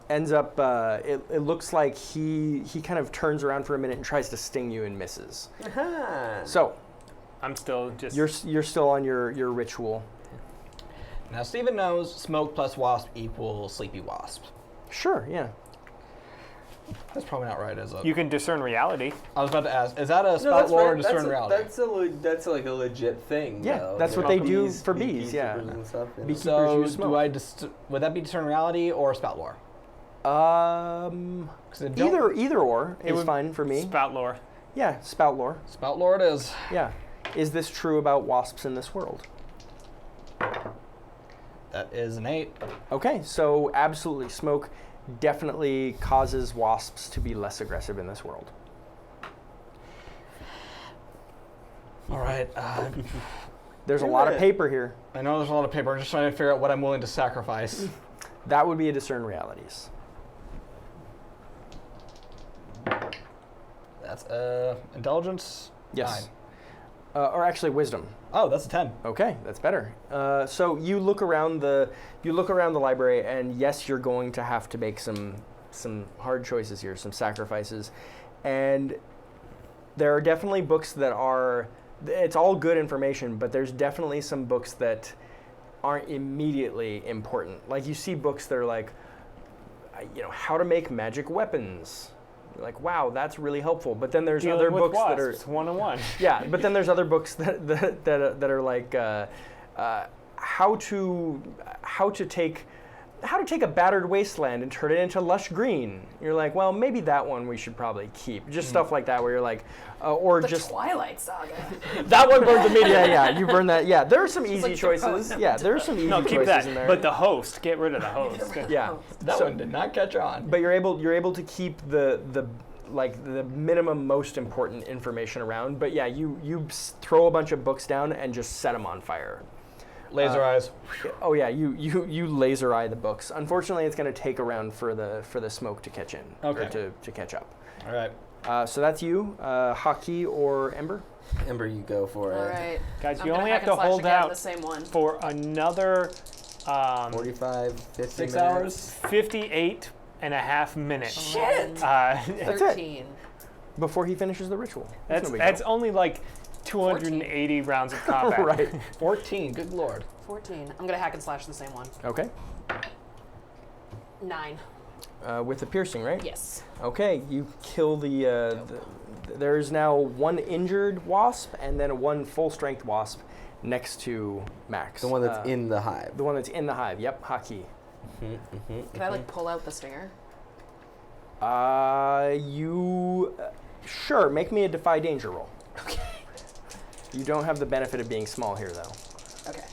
ends up. It looks like he kind of turns around for a minute and tries to sting you and misses. Aha. So I'm still just. you're still on your ritual. now Steven knows smoke plus wasp equals sleepy wasp. Sure. Yeah. That's probably not right, is it? You can discern reality. I was about to ask, is that a No, spout that's lore or right. discern reality? That's like a legit thing. Yeah, though. that's what they do for bees, yeah. beekeepers and stuff, Beekeepers so use smoke. would that be discern reality or spout lore? 'Cause it don't- Either or It is would- fine for me. Spout lore. Yeah, spout lore. Spout lore it is. Yeah. Is this true about wasps in this world? That is an 8. Okay, so absolutely, smoke definitely causes wasps to be less aggressive in this world. All right. There's a Do lot of it. paper here. I know there's a lot of paper. I'm just trying to figure out what I'm willing to sacrifice. That would be a discern realities. That's intelligence. Yes. 9. Or actually, wisdom. Oh, that's a 10. Okay, that's better. So you look around the library, and yes, you're going to have to make some hard choices here, some sacrifices, and there are definitely books that are. It's all good information, but there's definitely some books that aren't immediately important. Like you see books that are like, how to make magic weapons. You're like, wow, that's really helpful. But then there's Dealing other with books that are. wasps, 101. Yeah, but then there's other books that are like how to take a battered wasteland and turn it into lush green. You're like, well, maybe that one we should probably keep. Just stuff like that where you're like, or The just Twilight Saga. that one burned the media. Yeah, you burn that. Yeah, there are some easy like choices. throwing Yeah, there are some easy No, keep choices that. in there. But the host, get rid of the host. yeah, That So- one did not catch on. but you're able to keep the minimum most important information around. But yeah, you throw a bunch of books down and just set them on fire. Laser eyes. Oh yeah, you laser eye the books. Unfortunately, it's going to take a round for the smoke to catch in Okay. or to catch up. All right. So that's you, Haki or Ember. Ember, you go for it. All right. Guys, I'm you gonna only hack have to and slash hold again, out the same one. for another 45, 50 6 minutes. hours. 58 and a half minutes. Shit. That's it. 13. Before he finishes the ritual. That's That's no big only like 280 rounds of deal. combat. Right. 14. Good lord. 14. I'm gonna hack and slash the same one. Okay. 9. With the piercing, right? Yes. Okay, you kill the there's now one injured wasp and then one full strength wasp next to Max. The one that's in the hive. The one that's in the hive. Yep, Haki. Can I like pull out the stinger? Sure, make me a defy danger roll. Okay. You don't have the benefit of being small here, though. Okay.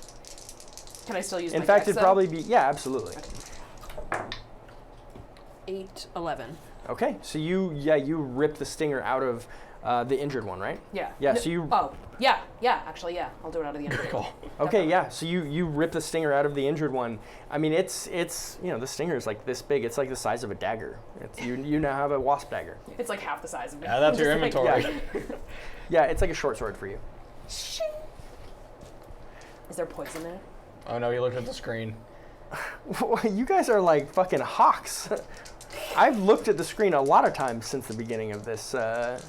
Can I still use In my fact, dex, it'd probably be, yeah, absolutely. Okay. 8, 11. Okay, so you rip the stinger out of the injured one, right? Yeah. Yeah, No- so you- Oh, yeah, actually, yeah. I'll do it out of the injured one. Okay, yeah, so you rip the stinger out of the injured one. I mean, it's the stinger is like this big. It's like the size of a dagger. You now have a wasp dagger. It's like half the size of me. Yeah, that's your Just like- inventory. Yeah. Yeah, it's like a short sword for you. Is there poison in it? Oh no, you looked at the screen. You guys are like fucking hawks. I've looked at the screen a lot of times since the beginning of this. Yeah,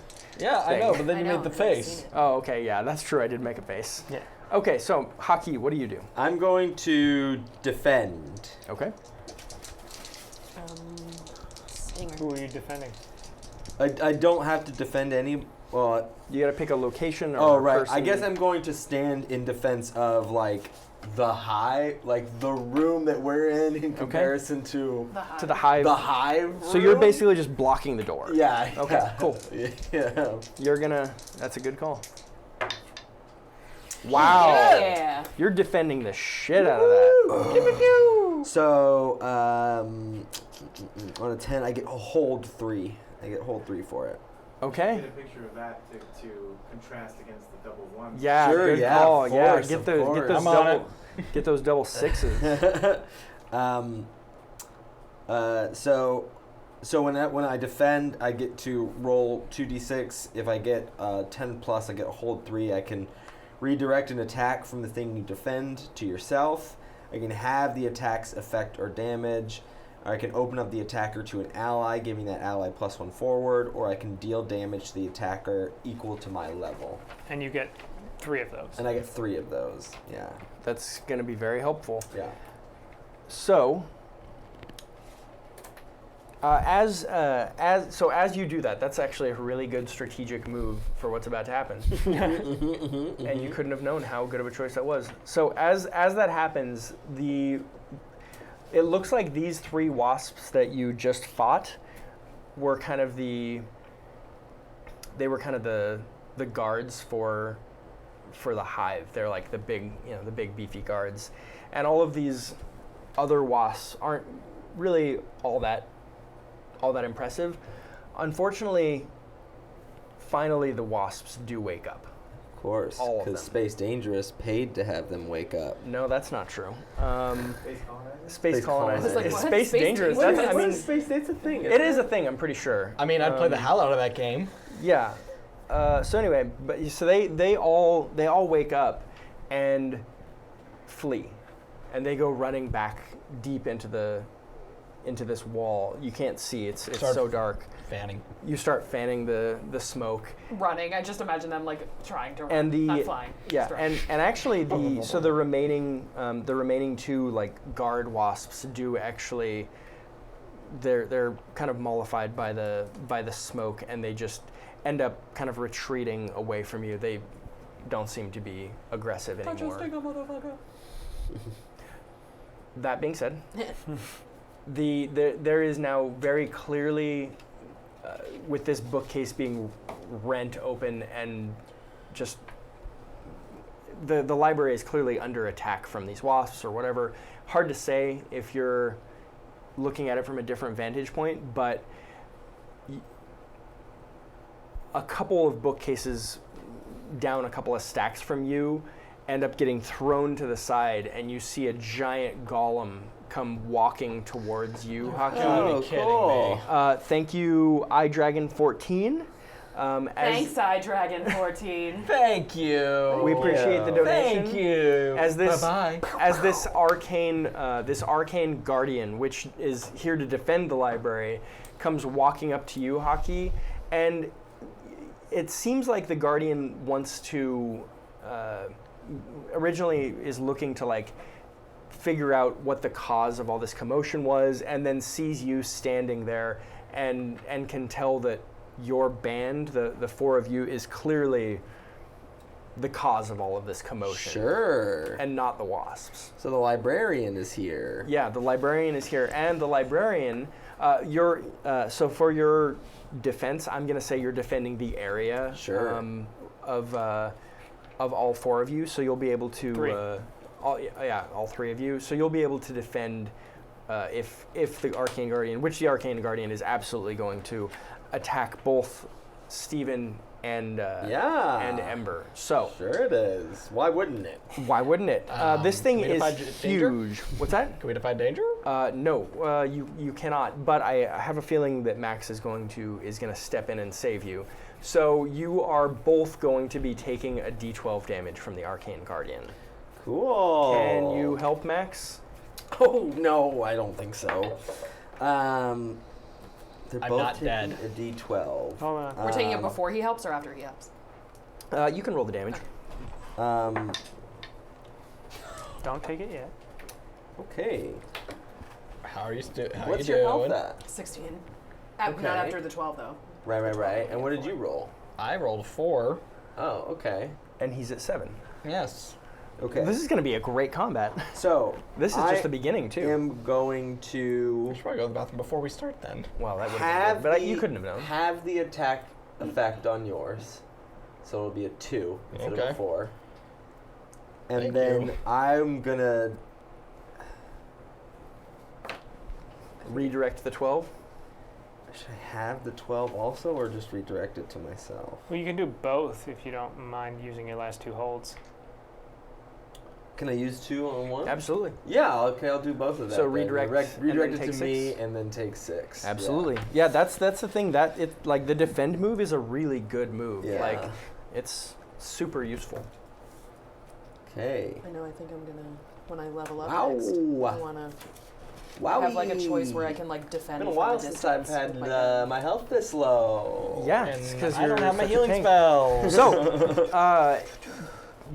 I Thing. know, but then I you know, made the I've never face. seen it. Oh, okay, yeah, that's true. I did make a face. Yeah. Okay, so Haki, what do you do? I'm going to defend. Okay. Stinger. Who are you defending? I don't have to defend any. Well, You got to pick a location or oh a right. person. I guess I'm going to stand in defense of like the hive, like the room that we're in comparison to to the hive. the hive. So you're room. basically just blocking the door. Yeah. Okay, yeah. cool. Yeah. You're gonna. That's a good call. Wow. Yeah. You're defending the shit out of that. So on a 10, I get hold 3. I get hold 3 for it. Okay. Get a picture of that to contrast against the double one. Yeah. Sure, Good yeah, call. of Yeah. course, Get of those. Get course. those I'm on double. Get those double sixes. So when I defend, I get to roll 2d6. If I get 10 plus, I get hold 3. I can redirect an attack from the thing you defend to yourself. I can have the attack's effect or damage. Or I can open up the attacker to an ally, giving that ally +1 forward, or I can deal damage to the attacker equal to my level. And you get 3 of those. And I get 3 of those. Yeah. That's gonna be very helpful. Yeah. So, as you do that, that's actually a really good strategic move for what's about to happen. And you couldn't have known how good of a choice that was. So as that happens, it looks like these 3 wasps that you just fought were kind of the guards for the hive. They're like the big beefy guards, and all of these other wasps aren't really all that impressive. Unfortunately, finally the wasps do wake up. Of course, All of because them. Space Dangerous paid to have them wake up. No, that's not true. Space colonizer? Space colonizers. I was like, It's what? space Space dangerous. dangerous? That's, I mean, space? It's a thing. it is a thing. I'm pretty sure. I mean, I'd play the hell out of that game. Yeah. So anyway, so they all wake up and flee, and they go running back deep into this wall. You can't see. It's Start so dark. Fanning. You start fanning the smoke, Running. I just imagine them like trying to run, and not flying. yeah, Just and actually the remaining 2 like guard wasps do actually. They're kind of mollified by the smoke, and they just end up kind of retreating away from you. They don't seem to be aggressive anymore. That being said, there is now very clearly, with this bookcase being rent open and just the library is clearly under attack from these wasps or whatever. Hard to say if you're looking at it from a different vantage point, but a couple of bookcases down a couple of stacks from you end up getting thrown to the side, and you see a giant golem come walking towards you, Haki. gotta be kidding me. Thank you, iDragon14. Thanks, iDragon14. Thank you. We appreciate the donation. Thank you. As this Bye-bye. as this arcane guardian, which is here to defend the library, comes walking up to you, Haki, and it seems like the guardian wants to originally is looking to like figure out what the cause of all this commotion was, and then sees you standing there and can tell that your band, the 4 of you, is clearly the cause of all of this commotion. Sure. And not the wasps. So the librarian is here. Yeah, the librarian is here, and the librarian, so for your defense, I'm going to say you're defending the area Sure. of all four of you, so you'll be able to, Three. all three of you, so you'll be able to defend if the Arcane Guardian, which the Arcane Guardian is absolutely going to attack both Steven and Ember. So Sure it is. Why wouldn't it? why wouldn't it? This thing can we is define danger? huge. What's that? Can we define danger? No, you cannot. But I have a feeling that Max is going to step in and save you. So you are both going to be taking a D12 damage from the Arcane Guardian. Cool. Can you help Max? Oh no, I don't think so. They're I'm both not taking dead. a D12. Hold on. We're taking it before he helps or after he helps? You can roll the damage. Don't take it yet. Okay. How are you how What's you your health doing? at? 16. Okay. Not after the 12, though. Right. And what did you roll? I rolled a 4. Oh, okay. And he's at 7. Yes. Okay. This is going to be a great combat. So This is just the beginning, too. I am going We to should probably go to the bathroom before we start then. Well, that would have have been good, but the, you couldn't have known. have the attack effect on yours. So it'll be a 2 instead of Okay. a 4. And Thank then you. I'm gonna Redirect the 12. should I have the 12 also or just redirect it to myself? Well, you can do both if you don't mind using your last 2 holds. Can I use 2 on one? Absolutely. Yeah, okay, I'll do both of that. So then. redirect and redirect then it take to me 6? and then take 6. Absolutely. Yeah, that's the thing. That it like the defend move is a really good move. Yeah. Like it's super useful. Okay. I know, I think I'm gonna, when I level up Wow. next, I wanna Wow. have like a choice where I can like defend It's been a from while a since I've distance had with my gun. my health this low. Yeah, And because I don't have my such a healing tank. spell. So,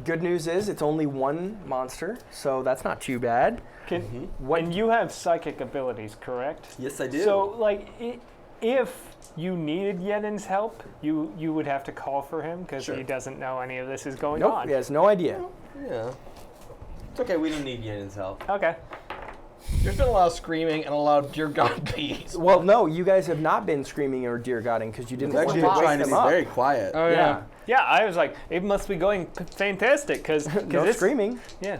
good news is it's only one monster, so that's not too bad. When you have psychic abilities, correct? Yes, I do. So, like, if you needed Yenin's help, you would have to call for him because Sure. he doesn't know any of this is going Nope, on. he has no idea. Yeah. It's okay, we don't need Yen's help. Okay. There's been a lot of screaming and a lot of dear God please. Well, no, you guys have not been screaming or dear godding because you didn't want to wake them up. quiet. Oh Yeah. Yeah, I was like, it must be going fantastic because No screaming. Yeah.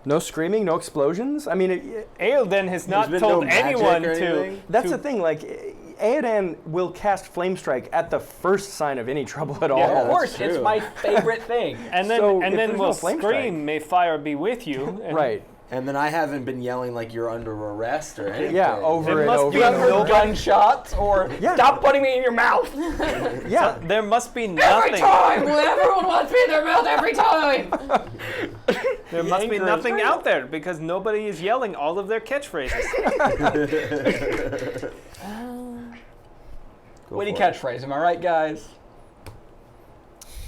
No screaming, no explosions. I mean, Aelden has not been told no magic anyone or to. anything? that's the thing. Like, Aodan will cast Flame Strike at the first sign of any trouble at all. Yeah, Of that's course, it's true. my favorite thing. And then, So, and if then there's we'll no flame scream, strike- "May fire be with you." And Right. And then I haven't been yelling like you're under arrest or anything. Yeah, over It and must over be You and have heard over. gunshots or Yeah. stop putting me in your mouth. Yeah. There must be Every nothing. time! Everyone wants me in their mouth every time! There must be anger is nothing real. out there because nobody is yelling all of their catchphrases. Witty catchphrase, am I right, guys?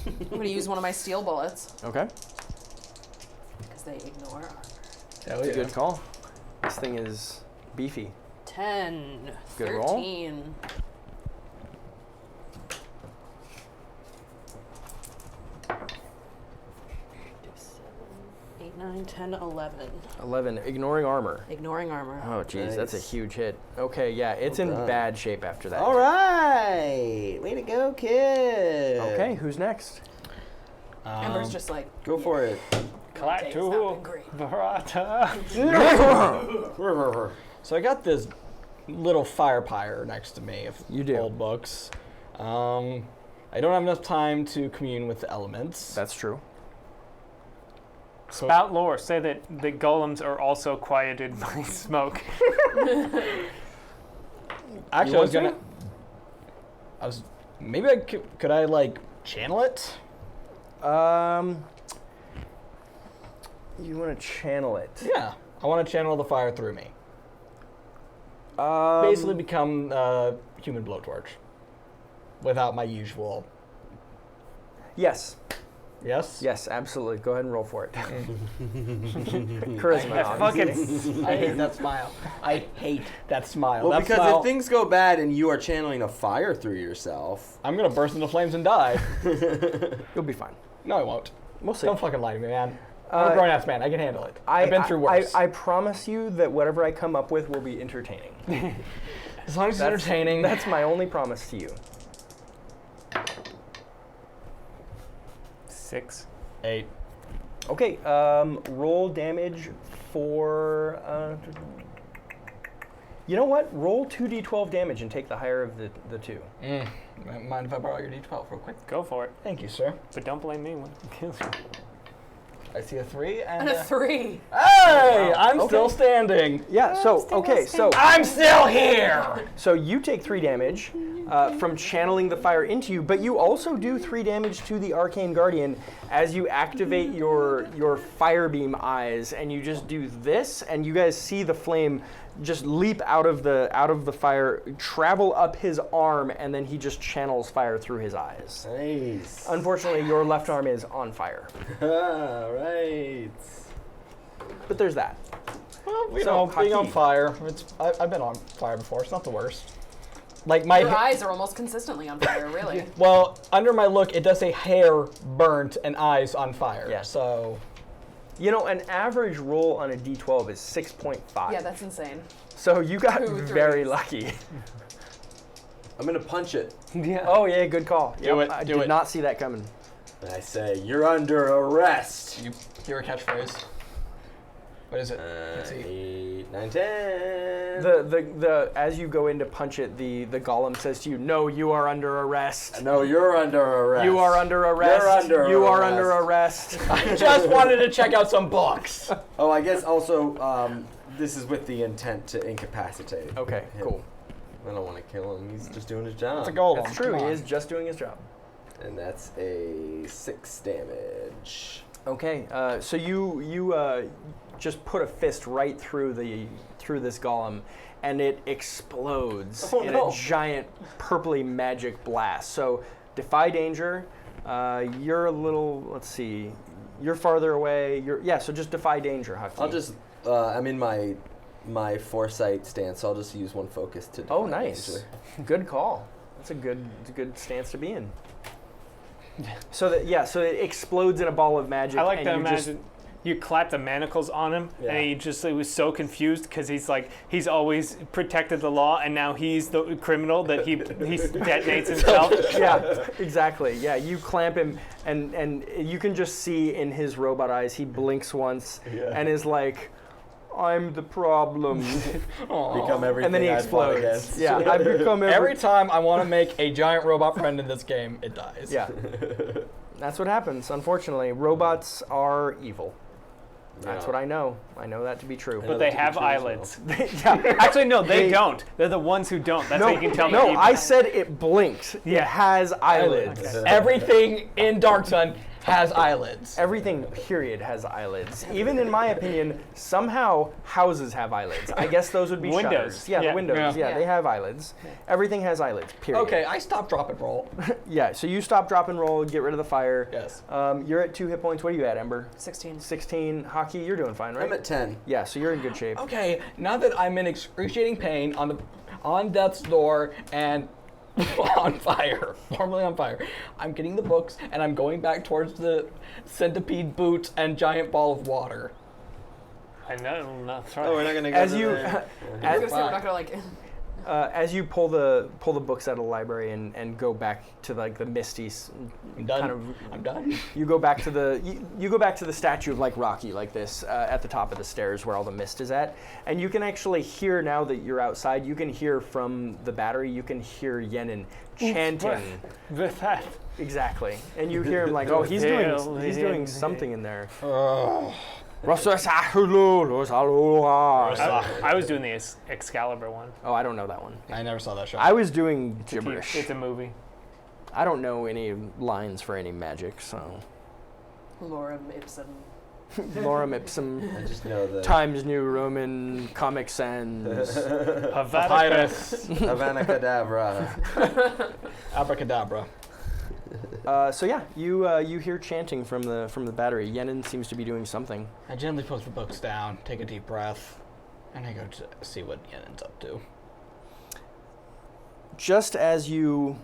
I'm gonna use one of my steel bullets Okay. because they ignore armor. Hell That's yeah. a good call. This thing is beefy. 10, Good roll. 13. Eight, 9, 10, 11. 11. Ignoring armor. Ignoring armor. Oh, geez, that's a Nice. huge hit. Okay, yeah, it's Well in done. bad shape after that. All right. Way to go, kid. Okay, who's next? Ember's just like, Go for it. Clack It's not been to great. Barata. So I got this little fire pyre next to me of You do. old books. I don't have enough time to commune with the elements. That's true. Spout lore. Say that the golems are also quieted by smoke. Actually, I was maybe I could I like channel it? You want to channel it? Yeah, I want to channel the fire through me. Um, Basically, become human blowtorch without my usual. Yes. Yes? Yes, absolutely. Go ahead and roll for it. Charisma. That obviously. fucking I hate that smile. I hate that smile. Well, that because smile, if things go bad and you are channeling a fire through yourself, I'm gonna burst into flames and die. You'll be fine. No, I won't. We'll see. Don't fucking lie to me, man. I'm a grown-ass man. I can handle it. I've been through worse. I promise you that whatever I come up with will be entertaining. as long as it's entertaining. That's my only promise to you. 6. 8. Okay, roll damage for. You know what? Roll 2d12 damage and take the higher of the two. Mind if I borrow your d12 real quick? Go for it. Thank you, sir. But don't blame me when it kills you. I see a 3 And a 3. Hey! I'm Okay. still standing. Yeah. So okay. So I'm still here. so you take 3 damage from channeling the fire into you, but you also do 3 damage to the Arcane Guardian as you activate your fire beam eyes, and you just do this, and you guys see the flame just leap out of the fire, travel up his arm, and then he just channels fire through his eyes. nice. Unfortunately, your left arm is on fire, All right. but there's that. Well, you So, know, being on Haki. fire. I've been on fire before. It's not the worst. Like my Your eyes are almost consistently on fire, really. well, under my look, it does say hair burnt and eyes on fire. Yeah. So You know, an average roll on a d12 is 6.5. Yeah, that's insane. So you got 2 very 3s. lucky. I'm gonna punch it. Yeah. Oh yeah, good call. Do it, I do did it. not see that coming. And I say, "You're under arrest." you hear a catchphrase. What is it? Let's see. 8, 9, 10. The as you go in to punch it, the golem says to you, "No, you are under arrest. No, you're under arrest. You are under arrest. You're under You are arrest." under arrest." I just wanted to check out some books. Oh, I guess also this is with the intent to incapacitate. Okay, him. cool. I don't want to kill him. He's just doing his job. It's a golem. That's true. Come He on. is just doing his job. And that's a 6 damage. Okay, so you just put a fist right through this golem, and it explodes Oh, in no. a giant purpley magic blast. So defy danger. You're a little. Let's see. You're farther away. So just defy danger, Haki. I'll just. I'm in my foresight stance, so I'll just use one focus to. Oh, defy nice. danger. Good call. That's a good stance to be in. So it explodes in a ball of magic. I like and to you just- imagine you clap the manacles on him, Yeah. and he was so confused because he's always protected the law, and now he's the criminal that he detonates himself. Yeah, exactly. Yeah, you clamp him, and you can just see in his robot eyes, he blinks once Yeah. and is like, "I'm the problem," Become everything. and then he I fought explodes. against. Yeah, I become Every time I want to make a giant robot friend in this game, it dies. Yeah, that's what happens. Unfortunately, robots are evil. That's Yeah. what I know. I know that to be true. I know But that they to be have true as well. eyelids. Yeah. Actually, no, they They- don't. They're the ones who don't. That's No, how you can tell no, me. I said it blinked. It Yeah. has eyelids. Okay. Everything in Dark Sun has eyelids. Everything, period, has eyelids. Even in my opinion, somehow houses have eyelids. I guess those would be Windows. shutters. Yeah, Yeah. the windows. Yeah. Yeah, they have eyelids. Everything has eyelids, period. Okay, I stop, drop, and roll. Yeah, so you stop, drop, and roll, get rid of the fire. Yes. You're at 2 hit points. What are you at, Ember? 16. 16. Hockey, you're doing fine, right? I'm at 10. Yeah, so you're in good shape. Okay, now that I'm in excruciating pain on death's door and on fire, formerly on fire, I'm getting the books and I'm going back towards the centipede boots and giant ball of water. I know, not Oh, we're not gonna go As to you, the- I was gonna say we're not gonna like. as you pull the books out of the library and go back to like the misty, I'm done. kind of, I'm done. you go back to the you go back to the statue of like Rocky like this at the top of the stairs where all the mist is at, and you can actually hear now that you're outside. You can hear from the battery. You can hear Yenin chanting. with that. Exactly, and you hear him like, oh, he's doing something in there. I was doing the Excalibur one. Oh, I don't know that one. I never saw that show. I was doing gibberish. It's a movie. I don't know any lines for any magic, so Lorem ipsum. lorem ipsum, I just know the Times New Roman, Comic Sans. Havana. Havana Kedavra. Abracadabra. So yeah, you hear chanting from the battery. Yenin seems to be doing something. I gently put the books down, take a deep breath, and I go to see what Yenin's up to. Just as you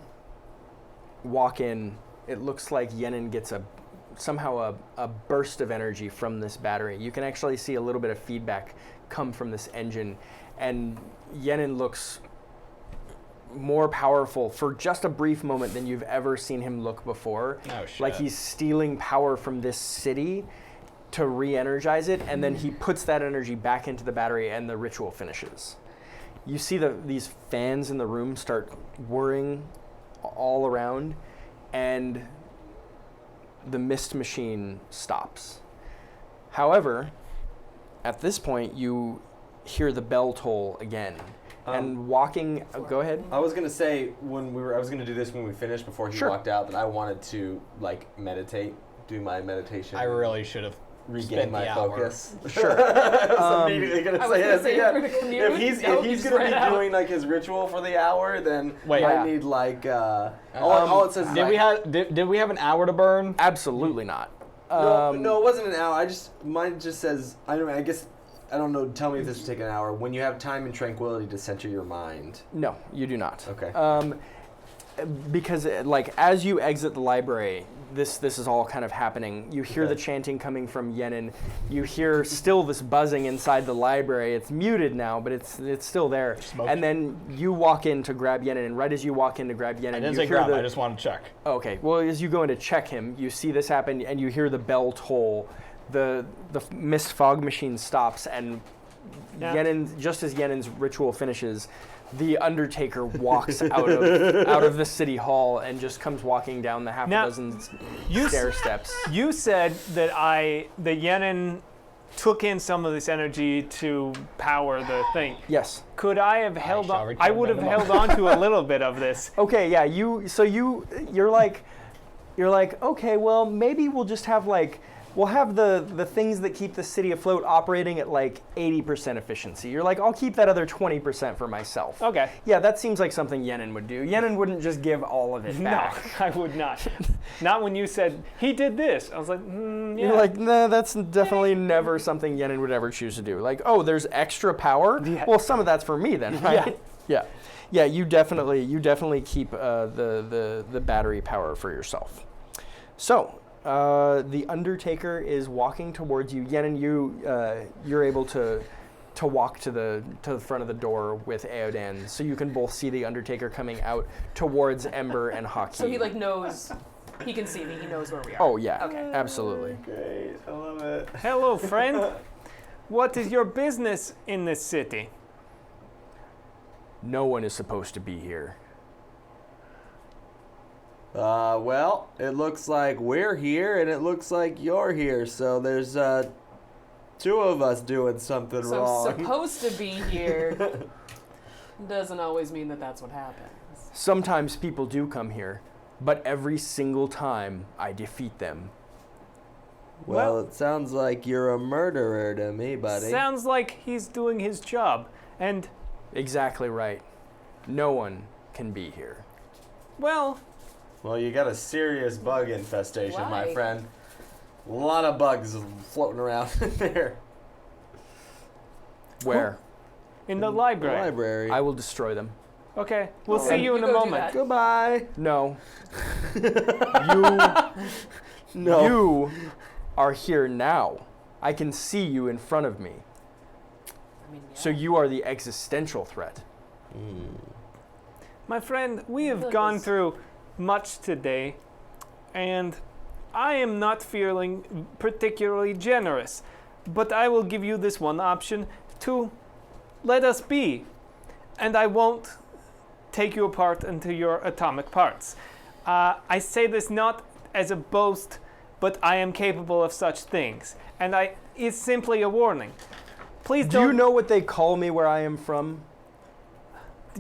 walk in, it looks like Yenin gets somehow a burst of energy from this battery. You can actually see a little bit of feedback come from this engine, and Yenin looks more powerful for just a brief moment than you've ever seen him look before. Oh, shit. Like he's stealing power from this city to re-energize it, and then he puts that energy back into the battery, and the ritual finishes. You see these fans in the room start whirring all around, and the mist machine stops. However, at this point, you hear the bell toll again. And walking, go ahead. I was gonna say I was gonna do this when we finished before he Sure. walked out, that I wanted to meditate, do my meditation. I really should have regain spent my the hour. focus. Sure. I was immediately gonna I was say gonna this say again. for the commute, If nope, he's you gonna be spread out. doing like his ritual for the hour, then Wait, I yeah. need like all it says. is Did like, we have did we have an hour to burn? Absolutely not. No, it wasn't an hour. Mine just says. I don't know. Tell me if this would take an hour. When you have time and tranquility to center your mind. No, you do not. Okay. Because like as you exit the library, this is all kind of happening. You hear Okay. the chanting coming from Yenin. You hear still this buzzing inside the library. It's muted now, but it's still there. Smoke. And then you walk in to grab Yenin, and right as you walk in to grab Yenin, I didn't you say hear grab. the I just wanted to check. okay. Well, as you go in to check him, you see this happen, and you hear the bell toll. The mist fog machine stops, and Yeah. Yenin, just as Yenin's ritual finishes, the Undertaker walks out of the city hall and just comes walking down the half Now, a dozen you s- stair steps. You said that Yenin took in some of this energy to power the thing. Yes. Could I have held shall on? return I would have them all. held on to a little bit of this. Okay. Yeah. You're like, okay. Well, maybe we'll just have we'll have the things that keep the city afloat operating at like 80% efficiency. You're like, I'll keep that other 20% for myself. Okay. Yeah, that seems like something Yenin would do. Yenin wouldn't just give all of it No, back. I would not. Not when you said he did this. I was like, yeah. You're like, nah, that's definitely never something Yenin would ever choose to do. Like, oh, there's extra power? Yeah. Well, some of that's for me then, right? Yeah. Yeah, you definitely keep the battery power for yourself. So, the Undertaker is walking towards you. Yenin, you're able to walk to the front of the door with Aodan, so you can both see the Undertaker coming out towards Ember and Haki. So he knows, he can see me, he knows where we are. Oh yeah, Okay. absolutely. Great. I love it. Hello, friend. What is your business in this city? No one is supposed to be here. Well, it looks like we're here, and it looks like you're here. So there's two of us doing something So wrong. I'm supposed to be here. Doesn't always mean that that's what happens. Sometimes people do come here, but every single time I defeat them. Well, it sounds like you're a murderer to me, buddy. Sounds like he's doing his job. And, Exactly right. No one can be here. well, Well, you got a serious bug infestation, my Why? friend. A lot of bugs floating around in there. Where? in the library. Library. I will destroy them. Okay, we'll Okay, see you in you a go do moment. that. Goodbye. No. You No. you are here now. I can see you in front of me. I mean, So you are the existential threat. My friend, we have Look, gone this- through much today, and I am not feeling particularly generous. But I will give you this one option to let us be, and I won't take you apart into your atomic parts. I say this not as a boast, but I am capable of such things, and it's simply a warning. Please Do don't. you know what they call me where I am from?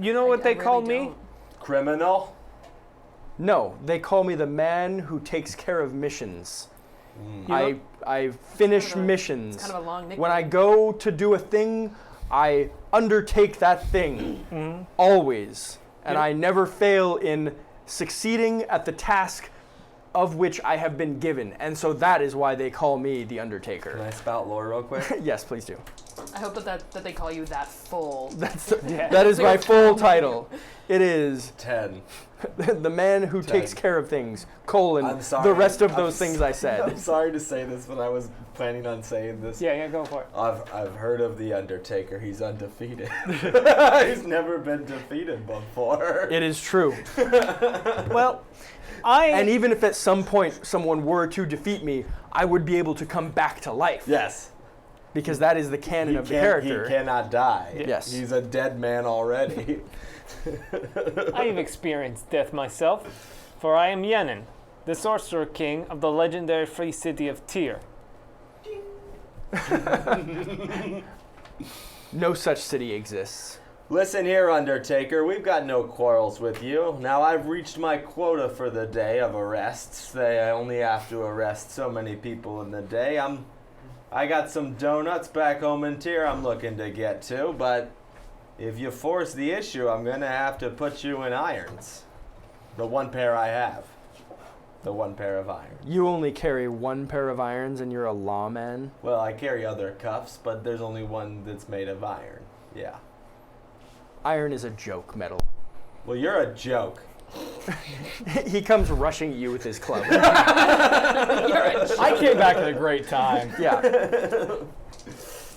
You know I- what I they really call me? don't. Criminal. No, they call me the man who takes care of missions. You I finish Kind of a- missions. It's kind of a long nickname. When I go to do a thing, I undertake that thing always, and Yeah. I never fail in succeeding at the task of which I have been given, and so that is why they call me the Can Undertaker. I spout lore real quick? Yes, please do. I hope that they call you that full. That is my full title. It is 10. the man who takes care of things, I'm sorry. the rest of I'm things I I'm said. sorry to say this, but I was planning on saying this. Yeah, go for it. I've heard of the Undertaker. He's undefeated. He's never been defeated before. It is true. Well, And even if at some point someone were to defeat me, I would be able to come back to life. Yes. Because that is the canon of the He character. cannot die. Yes. He's a dead man already. I have experienced death myself, for I am Yenin, the Sorcerer King of the legendary free city of Tyr. No such city exists. Listen here, Undertaker. We've got no quarrels with you. Now, I've reached my quota for the day of arrests. I only have to arrest so many people in the day. I got some donuts back home in Tyr I'm looking to get to, but if you force the issue, I'm going to have to put you in irons. The one pair I have. The one pair of irons. You only carry one pair of irons and you're a lawman. Well, I carry other cuffs, but there's only one that's made of iron. Yeah. Iron is a joke, Metal. Well, you're a joke. He comes rushing at you with his club. I came back at a great time. Yeah.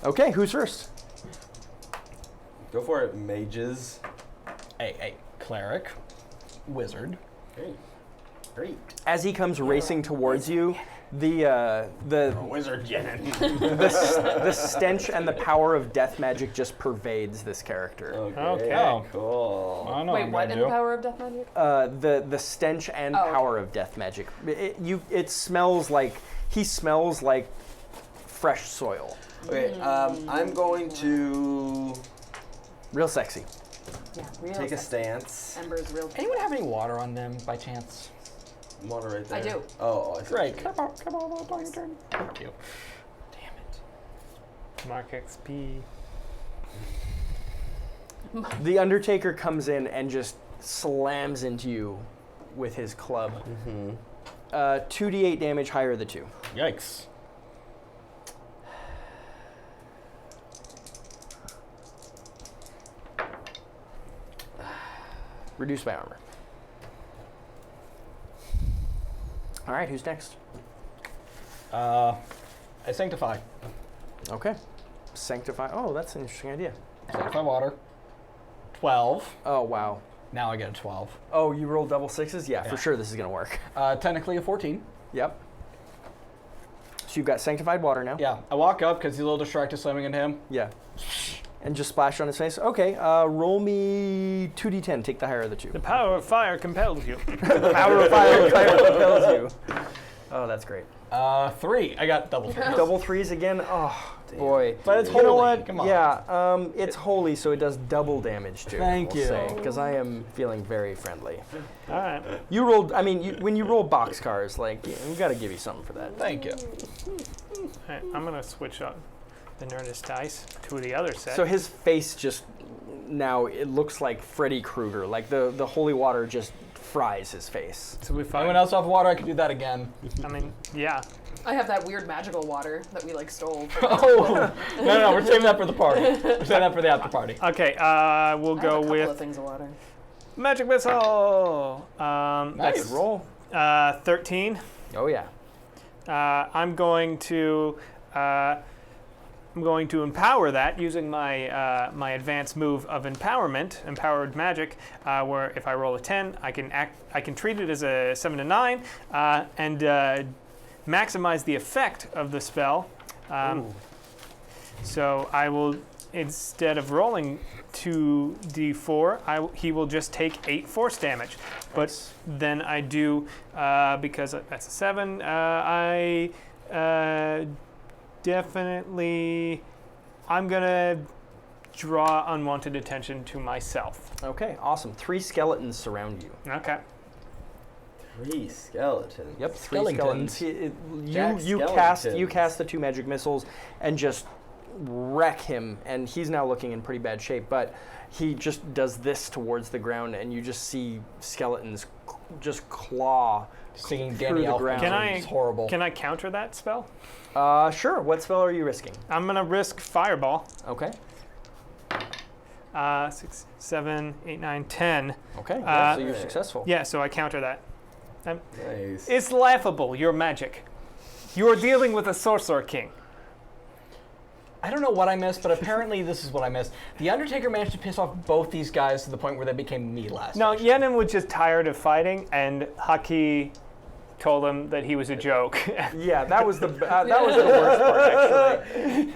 Okay, who's first? Go for it, mages. A cleric, wizard. Great. Great. As he comes racing towards you, the Wizard Yenin. the stench and the power of death magic just pervades this character. Okay. Oh. Cool. I know Wait, I'm what gonna in the do. power of death magic? The stench and Oh. power of death magic. It smells like he smells like fresh soil. Okay, I'm going to Real sexy. Yeah, real take a sex. stance. Ember's real. Anyone have any water on them by chance? Water right there. I do. Oh, I see. Great. Come on, on your turn. Thank you. Damn it. Mark XP. The Undertaker comes in and just slams into you with his club. 2d8 damage, higher of the 2. Yikes. Reduced by armor. All right, who's next? I sanctify. Okay. Sanctify. Oh, that's an interesting idea. Sanctify water. 12. Oh, wow. Now I get a 12. Oh, you rolled double sixes? Yeah, Yeah. for sure this is going to work. Technically a 14. Yep. So you've got sanctified water now? Yeah, I walk up because he's a little distracted slamming into him. Yeah. And just splash on his face. Okay, roll me 2d10. Take the higher of the 2. The power of fire compels you. Power of fire compels you. Oh, that's great. 3. I got double 3. Double threes again. Oh, boy. But it's You know holy. what? Come on. Yeah, it's holy, so it does double damage too. Thank you. Because I am feeling very friendly. All right. You rolled. I mean, when you roll boxcars, like we got to give you something for that. Thank you. All right. I'm going to switch up the Nerdist dice to the other set. So his face just now it looks like Freddy Krueger. Like the holy water just fries his face. So we find. Anyone else have water? I could do that again. I mean, yeah. I have that weird magical water that we like stole. Oh, no, we're saving that for the party. We're saving that for the after party. Okay. We'll I have go a couple with of things of water. magic missile. Nice. That's Roll. 13. Oh yeah. I'm going to empower that using my my advanced move of empowerment, empowered magic, where if I roll a 10, I can treat it as a 7 to 9, and maximize the effect of the spell. So I will, instead of rolling 2d4, he will just take 8 force damage. But then I do, because that's a 7, I definitely, I'm going to draw unwanted attention to myself. Okay. Awesome. 3 skeletons surround you. Okay. 3 skeletons. Yep. 3 Skeletons. skeletons. Jack You skeletons. cast the 2 magic missiles and just wreck him, and he's now looking in pretty bad shape. But he just does this towards the ground, and you just see skeletons just claw Singing through Danny the Elfman. ground. Can I? It's horrible. Can I counter that spell? Sure. What spell are you risking? I'm gonna risk fireball. Okay. 6, 7, 8, 9, 10. Okay. Yeah, so you're Alright. successful. Yeah, so I counter that. Nice. It's laughable, your magic. You are dealing with a sorcerer king. I don't know what I missed, but apparently this is what I missed. The Undertaker managed to piss off both these guys to the point where they became me last. No, Yenin was just tired of fighting, and Haki told him that he was a joke. Yeah, that was the worst part actually.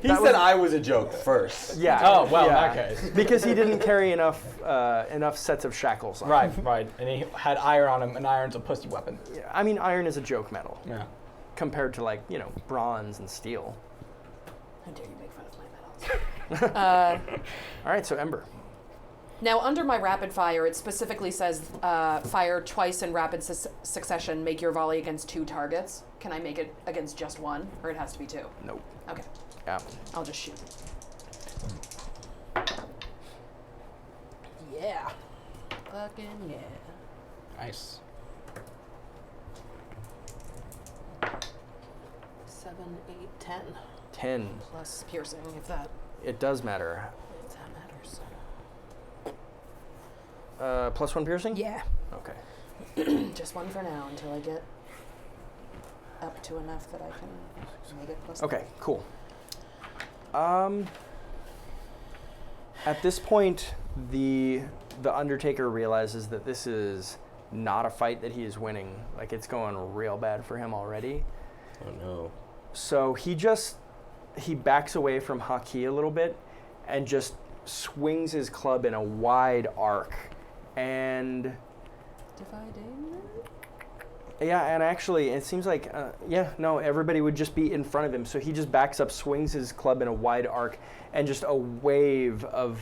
He that said was- I was a joke first. Yeah. Oh, well, yeah. in that case. Because he didn't carry enough sets of shackles on. Right. And he had iron on him, and iron's a pussy weapon. Yeah, I mean, iron is a joke metal Yeah. compared to bronze and steel. How dare you make fun of my metals? All right, so Ember. Now, under my rapid fire, it specifically says fire twice in rapid succession, make your volley against 2 targets. Can I make it against just 1, or it has to be 2? Nope. Okay, Yeah. I'll just shoot. Yeah. Fucking yeah. Nice. 7, 8, 10. 10. Plus piercing, if that It does matter. matters. +1 piercing? Yeah. Okay. Just 1 for now until I get up to enough that I can make it plus. Okay, cool. At this point, the Undertaker realizes that this is not a fight that he is winning. Like, it's going real bad for him already. Oh no. So he backs away from Haki a little bit and just swings his club in a wide arc. And Dividing. yeah, and actually, it seems like, everybody would just be in front of him. So he just backs up, swings his club in a wide arc, and just a wave of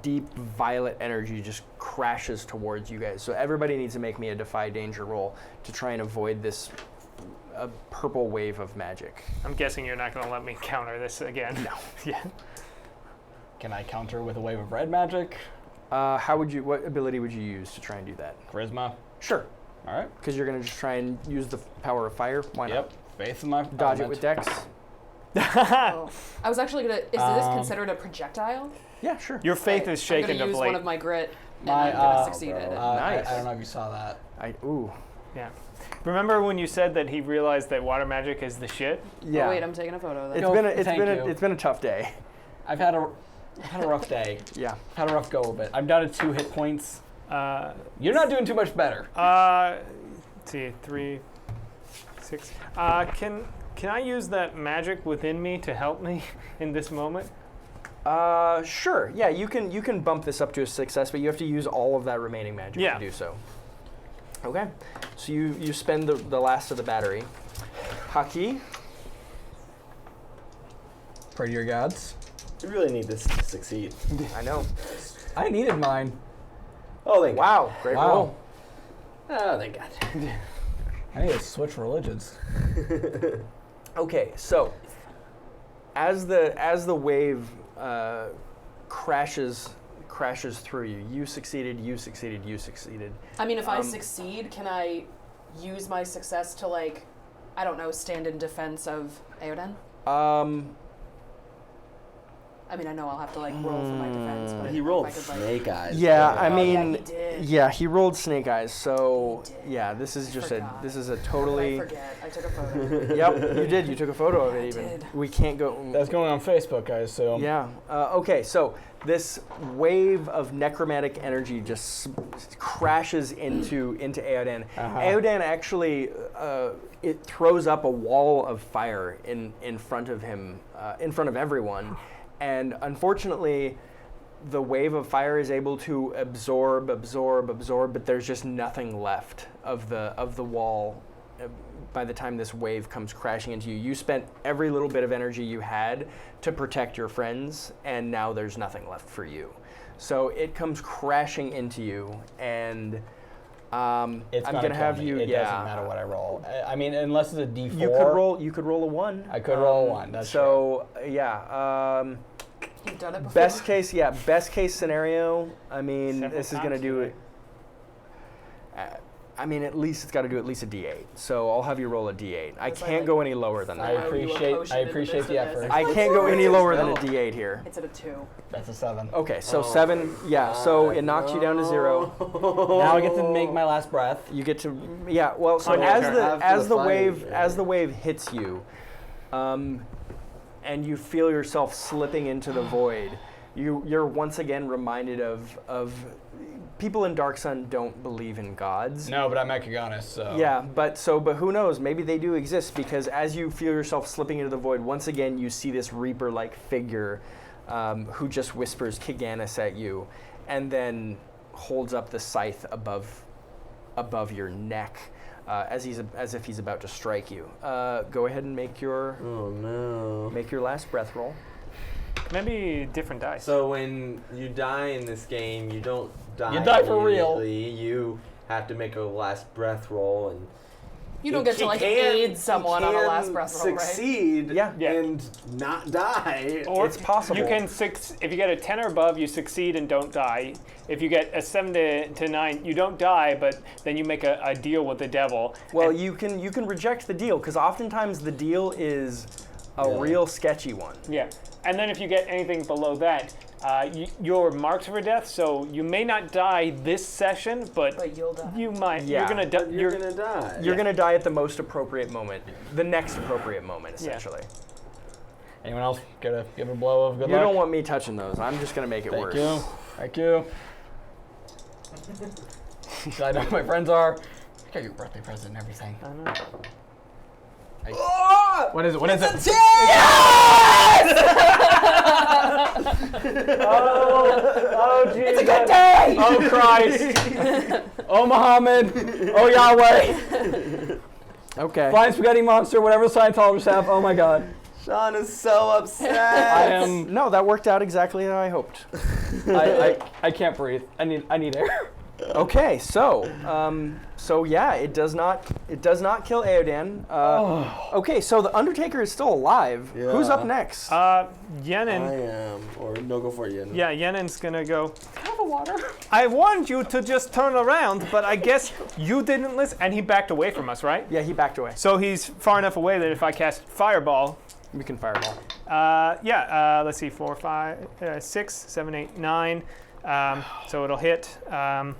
deep violet energy just crashes towards you guys. So everybody needs to make me a Defy Danger roll to try and avoid this purple wave of magic. I'm guessing you're not going to let me counter this again. No. Yeah. Can I counter with a wave of red magic? What ability would you use to try and do that? Charisma. Sure. All right. Because you're going to just try and use the power of fire. Why Yep. Faith in my not? Dodge it element. with Dex. Oh. I was actually gonna. Is this considered a projectile? Yeah, sure. Your faith Right, is shaken I'm gonna of use late. one of my grit, and My, I'm gonna oh, succeed bro. at it. Nice. I don't know if you saw that. Yeah. Remember when you said that he realized that water magic is the shit? Yeah. Oh wait, I'm taking a photo of that. It's been a tough day. I've had a rough day. Yeah. Had a rough go of it. I'm down to 2 hit points. You're not doing too much better. Let's see, 3, 6. Can I use that magic within me to help me in this moment? Sure. Yeah, you can bump this up to a success, but you have to use all of that remaining magic Yeah. to do so. Okay. So you spend the last of the battery. Haki. Pray to your gods. You really need this to succeed. I know. I needed mine. Oh, thank Wow. Great Wow. roll. God. Oh, thank God. I need to switch religions. Okay. So as the wave crashes through you, you succeeded. I mean, if I succeed, can I use my success to, like, I don't know, stand in defense of Eoden? I mean, I know I'll have to, like, roll for my defense, but I He didn't know rolled if I could, like, snake eyes. Yeah, I Oh, mean, yeah, he did. yeah, he rolled snake eyes. So He did. yeah, this is just forgot. this is a I totally. forget. I took a photo. Yep, you did. You took a photo of I it. Even did. we can't go. That's going on Facebook, I assume. Yeah. Okay. So this wave of necromantic energy just crashes into Eoden. Uh-huh. Eoden actually it throws up a wall of fire in front of him, in front of everyone, and unfortunately, the wave of fire is able to absorb, but there's just nothing left of the wall. By the time this wave comes crashing into you, you spent every little bit of energy you had to protect your friends, and now there's nothing left for you. So it comes crashing into you, and It's I'm gonna kill have me. you. It yeah, doesn't matter what I roll. I mean, unless it's a D4. You could roll a 1. I could roll a 1. That's so yeah. You've done it before. Best case scenario. I mean, Several this is gonna times do today. it. I mean, at least it's got to do at least a D8. So I'll have you roll a D8. I Was I can't like- go any lower than I that. Throw you a appreciate- potion I in the appreciate midst the of this. effort. I can't go any lower than a D8 here. It's at a 2. That's a 7. Okay, so Oh 7. Yeah, so it knocks you down to 0. Now I get to make my last breath. You get to well. So On your as turn. the After the fight, wave yeah. as the wave hits you, and you feel yourself slipping into the void, you're once again reminded of people in Dark Sun don't believe in gods. No, but I'm Mechagonus, so. Yeah, but who knows? Maybe they do exist, because as you feel yourself slipping into the void, once again you see this Reaper-like figure who just whispers Kiganis at you, and then holds up the scythe above your neck as if he's about to strike you. Go ahead and make your Oh no. last breath roll. Maybe different dice. So when you die in this game, you don't die. You die for real. immediately. You have to make a last breath roll, and You don't get to like aid someone on a last breath roll, right? succeed Yeah. Yeah. and not die. Or It's possible. You can if you get a 10 or above, you succeed and don't die. If you get a 7 to 9, you don't die, but then you make a deal with the devil. Well, And- you can reject the deal, because oftentimes the deal is a Yeah. real sketchy one. yeah. And then if you get anything below that, you're marked for death, so you may not die this session, but But you'll die. you might. Yeah. You're gonna die. You're gonna die. You're gonna die at the most appropriate moment, the next appropriate moment, Yeah. essentially. Anyone else gonna give a blow of good You luck? don't want me touching those. I'm just gonna make it Thank worse. you. Thank you. I know who my friends are. I got your birthday present and everything. I know. What is it? What is it? Oh, geez. It's a good day! Oh Christ! Oh Muhammad! Oh Yahweh! Okay. Flying spaghetti monster, whatever the Scientologists have. Oh my God! Sean is so upset. I am. No, that worked out exactly how I hoped. I can't breathe. I need air. Okay, so yeah, it does not kill Aodan. Okay, so the Undertaker is still alive. Who's up Yeah. next? I Yenin. am. Or no, go for it, Yen. Yeah, Yenin's gonna go. Have a water. I warned you to just turn around, but I guess you didn't listen. And he backed away from us, right? Yeah, he backed away. So he's far enough away that if I cast Fireball, We can fireball. let's see, 4, 5, 6, 7, 8, 9. So it'll hit. Drop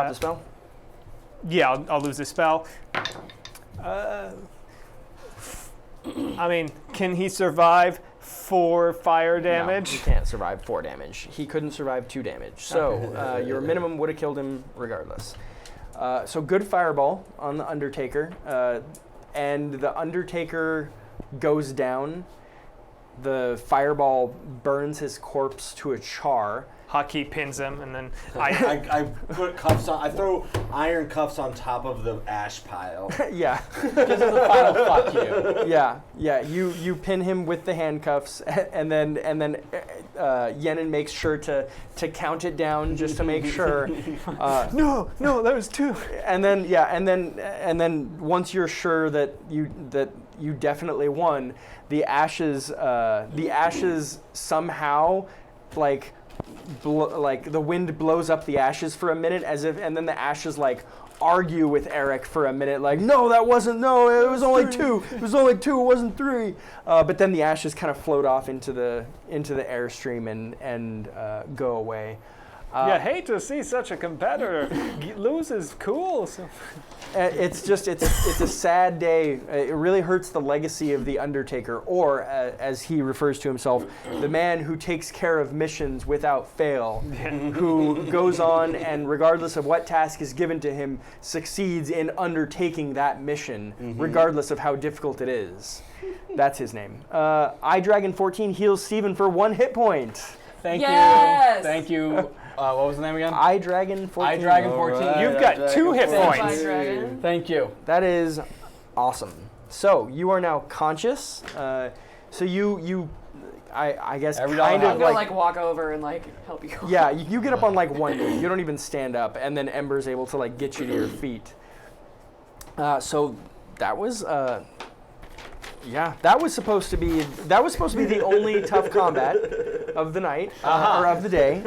the spell. Yeah, I'll lose the spell. I mean, can he survive 4 fire No, damage? he can't survive 4 damage. He couldn't survive 2 damage. So your minimum would have killed him regardless. So good fireball on the Undertaker, and the Undertaker goes down. The fireball burns his corpse to a char. Haki pins him, and then I put cuffs on. I throw iron cuffs on top of the ash pile. Yeah. This is the final fuck you. Yeah. You pin him with the handcuffs, and then Yenin makes sure to count it down just to make sure. no, that was 2. And then once you're sure that you definitely won, the ashes somehow like the wind blows up the ashes for a minute and then the ashes like argue with Eric for a minute, like, no, it was only 2, it wasn't 3. But then the ashes kind of float off into the airstream and go away. You hate to see such a competitor lose his cool. So. It's a sad day. It really hurts the legacy of the Undertaker, or as he refers to himself, the man who takes care of missions without fail, who goes on and regardless of what task is given to him, succeeds in undertaking that mission, regardless of how difficult it is. That's his name. iDragon14 heals Steven for 1 hit point. Thank Yes! you. Thank you. What was the name again? iDragon14. iDragon14. Alright. You've got 2 hit Thank points. Bye, dragon. Thank you. That is awesome. So you are now conscious. So I guess Every kind dollar of I'm gonna like, like walk over and like help you. yeah, you get up on like one knee. You don't even stand up, and then Ember's able to like get you to your feet. So that was that was supposed to be the only tough combat. of the night or of the day.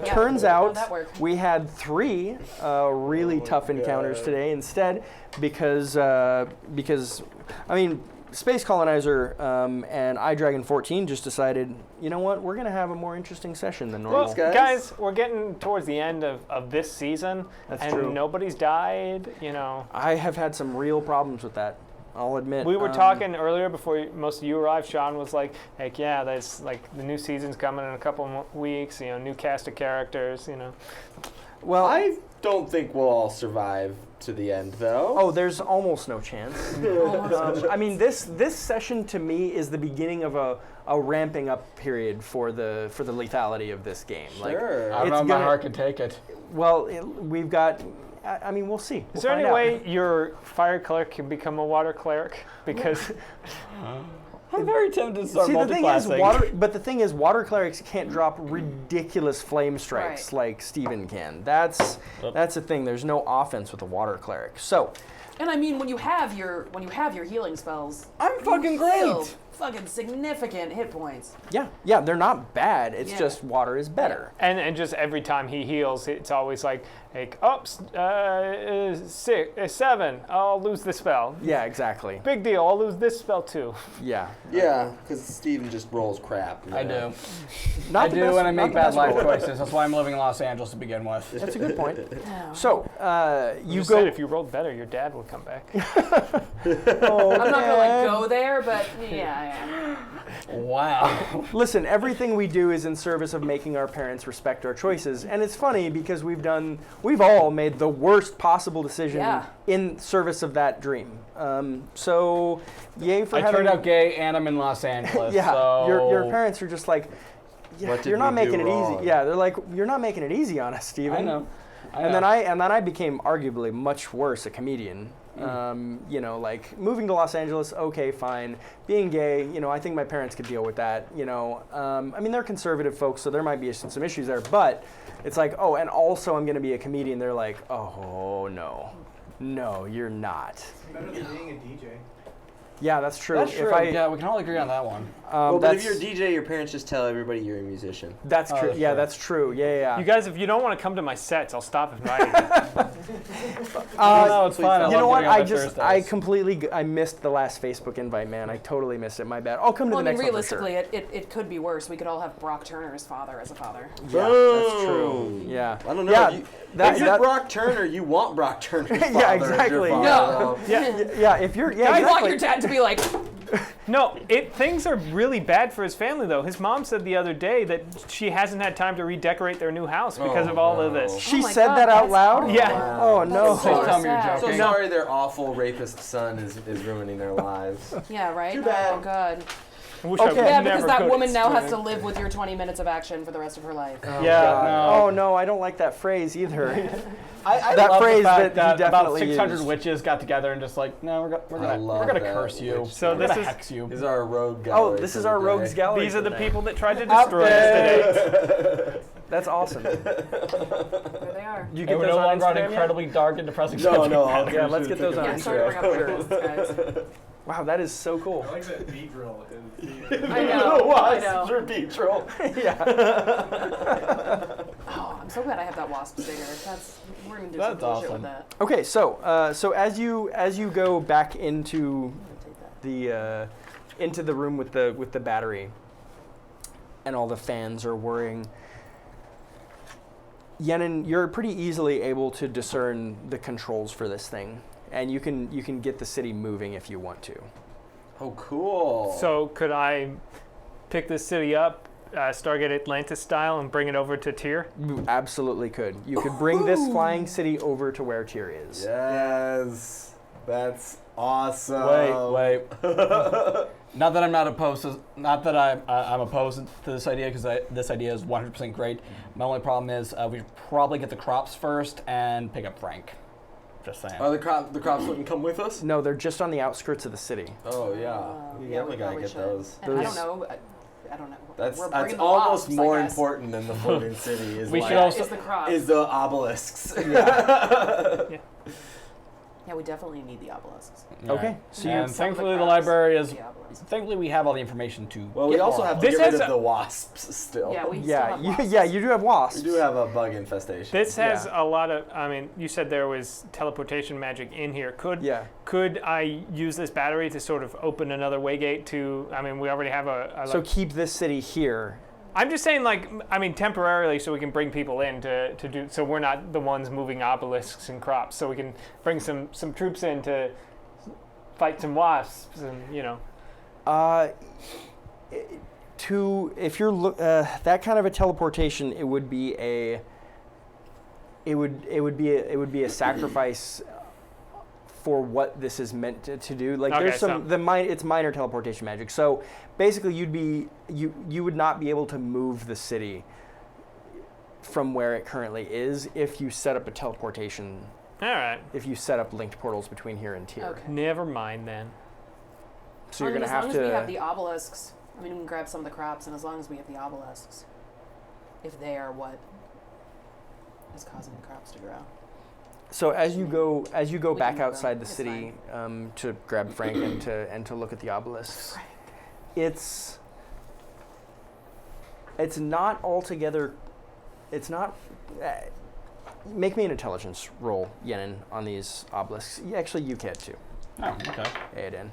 Turns how'd out that work? we had 3 really tough encounters today instead because I mean. Space Colonizer and iDragon 14 just decided, you know what, we're going to have a more interesting session than normal. Well, guys, we're getting towards the end of this season, That's and true. nobody's died, you know. I have had some real problems with that, I'll admit. We were talking earlier before most of you arrived. Sean was like, yeah, there's like the new season's coming in a couple weeks, you know, new cast of characters, you know. Well, I don't think we'll all survive to the end, though. oh, there's almost no chance. I mean, this session to me is the beginning of a ramping up period for the lethality of this game. Sure. I don't It's know if my gonna- heart can take it. Well, we've got. I mean, we'll see. Is there any way your fire cleric can become a water cleric? Because I'm very tempted to start See, the thing is, multiclassing. the thing is, water clerics can't drop ridiculous flame strikes Right. like Steven can. That's the thing. There's no offense with a water cleric. So, And I mean, when you have your healing spells, I'm you fucking heal great. fucking significant hit points. yeah, they're not bad. It's Yeah. just water is better. and just every time he heals, it's always like oh, 7. I'll lose the spell. Yeah, exactly. Big deal. I'll lose this spell too. Yeah. Yeah, because Steven just rolls crap. I do. Not I the do, best- and I not make the bad best life roller. choices. That's why I'm living in Los Angeles to begin with. That's a good point. No. So, you You go. said if you rolled better, your dad would come back. Oh, I'm not gonna like Dad. go there, but yeah. Wow. Listen, everything we do is in service of making our parents respect our choices, and it's funny because we've all made the worst possible decision Yeah. in service of that dream. So, yay for I having. turned out gay and I'm in Los Angeles. Yeah, so your parents are just like, yeah, What did you're not we do making it wrong? easy. Yeah, they're like, you're not making it easy on us, Steven. I know. And then I became arguably much worse a comedian. You know, like moving to Los Angeles, okay, fine. Being gay, you know, I think my parents could deal with that. You know, I mean, they're conservative folks, so there might be some issues there. But it's like, oh, and also I'm going to be a comedian. They're like, oh no, you're not. Better than being a DJ. Yeah, that's true. That's true. If I, Yeah, we can all agree on that one. Well, but if that's, you're a DJ, your parents just tell everybody you're a musician. that's Oh, true. that's Yeah, true. that's true. Yeah. You guys, if you don't want to come to my sets, I'll stop inviting you. No, it's fine. I You know love what? getting on I the just, Thursdays. I missed the last Facebook invite, man. I totally missed it. My bad. I'll come to Well, the I mean, next one for sure. realistically, it could be worse. We could all have Brock Turner's father as a father. Yeah, that's true. Boom. Yeah. I don't know. Yeah, If that- is it that- Brock Turner? You want Brock Turner's father Yeah, as your exactly. father, No. though. Yeah, if you're, yeah, I exactly. want your dad to be like, No, things are really bad for his family, though. His mom said the other day that she hasn't had time to redecorate their new house because of all of this. She Oh my said God, that out that's loud? horrible. Yeah. Oh, no. That's so Please tell me you're sad. So joking. sorry their awful rapist son is ruining their lives. yeah, right? Too bad. Oh God. I wish I Okay. would Yeah, never because that go to woman now has to school. live with your 20 minutes of action for the rest of her life. Yeah, no. Oh, no, I don't like that phrase either. I That love phrase the fact that he about definitely 600 used. witches got together and just like, no, we're I love gonna that curse you. witch So We're this gonna is hex you. These are our rogue Oh, gallery. this for is the our day. rogues gallery. These are the today. people that tried to destroy us today. That's awesome. There they are. You And get we're those no on longer on Instagram yet? incredibly dark and depressing No, subject no. matter. Yeah, let's get those on Yeah, sorry to bring up my parents, guys. Wow, that is so cool. I like that beat drill. I know. I know. Your beat troll. Oh, I'm so glad I have that wasp stinger. We're gonna do That's some bullshit awesome. with that. Okay, so as you go back into the room with the battery, and all the fans are whirring, Yenin, you're pretty easily able to discern the controls for this thing, and you can get the city moving if you want to. Oh, cool. So could I pick this city up, Stargate Atlantis style, and bring it over to Tyr? You absolutely could. You could bring this flying city over to where Tyr is. Yes, that's awesome. Wait. Not that I'm not opposed to, not that I'm opposed to this idea, because this idea is 100% great. My only problem is we should probably get the crops first and pick up Frank. Just saying. Oh, the crops wouldn't come with us? No, they're just on the outskirts of the city. Oh yeah, we yeah, definitely we gotta probably get should. those. And I Those- don't know. I don't know. That's We're bringing the almost wasps, I more guess. important than the floating city. Is We like, should also- Is the crop. is the obelisks. Yeah, we definitely need the obelisks. Okay, so you- and Some of the thankfully the crabs, library is. the obelisks. Thankfully, we have all the information to. Well, we get also more have of to This get rid has of a- the wasps still. Yeah, we yeah, still have yeah, wasps. you do have wasps. We do have a bug infestation. This has Yeah. a lot of. I mean, you said there was teleportation magic in here. Yeah. Could I use this battery to sort of open another waygate to? I mean, we already have a So keep this city here. I'm just saying, like, I mean, temporarily, so we can bring people in to do. So we're not the ones moving obelisks and crops. So we can bring some troops in to fight some wasps, and If you're that kind of a teleportation, it would be a sacrifice for what this is meant to do. Like Okay, there's some so- it's minor teleportation magic. So basically, you would not be able to move the city from where it currently is if you set up a teleportation. all right, If you set up linked portals between here and here. Okay. never mind then. So you're I mean, gonna have as to. long as we have the obelisks, I mean, we can grab some of the crops, and as long as we have the obelisks, if they are what is causing the crops to grow. So as you go We back can move outside them. the It's city to grab Frank and to look at the obelisks, it's not altogether. It's not. Make me an intelligence roll, Yenin, on these obelisks. Actually, you can too. Oh, okay. Aiden.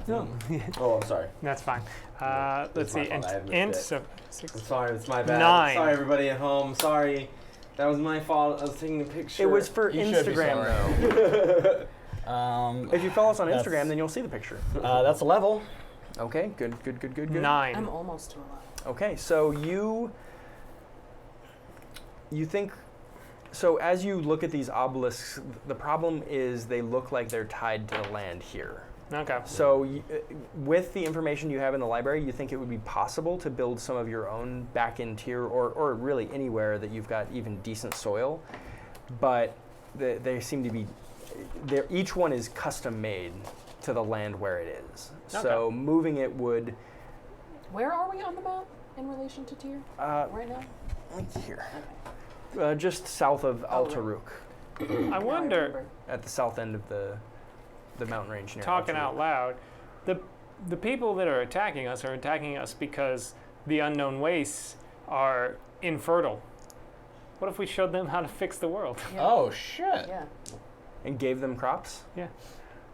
Oh, I'm sorry. That's fine. Let's my see. fault. I haven't Int, moved it. so I'm 6. sorry, it's my bad. 9. Sorry, everybody at home. Sorry. That was my fault. I was taking a picture. It was for You should be Instagram, sorry. though. If you follow us on That's- Instagram, then you'll see the picture. That's a level. Okay, good. 9. I'm almost to 11. Okay, so you think, so as you look at these obelisks, the problem is they look like they're tied to the land here. Okay. So with the information you have in the library, you think it would be possible to build some of your own back end tier, or really anywhere that you've got even decent soil, but they seem to be, each one is custom made to the land where it is. So moving it would, Where are we on the map in relation to Tyr right now? like here, Okay. just south of Al right. Taruk, I Now wonder, remember. at the south end of the mountain range near talking Al out loud, the people that are attacking us because the unknown wastes are infertile. What if we showed them how to fix the world? Yeah. Oh shit! Yeah. and gave them crops. Yeah.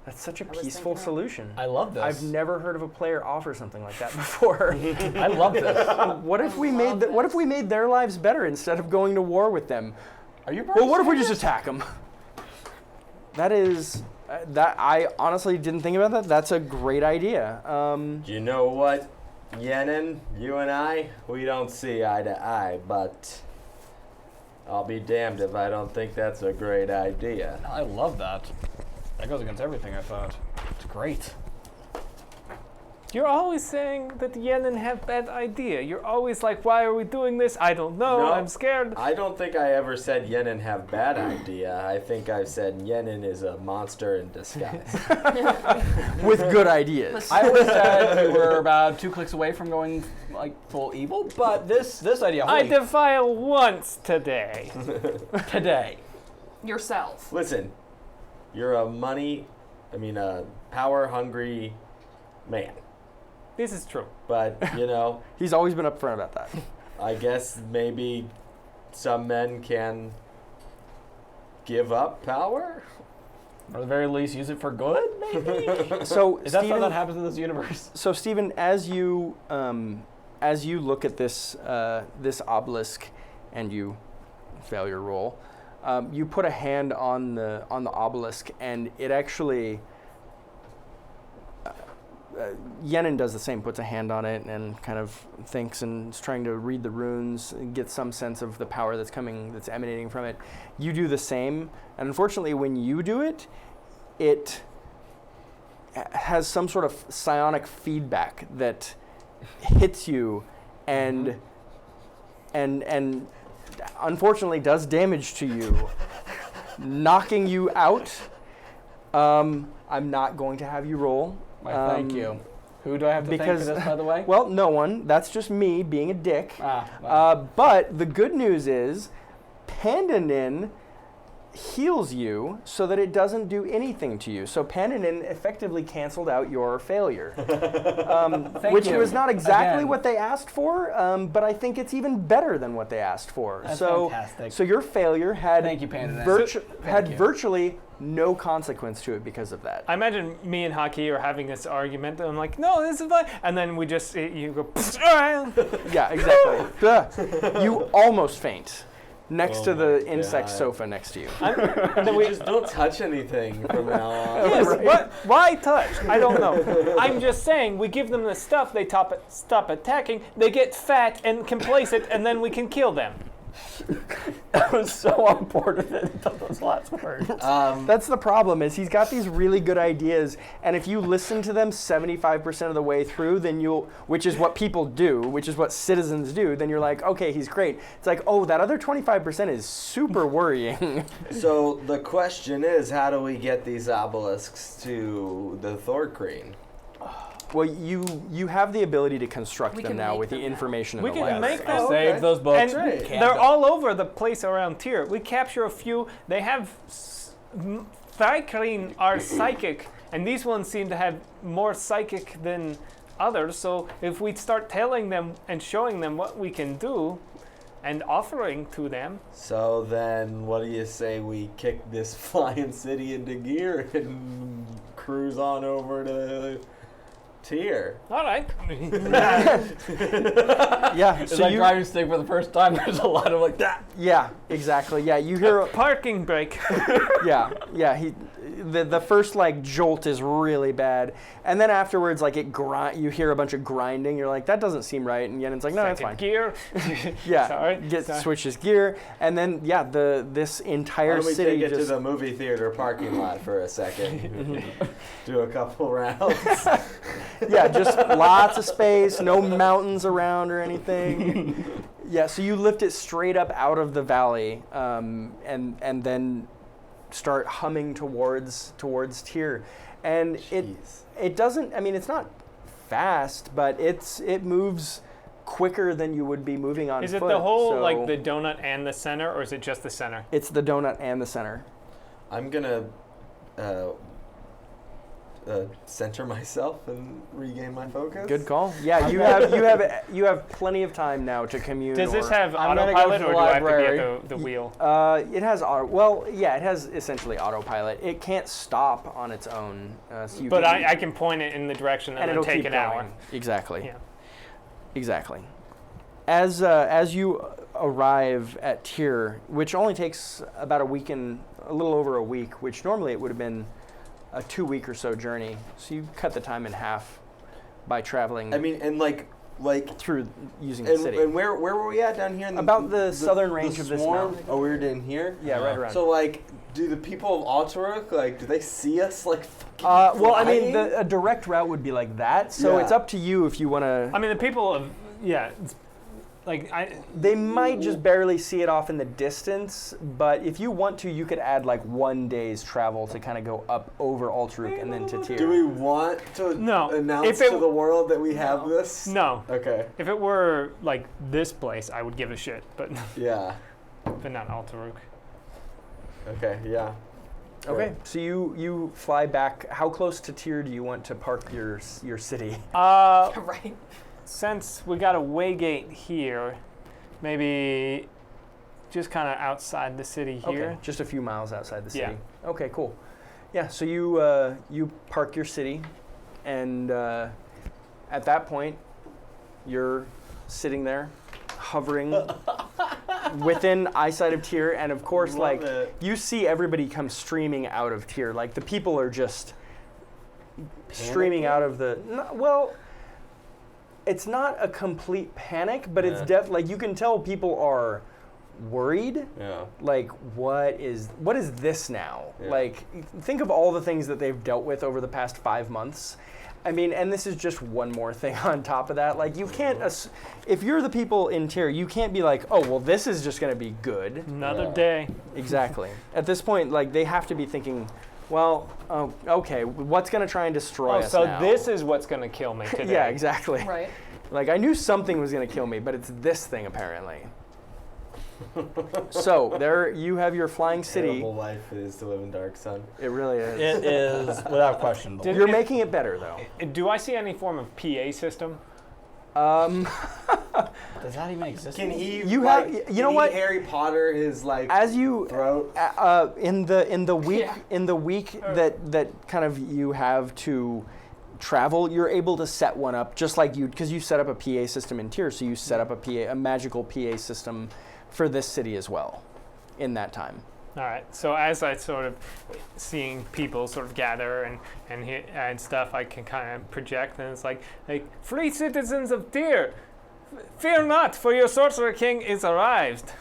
That's such a I was peaceful thinking that. solution. I love this. I've never heard of a player offer something like that before. I love this. What if I we made love what if this. we made their lives better instead of going to war with them? Are you? Well, what if we just attack them? That is that I honestly didn't think about that. That's a great idea. You know what, Yenin? You and I, we don't see eye to eye, but I'll be damned if I don't think that's a great idea. I love that. That goes against everything I thought. It's great. You're always saying that the Yenin have bad idea. You're always like, why are we doing this? I don't know. No. I'm scared. I don't think I ever said Yenin have bad idea. I think I've said Yenin is a monster in disguise. with good ideas. I always said we were about 2 clicks away from going like full evil, but this idea. I Holy defile once today. today. Yourself. Listen, you're a power-hungry man. This is true. But, He's always been upfront about that. I guess maybe some men can give up power? Or at the very least, use it for good. Maybe. So Is that something Steven, that happens in this universe? So Stephen, as you look at this this obelisk, and you fail your roll, you put a hand on the obelisk, and it actually. Yenin does the same, puts a hand on it and kind of thinks and is trying to read the runes and get some sense of the power that's emanating from it. You do the same, and unfortunately when you do it, it has some sort of psionic feedback that hits you and unfortunately does damage to you, knocking you out. I'm not going to have you roll. Why, thank you. Who do I have to thank for because- this, by the way? Well, no one. That's just me being a dick. Well, But the good news is Pandanin heals you so that it doesn't do anything to you. So Pandanin effectively canceled out your failure, which you. was not exactly Again. what they asked for, but I think it's even better than what they asked for. That's so, fantastic. so your failure had Thank you, Pandanin. had you. virtually no consequence to it because of that. I imagine me and Haki are having this argument. And I'm like, no, this is fine. And then we just, you go, Yeah, exactly. Ugh. You almost faint next Oh to the my insect God. sofa next to you. and then We we just don't touch anything from now on. Yes, but why touch? I don't know. I'm just saying, we give them the stuff, they stop attacking, they get fat and complacent, and then we can kill them. I was so on board with it until those last words. That's the problem, is he's got these really good ideas, and if you listen to them 75% of the way through, then which is what people do, which is what citizens do, then you're like, okay, he's great. It's like, oh, that other 25% is super worrying. So the question is, how do we get these obelisks to the Thorcreen? Well, you have the ability to construct We them can now make with the them now. information in We the can library. make them. Oh, Save okay. those books. And Right. they're all over the place around here. We capture a few. They have Thrycreen are psychic, and these ones seem to have more psychic than others. So if we start telling them and showing them what we can do, and offering to them, So then, what do you say we kick this flying city into gear and cruise on over to Tyr? all right. Yeah, It's so like driving stick for the first time. There's a lot of like that. yeah, exactly. Yeah, you hear Parking brake. yeah, the first like jolt is really bad, and then afterwards like you hear a bunch of grinding. You're like, that doesn't seem right, and yet it's like, no, that's Second fine. gear. Yeah, Sorry. switches gear, and then this Why entire don't we city take it to just the movie theater parking lot for a second? Do a couple rounds. yeah, just lots of space, no mountains around or anything. Yeah, so you lift it straight up out of the valley, and then start humming towards Tyr, and Jeez. it doesn't. I mean, it's not fast, but it moves quicker than you would be moving on Is it foot. the whole, so like the donut and the center, or is it just the center? It's the donut and the center. I'm gonna center myself and regain my focus. Good call. Yeah, you have plenty of time now to commune. Does this or- have I'm gonna go autopilot, to or the do I have to be library. at the wheel? It has auto. Well, yeah, it has essentially autopilot. It can't stop on its own. So you But can, I can point it in the direction and, and then it'll take keep an going. hour. Exactly. Yeah. Exactly. As you arrive at Tyr, which only takes about a little over a week, which normally it would have been a 2-week or so journey. So you cut the time in half by traveling I mean, and like through using the city. and where were we at down here? In About the southern range of this swarm? mountain. Oh, we were in here. Yeah, right around. So like, do the people of Alterac do they see us like? Fucking Well, I mean, flying? a direct route would be like that. So Yeah. it's up to you if you want to. I mean, the people of it's like They might just barely see it off in the distance, but if you want to, you could add like 1 day's travel to kind of go up over Alterac and then to Tyr. Do we want to No. announce If it- to the world that we have this? no. Okay. If it were like this place, I would give a shit, but Yeah. not Altaruk. Okay. Yeah. Okay, so you fly back. How close to Tyr do you want to park your city? Right. Since we got a waygate here, maybe just kind of outside the city here. Okay, just a few miles outside the city. Yeah. Okay, cool. Yeah, so you park your city, and at that point, you're sitting there, hovering within eyesight of Tyr, and of course, Love like it. you see everybody come streaming out of Tyr. Like the people are just streaming out of the. Well, it's not a complete panic, but it's like you can tell people are worried. Yeah. Like what is this now? Yeah. Like think of all the things that they've dealt with over the past 5 months. I mean, and this is just one more thing on top of that. Like you can't, if you're the people in Tyr, you can't be like, oh well, this is just going to be good. Another Yeah. day. Exactly. At this point, like they have to be thinking, well, oh, okay, what's going to try and destroy us So now? this is what's going to kill me today. Yeah, exactly. Right. Like I knew something was going to kill me, but it's this thing apparently. So there you have your flying city. Terrible life it is to live in Dark Sun. It really is. It is without question. Did- You're making it better though. Do I see any form of PA system? Does that even exist? Can he? You like, have- you can know he what? Harry Potter his like As you throat. in the week Yeah. that kind of you have to travel, you're able to set one up just like because you set up a PA system in Tyr, so you set up a magical PA system for this city as well in that time. All right. So as I sort of seeing people sort of gather and stuff, I can kind of project, and it's like free citizens of Tyr, fear not, for your sorcerer king is arrived.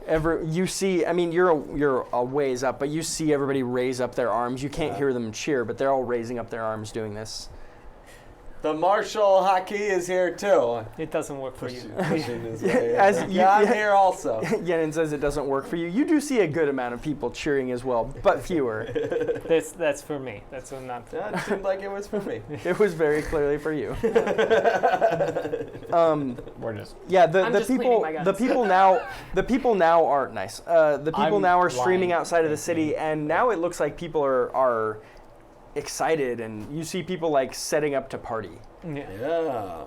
You see, I mean, you're a ways up, but you see everybody raise up their arms. You can't hear them cheer, but they're all raising up their arms doing this. The Marshal Haki is here too. It doesn't work for you. Pushing his way As over. you- yeah, I'm here also. Yenin says it doesn't work for you. You do see a good amount of people cheering as well, but fewer. That's for me. That's not. That seemed like it was for me. It was very clearly for you. We're just. Yeah, I'm the just cleaning people my guns. the people now are nice. The people I'm now are streaming lying. outside of the city, and now it looks like people are excited, and you see people like setting up to party. Yeah. Yeah.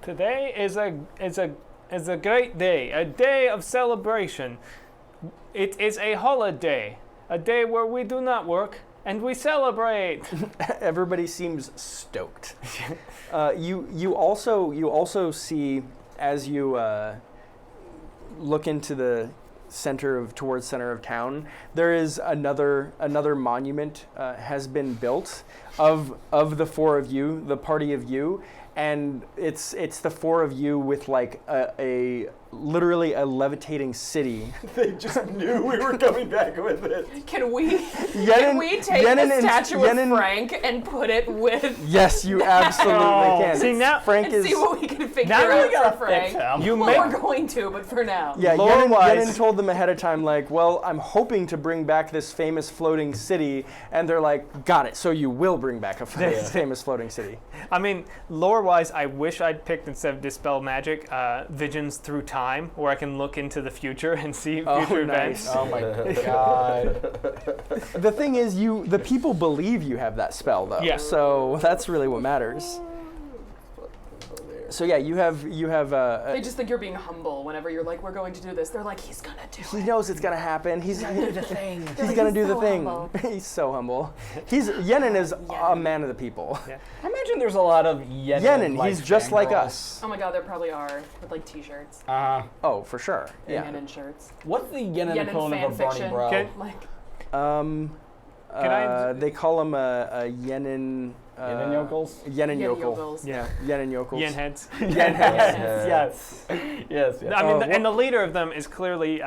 Today is a great day, a day of celebration. It is a holiday, a day where we do not work and we celebrate. Everybody seems stoked. You also see as you look into the towards center of town, there is another monument has been built of the four of you, the party of you, and it's the four of you with like a literally a levitating city. They just knew we were coming back with it. Can we Yenin take and the statue Yenin- of Frank and put it with Yes, you absolutely can. See, now- Frank and is see what we can figure Now we out gotta for fix Frank? him. You Well, may- we're going to, but for now. Yeah, Lore-wise- Yenin told them ahead of time, like, well, I'm hoping to bring back this famous floating city, and they're like, got it, so you will bring back a famous floating city. I mean, lore-wise, I wish I'd picked, instead of Dispel Magic, Visions Through Time, where I can look into the future and see future events. nice. Oh my god. The thing is, the people believe you have that spell, though, Yeah. so that's really what matters. So yeah, you have They just think you're being humble whenever you're like, we're going to do this. They're like, he's gonna do he it. knows it's gonna happen. He's They're gonna like, do "He's the so thing. humble." He's so humble. Yenin is a man of the people. I imagine there's a lot of Yenin. Yenin, like, he's just like fangirls. us. Oh my god, there probably are with like t-shirts Oh, for sure. and Yeah. Yenin shirts. What's the Yenin Yenin equivalent fan of a Barney fiction. Bro? Can- Like, Can I- They call him a Yenin. Yenin yokels? Yenin Yenin yokel. yokels. Yeah, Yenin yokels. Yen heads. Yes. Yes. I mean, and the leader of them is clearly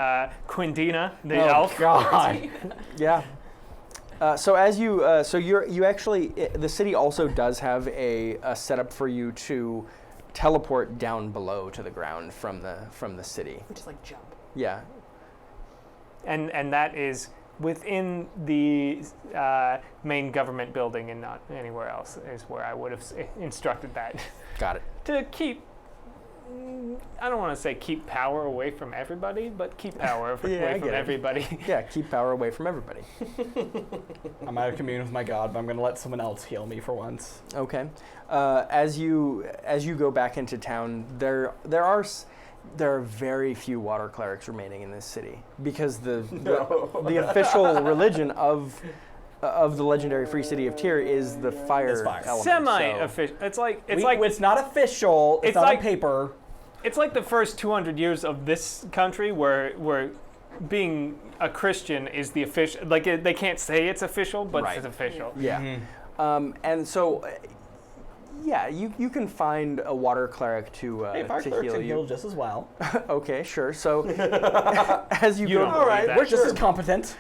Quindina, the Oh elf. god. Yeah. So as you, you actually, the city also does have a setup for you to teleport down below to the ground from the city. Which is like jump. Yeah. And that is within the main government building and not anywhere else is where I would have instructed that. Got it. To keep, I don't want to say keep power away from everybody, but keep power Yeah, I away from get it. everybody. Yeah. Keep power away from everybody. I'm out of commune with my god, but I'm gonna let someone else heal me for once. Okay. As you go back into town, there are very few water clerics remaining in this city because the official religion of the legendary free city of Tyr is the fire It's fire. element. Semi-official. It's like It's not official. It's It's not like- on paper. it's like the first 200 years of this country where being a Christian is the official. Like they can't say it's official, but Right. it's official. Yeah. And so, yeah, you can find a water cleric to Hey, fire to clerics heal can heal you. just as well. Okay, sure. So as you You go, don't believe that. We're just as competent.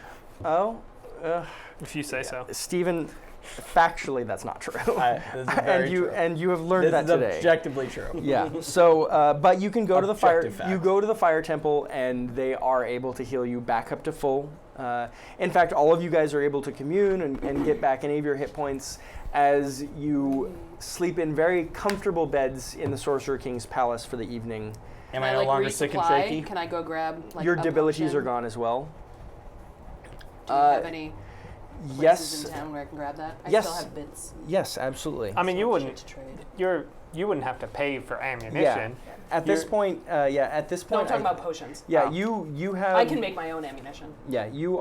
If you say so. Stephen, factually, that's not true. This is very true. and you have learned This that is today. objectively true. Yeah. So, but you can go to the fire. Objective You facts. go to the fire temple, and they are able to heal you back up to full. In fact, all of you guys are able to commune and get back any of your hit points as you sleep in very comfortable beds in the Sorcerer King's palace for the evening. Am Can I no like, longer sick and resupply? shaky? Can I go grab like Your a debilities potion? are gone as well. Do you have any places Yes. in town where I can grab that? I Yes. still have bits. Yes, absolutely. I mean, you Shit wouldn't. to trade. You wouldn't have to pay for ammunition. Yeah. At this You're- point, At this No, point, I'm talking about potions. Yeah, Oh. you have. I can make my own ammunition. Yeah, you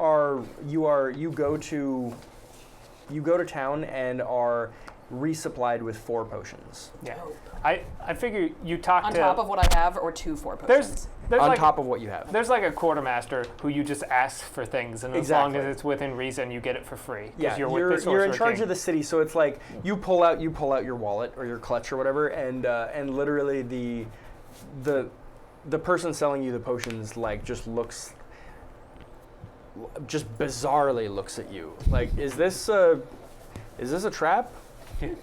go to town and are resupplied with 4 potions Yeah. Dope. I figure you talk On to. top of what I have, or 2 4 potions. There's on like top of what you have. there's like a quartermaster who you just ask for things, and as long Exactly. as it's within reason, you get it for free. 'Cause Yeah, you're, you're with the in Sorcerer charge King. of the city, so it's like you pull out your wallet or your clutch or whatever, and literally the person selling you the potions like just bizarrely looks at you like, is this a trap?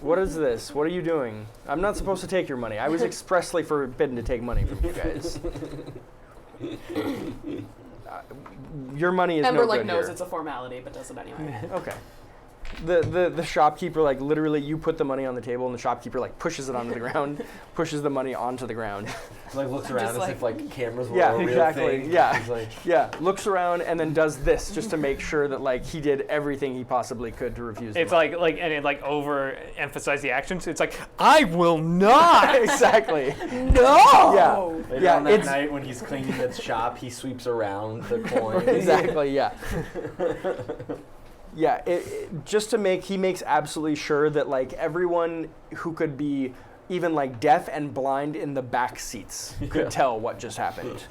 What is this? What are you doing? I'm not supposed to take your money. I was expressly forbidden to take money from you guys. Your money is Ember no like good knows here. it's a formality, but does it anyway. Okay. The shopkeeper, like, literally, you put the money on the table, and the shopkeeper, like, pushes it onto the ground, pushes the money onto the ground. Like looks around as like- if like cameras were Yeah, a real exactly, thing. yeah. He's like, Yeah, looks around and then does this just to make sure that, like, he did everything he possibly could to refuse the It's money. and it like overemphasize the actions. It's like, I will not. Exactly. No! Yeah. later Yeah, on that it's night when he's cleaning the shop, he sweeps around the coin. exactly, yeah. Yeah, he makes absolutely sure that, like, everyone who could be even, like, deaf and blind in the back seats could tell what just happened.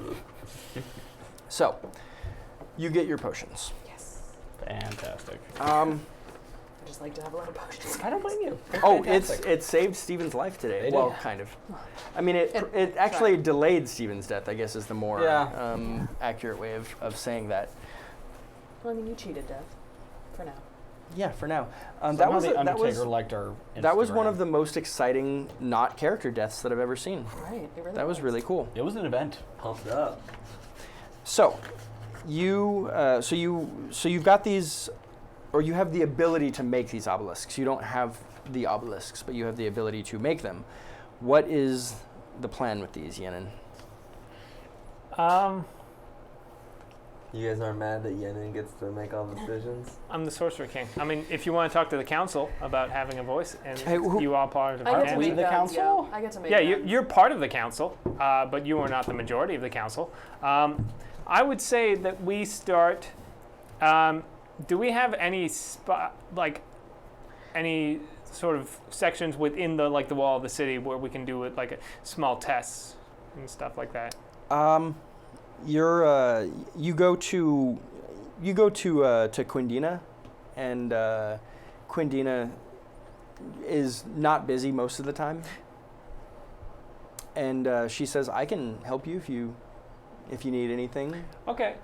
So, you get your potions. Yes. Fantastic. I just like to have a lot of potions. I don't blame you. Oh, Fantastic. it saved Steven's life today. They Well, did. kind of. I mean, it It- actually sorry. delayed Steven's death, I guess, is the more Yeah. accurate way of saying that. Well, I mean, you cheated death. For now. Yeah, for now. Somehow the Undertaker liked our that was one Instagram. of the most exciting not character deaths that I've ever seen. Right. It really That was really cool. It was an event. Pumped up. So, you've got these, or you have the ability to make these obelisks. You don't have the obelisks, but you have the ability to make them. What is the plan with these, Yenin? You guys aren't mad that Yenin gets to make all the decisions? I'm the Sorcerer King. I mean, if you want to talk to the council about having a voice, and Hey, who- you all part of the I get to council. we make the guns, council? Yeah. I get to make Yeah, guns. you're part of the council, but you are not the majority of the council. I would say that we start. Do we have any any sort of sections within the wall of the city where we can do it like small tests and stuff like that? You go to Quindina, and Quindina is not busy most of the time. And she says, "I can help you if you need anything." Okay.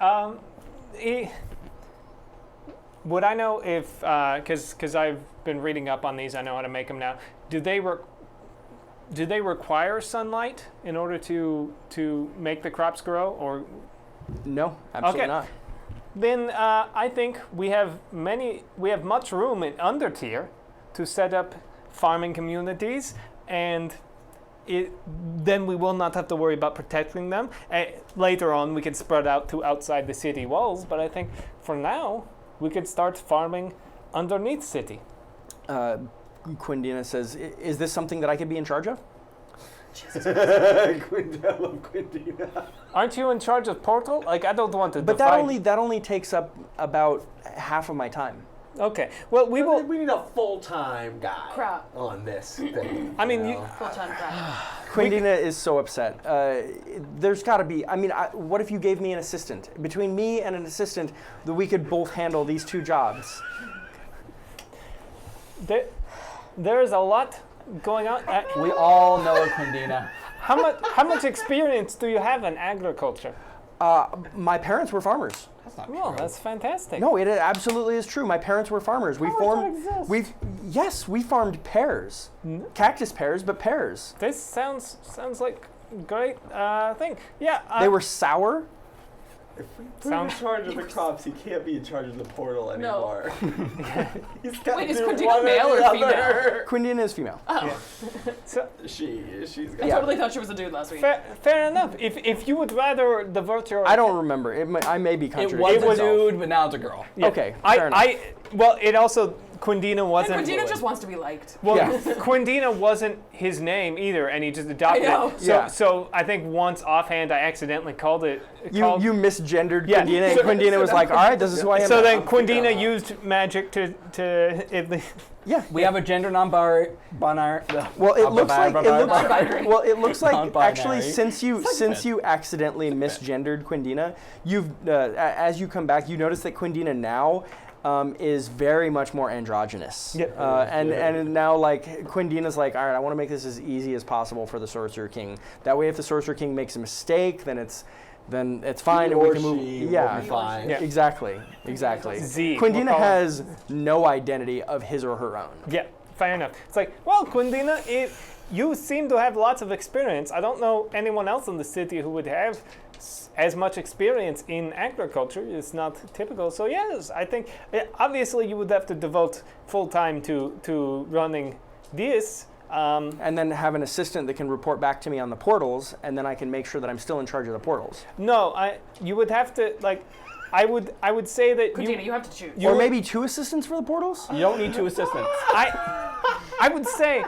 Would I know if, because I've been reading up on these, I know how to make them now. Do they require sunlight in order to make the crops grow, or No, absolutely Okay. not. then I think we have much room in Undertier to set up farming communities, and then we will not have to worry about protecting them. Later on, we can spread out to outside the city walls, but I think for now, we could start farming underneath city. Quindina says, "Is this something that I could be in charge of?" Quindina. Aren't you in charge of portal? Like, I don't want to But divide- that only takes up about half of my time. Okay, well, we will... We need a full-time guy Crap. on this thing. I mean, you you- know? Full-time crap. Quindina is so upset. There's got to be. I mean, what if you gave me an assistant? Between me and an assistant, that we could both handle these 2 jobs. There is a lot going on. We all know Quindina. How much experience do you have in agriculture? My parents were farmers. That's not Well, true. that's fantastic. No, it absolutely is true. My parents were farmers. We farmed pears, cactus pears, but pears. This sounds like a great thing. Yeah. They were sour. If we put Sounds- him in charge of the crops, he can't be in charge of the portal anymore. He's got Wait, to is do Quindina one or male the or female? other. Quindina is female. Oh, So, She's got I Yeah. totally thought she was a dude last week. fair enough. If you would rather divert your I don't remember. I may be It contradicting was a myself. dude, but now it's a girl. Yeah. Okay, fair enough. Well, it also Quindina And wasn't. Quindina just wants to be liked. Well, Yeah. Quindina wasn't his name either, and he just adopted I know. it. So, Yeah. so I think once offhand I accidentally called it. You called- misgendered Yeah. Quindina, and So- Quindina was like, all right, this is who I am. So now." then Quindina used magic to yeah. We have a gender non-binary. Well, it looks like Non-binary. well, it looks like Non-binary. actually since you accidentally misgendered Quindina, you've as you come back, you notice that Quindina now is very much more androgynous. Yeah. And now like Quindina's like, all right, I want to make this as easy as possible for the Sorcerer King. That way, if the Sorcerer King makes a mistake, then it's fine, He and we or can move. she will Yeah. be fine. Yeah. Exactly. Z, we'll Quindina call her. has no identity of his or her own. Yeah, fair enough. It's like, well, Quindina, you seem to have lots of experience. I don't know anyone else in the city who would have as much experience in agriculture. It's not typical. So yes, I think obviously you would have to devote full time to running this. And then have an assistant that can report back to me on the portals, and then I can make sure that I'm still in charge of the portals. No, you would have to like. I would say that Quindina, you have to choose. Or maybe 2 assistants for the portals? You don't need 2 assistants. I would say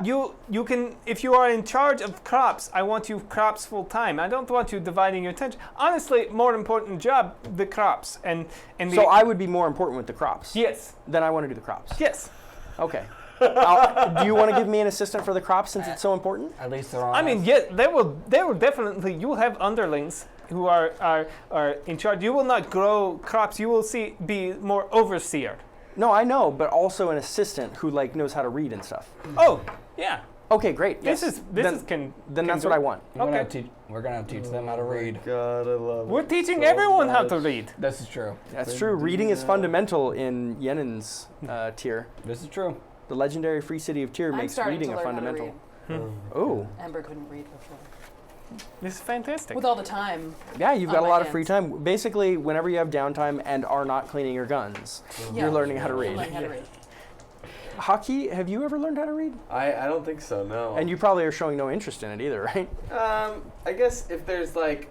you can, if you are in charge of crops, I want you crops full time. I don't want you dividing your attention. Honestly, more important job, the crops and the. So I would be more important with the crops. Yes. Then I want to do the crops. Yes. Okay. Do you want to give me an assistant for the crops since it's so important? At least they're on. I mean, yes, they will definitely. You will have underlings who are in charge. You will not grow crops. You will be more overseer. No, I know, but also an assistant who like knows how to read and stuff. Oh, yeah. Okay, great. Yes. This then that's what I want. we're gonna okay. have to teach them how to read. God, I love We're it teaching so everyone how much. to read. This is true. That's true. Reading is fundamental in Yenin's tier. This is true. The legendary free city of Tyr I'm makes starting reading to a learn how to fundamental. read. Oh, Ember couldn't read before. This is fantastic. With all the time. yeah, you've On got a my lot of free hands. time. Basically, whenever you have downtime and are not cleaning your guns, Yeah. you're learning how to I'm read. learning how to read. Haki, have you ever learned how to read? I don't think so, no. And you probably are showing no interest in it either, right? I guess if there's like,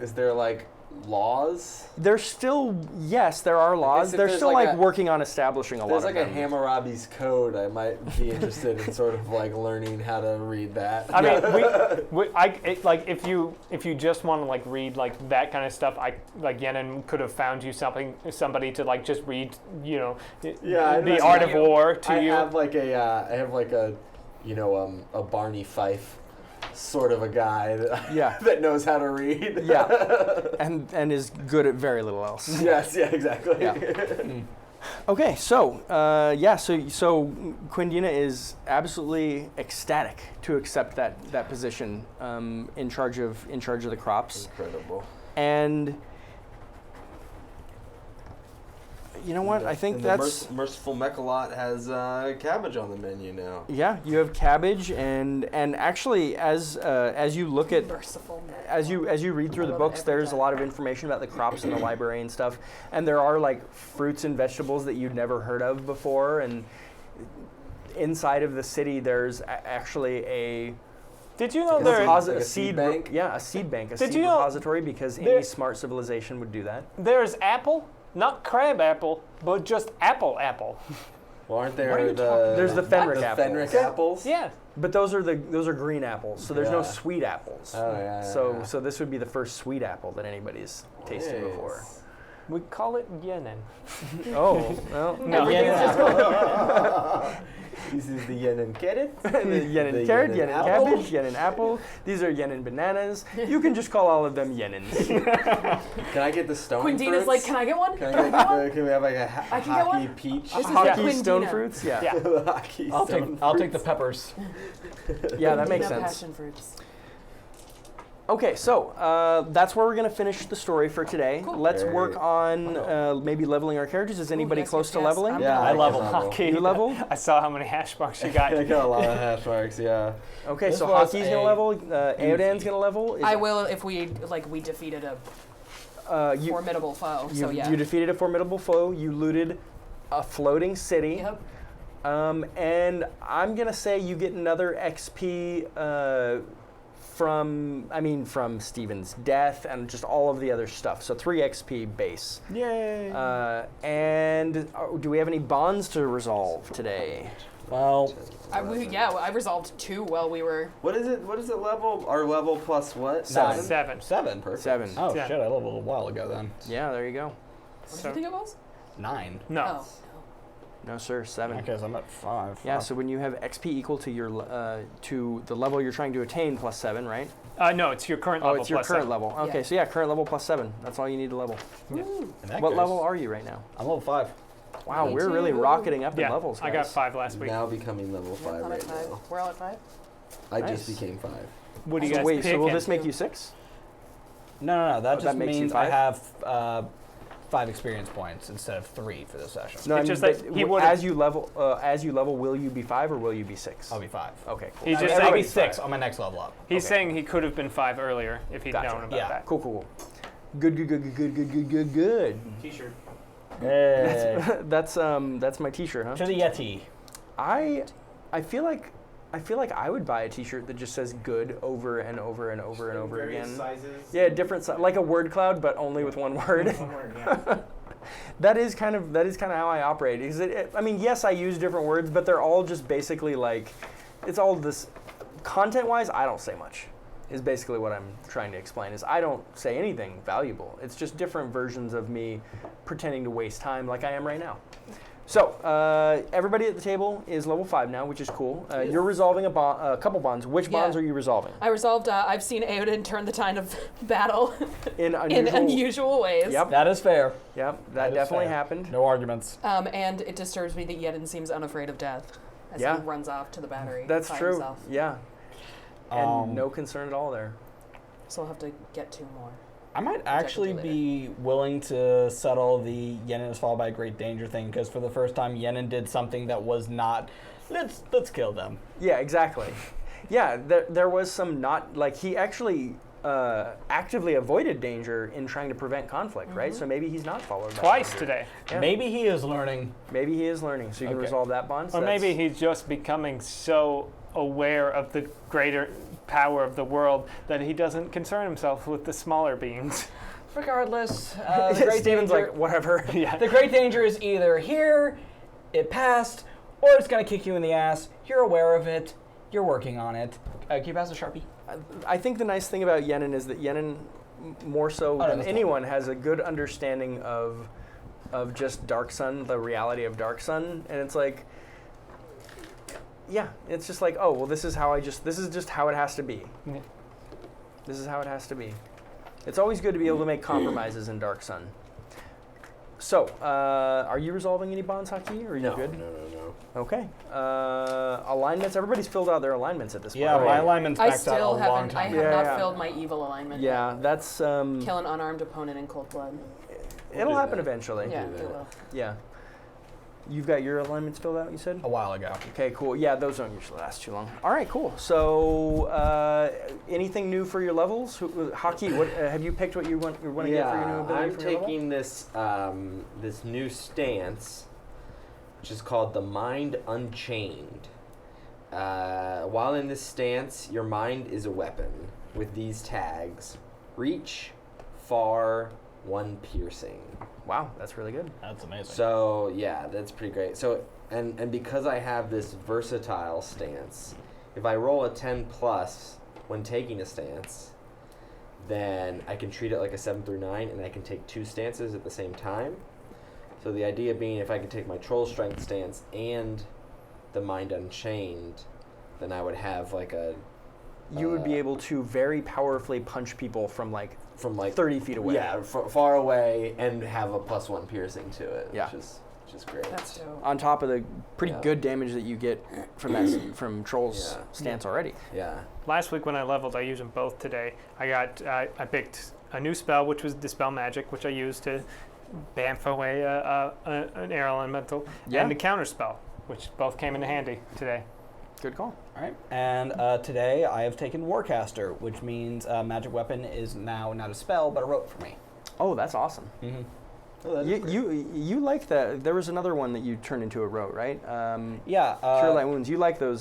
is there like laws? There's still, yes, there are laws. if They're there's still like like a- working on establishing a lot There's of like a them. Hammurabi's code. I might be interested in sort of like learning how to read that. I mean, like if you just want to like read like that kind of stuff, like Yenin could have found you somebody to like just read, you know, Yeah, the that's Art not of you. War to I you. have like a a Barney Fife sort of a guy that Yeah. that knows how to read. Yeah, and is good at very little else. Yes. Yeah. Exactly. Yeah. Okay, so so Quindina is absolutely ecstatic to accept that position in charge of the crops, Incredible. and you know what? I think And that's the Merciful Mechalot has cabbage on the menu now. yeah. You have cabbage, and actually, as you look at Merciful. as you read through the love books, every there's a time. lot of information about the crops in the library and stuff, and there are like fruits and vegetables that you'd never heard of before, and inside of the city there's actually a Did you know Like a there? seed- a like a seed seed bank? Yeah, a seed bank, a Did seed you know repository, because any there- smart civilization would do that. There's apple, not crab apple, but just apple. Well, aren't What are there you the There's the Fenric the apples. Fenric apples? Yeah. But those are green apples, so there's no Yeah. sweet apples. Oh yeah. So this would be the first sweet apple that anybody's tasted before. We call it Yenin. Oh, well, No, Everything's Yenin. just This is the yen and carrot. the Yenin The carrot, Yenin Yenin apple. cabbage, Yenin apple. These are Yenin bananas. You can just call all of them Yenins. Can I get the stone Quindina's fruits? like, can I get one? Can I get can we have like a I can get hockey one? peach? This is Hockey Quindina. stone fruits? Yeah. Yeah. Hockey I'll stone take the fruits. peppers. Yeah, that makes Quindina sense. passion fruits. Okay, so that's where we're going to finish the story for today. Cool. Let's Very- work on maybe leveling our characters. Is anybody yes, close yes, to yes. leveling? I'm Yeah, gonna I level. level. Hockey. You leveled? I saw how many hash marks you got. I got a lot of hash marks, yeah. Okay, This so was Hockey's going to a level. Aodan's going to level. I will if we defeated a You, formidable foe. you, So yeah. you defeated a formidable foe. You looted a floating city. Yep. And I'm going to say you get another XP from Steven's death and just all of the other stuff. So 3 XP base. Yay! And do we have any bonds to resolve today? Well, I resolved 2 while we were. What is it? What is it level? Our level plus what? 7. 7. 7. Perfect. 7. Oh Yeah. shit! I leveled a while ago then. Yeah, there you go. What did So- you think it was? 9. No. Oh. No, sir, 7. Okay, so I'm at 5. Yeah, so when you have XP equal to your to the level you're trying to attain plus 7, right? No, it's your current Oh, level it's your plus current 7. level. Okay, Yeah. so yeah, current level plus 7. That's all you need to level. What level are you right now? I'm level 5. Wow, Me we're really too. rocketing up in Yeah, levels, guys. I got 5 last week. Now becoming level 5 I'm at right 5. now. We're all at 5. I Nice. just became 5. What do you So guys wait, pick? so will and- this make you 6? No. That that just makes you means I 5? have 5 experience points instead of 3 for this session. No, I It's mean, just that but he w- would've- as you level, will you be 5 or will you be 6? I'll be 5. Okay, cool. He's I just mean, I'll be saying- 6 on my next level up. He's Okay. saying he could have been 5 earlier if he'd Gotcha. known about Yeah. that. Cool. Good. T-shirt. Hey. That's my T-shirt, huh? To the Yeti. I feel like I would buy a T-shirt that just says "good" over and over and over and over Various again. sizes. Yeah, different like a word cloud, but only with one word. One word, yeah. That is kind of how I operate. Is I mean, yes, I use different words, but they're all just basically like, it's all this. Content-wise, I don't say much. Is basically what I'm trying to explain. Is I don't say anything valuable. It's just different versions of me pretending to waste time, like I am right now. So everybody at the table is level 5 now, which is cool. You're resolving a couple bonds. Which bonds Yeah. are you resolving? I resolved. I've seen Aodan turn the tide of battle In in unusual ways. Yep. That is fair. Yep. That is definitely fair. happened. No arguments. And it disturbs me that Yedin seems unafraid of death as Yeah. he runs off to the battery. That's by true. Himself. Yeah. And Um, no concern at all there. So I'll have to get 2 more. I might I can actually do later. be willing to settle the Yenin is followed by a great danger thing, because for the first time Yenin did something that was not, let's kill them. Yeah, exactly. Yeah, there was some not, like, he actually actively avoided danger in trying to prevent conflict, right? So maybe he's not followed by Twice danger. today. Yeah. Maybe he is learning. Maybe he is learning, so you can Okay. resolve that bond. So Or maybe that's- he's just becoming so aware of the greater power of the world that he doesn't concern himself with the smaller beings. Regardless, the great Steven's danger, like, whatever. Yeah. the great danger is either here, it passed, or it's gonna kick you in the ass. You're aware of it. You're working on it. Can you pass a Sharpie? I think the nice thing about Yenin is that Yenin, more so no, than that's anyone, has a good understanding of just Dark Sun, the reality of Dark Sun, and it's like, yeah, it's just like, oh, well, this is just how it has to be. Yeah. This is how it has to be. It's always good to be able to make compromises in Dark Sun. So, are you resolving any bonds, Haki, or are you No, good? no. Okay. Alignments. Everybody's filled out their alignments at this point. Yeah, my right? alignment's I maxed out still a long haven't. I time. have Yeah, not yeah. filled my evil alignment. Yeah, that's Kill an unarmed opponent in cold blood. it'll do happen that. eventually. Yeah, do it that. will. Yeah. You've got your alignments filled out, you said? A while ago. Okay, cool. Yeah, those don't usually last too long. All right, cool. So, anything new for your levels? Haki, what have you picked? What you want to get for your new ability? I'm for your level? taking this this new stance, which is called the Mind Unchained. While in this stance, your mind is a weapon with these tags: reach, far, 1 piercing. Wow, that's really good. That's amazing. So yeah, that's pretty great. So and because I have this versatile stance, if I roll a 10 plus when taking a stance, then I can treat it like a 7 through 9, and I can take 2 stances at the same time. So the idea being, if I could take my Troll Strength stance and the Mind Unchained, then I would have like a You would be able to very powerfully punch people from like from like 30 feet away. yeah, far away, and have a +1 piercing to it. Yeah. Which is which is great. That's dope. On top of the pretty Yeah. good damage that you get from that from Troll's Yeah. stance already. Yeah. Last week when I leveled, I used them both today. I picked a new spell, which was Dispel Magic, which I used to bamf away an air elemental, Yeah. and a counter spell, which both came in handy today. Good call. All right. And today I have taken Warcaster, which means magic weapon is now not a spell but a rope for me. Oh, that's awesome. Mm-hmm. Oh, that is great. You like that? There was another one that you turned into a rote, right? Yeah. Cure Light Wounds. You like those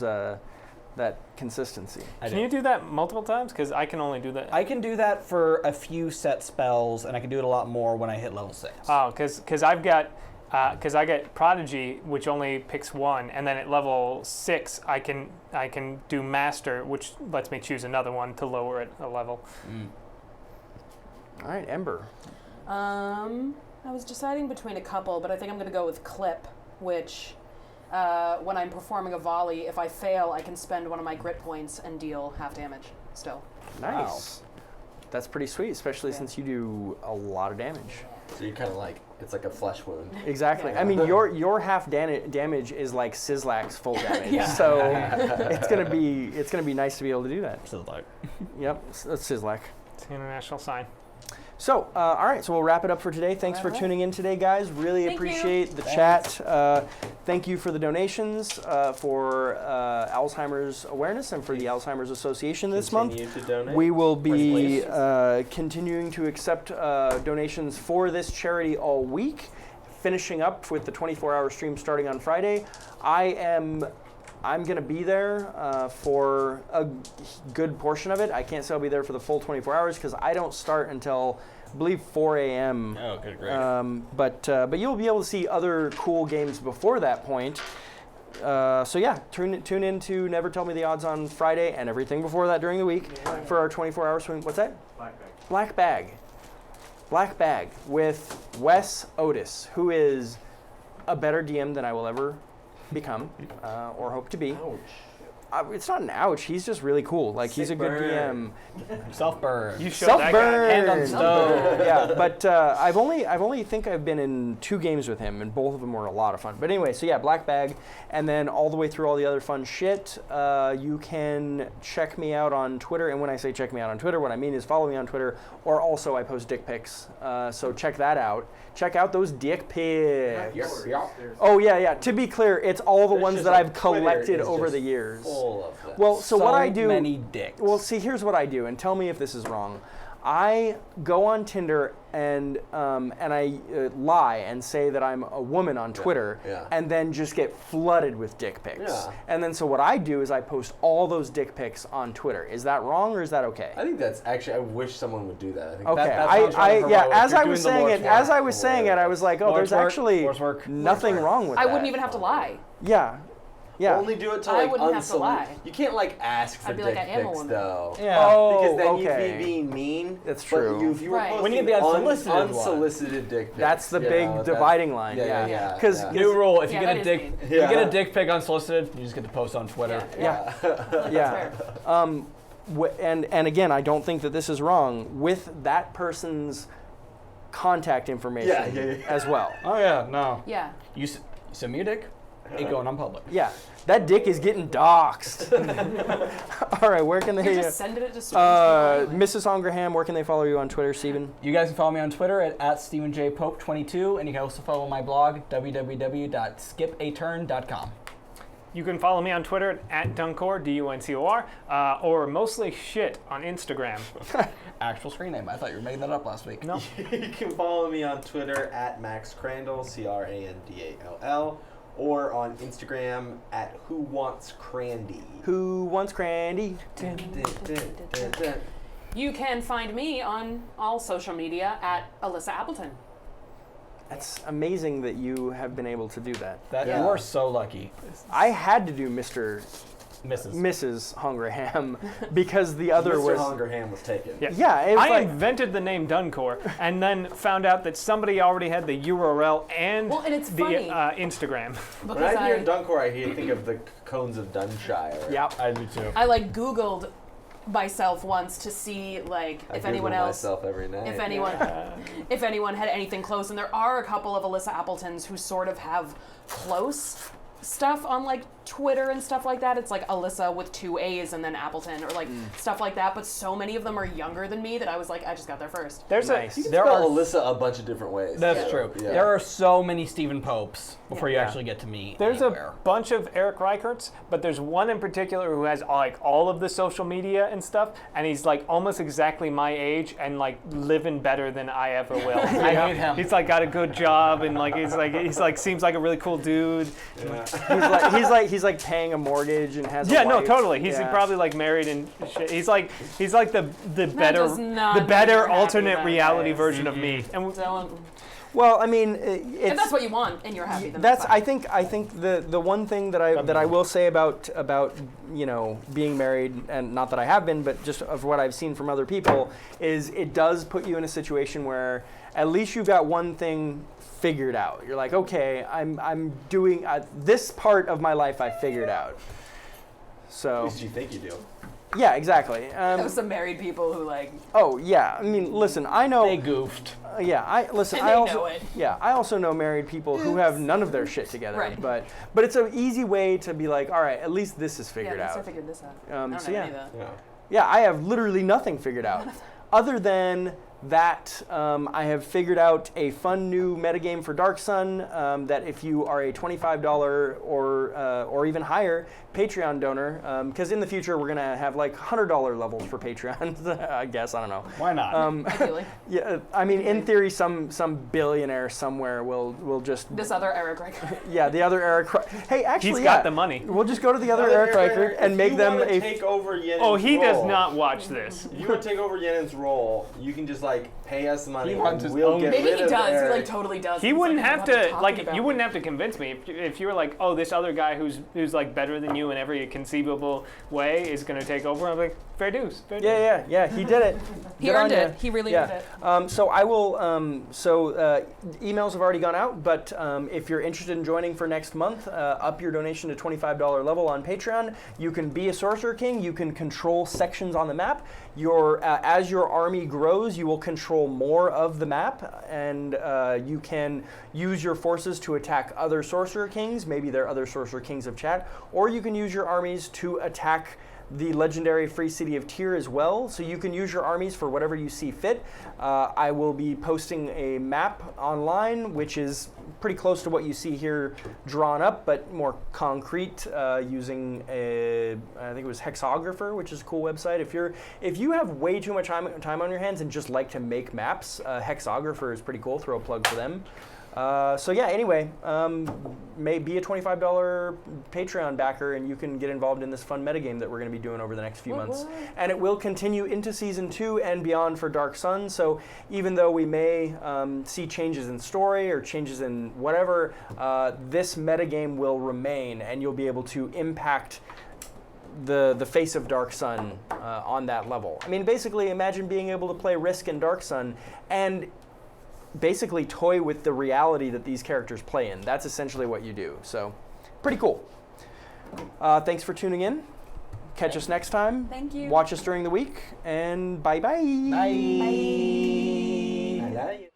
that consistency. Can you do that multiple times? Because I can only do that. I can do that for a few set spells, and I can do it a lot more when I hit level 6. Oh, because I get Prodigy, which only picks one, and then at level 6 I can do Master, which lets me choose another one to lower it a level. All right, Ember. I was deciding between a couple, but I think I'm going to go with Clip, which when I'm performing a volley, if I fail, I can spend one of my grit points and deal half damage still. Nice. That's pretty sweet, especially Yeah. since you do a lot of damage. So you kind of like, it's like a flesh wound. Exactly. Yeah. I mean, your half damage is like Sizzlack's full damage. Yeah. So it's gonna be nice to be able to do that. So like, Yep, that's Sizzlack. It's an international sign. So, all right, so we'll wrap it up for today. Thanks for All right. tuning in today, guys. Really Thank you. appreciate the Thanks. chat. Thank you for the donations for Alzheimer's awareness and for the Alzheimer's Association this month. Continue to donate. We will be Please. continuing to accept donations for this charity all week, finishing up with the 24-hour stream starting on Friday. I'm going to be there for a good portion of it. I can't say I'll be there for the full 24 hours because I don't start until, I believe, 4 a.m. oh, good, great. But you'll be able to see other cool games before that point. So yeah, tune in to Never Tell Me the Odds on Friday and everything before that during the week for our 24-hour swing. What's that? Black bag. Black Bag. Black Bag with Wes Otis, who is a better DM than I will ever become or hope to be. It's not an ouch. He's just really cool. Like, he's a Sick good burn. DM. Self-burn. You showed that guy. Self-burn. Hand on stove. Yeah, but I've only think I've been in 2 games with him, and both of them were a lot of fun. But anyway, so yeah, Black Bag, and then all the way through all the other fun shit. You can check me out on Twitter, and when I say check me out on Twitter, what I mean is follow me on Twitter, or also I post dick pics. So check that out. Check out those dick pics. There's Oh yeah. To be clear, it's all the It's ones just that like I've Twitter collected is over just the years. Full of them. Well, so what I do. many dicks. Well, see, here's what I do, and tell me if this is wrong. I go on Tinder and I lie and say that I'm a woman on Twitter, yeah. and then just get flooded with dick pics. Yeah. And then so what I do is I post all those dick pics on Twitter. Is that wrong or is that okay? I think that's actually. I wish someone would do that. I think Okay. that sounds I rather yeah. heroic. As You're I doing was the saying Lord's it, as work. I was saying it, I was like, oh, Lord's there's work, actually Lord's work. nothing wrong with I that. wouldn't even have to lie. Yeah. Yeah. Only do it to I like wouldn't have to lie. You can't like ask for I'd be dick like, I am a pics woman. though. Yeah. Oh, Because then okay. you'd be being mean. That's but true. if you were Right. posting When you get the unsolicited one. unsolicited dick pics. That's the you big know, dividing line. Yeah. Yeah. 'Cause New rule: if Yeah, you that get a is dick, mean. if you get a dick pic unsolicited, you just get to post on Twitter. Yeah. Yeah. That's And again, I don't think that this is wrong with that person's contact information Yeah. as well. Oh yeah, no. Yeah. You send me a dick, ain't going on public. Yeah, that dick is getting doxxed. All right, where can You're they? just sending it to strange people. Mrs. Hongraham, where can they follow you on Twitter, Steven? You guys can follow me on Twitter at StephenJPope22, and you can also follow my blog, www.skipaturn.com. You can follow me on Twitter at Duncor, D-U-N-C-O-R, or mostly shit on Instagram. Actual screen name. I thought you were making that up last week. No. You can follow me on Twitter at Max Crandall, Crandall, or on Instagram at Who Wants Crandy. Who wants Crandy? You can find me on all social media at Alyssa Appleton. That's amazing that you have been able to do that. That Yeah. you are so lucky, I had to do Mr. Mrs. Mrs. Hongraham because the other Mr. was. Hongraham was taken. Yeah. Yeah, it was I like. invented the name Duncor and then found out that somebody already had the URL and, Well, and it's the funny. Instagram. When Because I hear Duncor, I think of the cones of Dunshire. Yep. I do too. I like Googled myself once to see like I if Google anyone else. myself every night. If anyone, if anyone had anything close, and there are a couple of Alyssa Appletons who sort of have close stuff on like Twitter and stuff like that. It's like Alyssa with 2 A's and then Appleton or like stuff like that. But so many of them are younger than me that I was like, I just got there first. There's Nice. You can There spell are- Alyssa a bunch of different ways. That's so, true. Yeah. There are so many Stephen Popes before you Yeah. actually get to me. There's anywhere. a bunch of Eric Reicherts, but there's one in particular who has like all of the social media and stuff, and he's like almost exactly my age and like living better than I ever will. I hate him. He's like got a good job and like he's like seems like a really cool dude. He's like paying a mortgage and has. Yeah, a no, wife. totally. He's Yeah. probably like married and shit. He's like the better does not the mean better you're happy alternate about reality this. version of me. And Don't. Well, I mean, If it's that's what you want and you're happy, then that's. fine. I think the one thing that I will say about being married, and not that I have been, but just of what I've seen from other people, is it does put you in a situation where at least you've got one thing figured out. You're like, okay, I'm doing this part of my life I figured out. At So least you think you do. yeah, exactly. Have some married people who like, Oh yeah, I mean, listen, I know. They goofed. Yeah, I listen. And I they also know it. yeah, I also know married people who have none of their shit together. Right. But it's an easy way to be like, all right, at least this is figured yeah, at least I out. figured this out. I don't So know yeah. any of that. Yeah. Yeah, I have literally nothing figured out, other than that I have figured out a fun new metagame for Dark Sun. That if you are a $25 or even higher Patreon donor, because in the future we're gonna have like $100 levels for Patreon. I guess, I don't know. Why not? Ideally, Yeah, I mean, in theory, some billionaire somewhere will just this other Eric Reicher. yeah, the other Eric. Hey, actually, he's yeah, got the money. We'll just go to the other Eric Reicher and make them a. take over Yenen's Oh, he does role. not watch this. You want to take over Yenen's role? You can just like pay us money. He runs and his we'll own- get Maybe rid he of does. He Eric. like totally does. He He's wouldn't like, have what are you to talking like. about? You wouldn't have to convince me if you were like, oh, this other guy who's like better than you in every conceivable way is going to take over. I'm like, fair dues. Fair dues. Yeah. He did it. He Good on earned ya. it. He really earned Yeah. it. So I will. Emails have already gone out, but if you're interested in joining for next month, up your donation to $25 level on Patreon. You can be a Sorcerer King. You can control sections on the map. As your army grows, you will control more of the map, and you can use your forces to attack other Sorcerer Kings. Maybe they're other Sorcerer Kings of chat, or you can use your armies to attack the legendary Free City of Tyr as well, so you can use your armies for whatever you see fit. I will be posting a map online, which is pretty close to what you see here drawn up, but more concrete, using I think it was Hexographer, which is a cool website. If you have way too much time on your hands and just like to make maps, Hexographer is pretty cool. Throw a plug for them. So yeah, anyway, may be a $25 Patreon backer, and you can get involved in this fun metagame that we're going to be doing over the next few months. And it will continue into Season 2 and beyond for Dark Sun, so even though we may see changes in story or changes in whatever, this metagame will remain, and you'll be able to impact the face of Dark Sun on that level. I mean, basically, imagine being able to play Risk in Dark Sun and basically toy with the reality that these characters play in. That's essentially what you do. So, pretty cool. Thanks for tuning in. Catch us next time. Thank you. Watch us during the week, and bye-bye. Bye.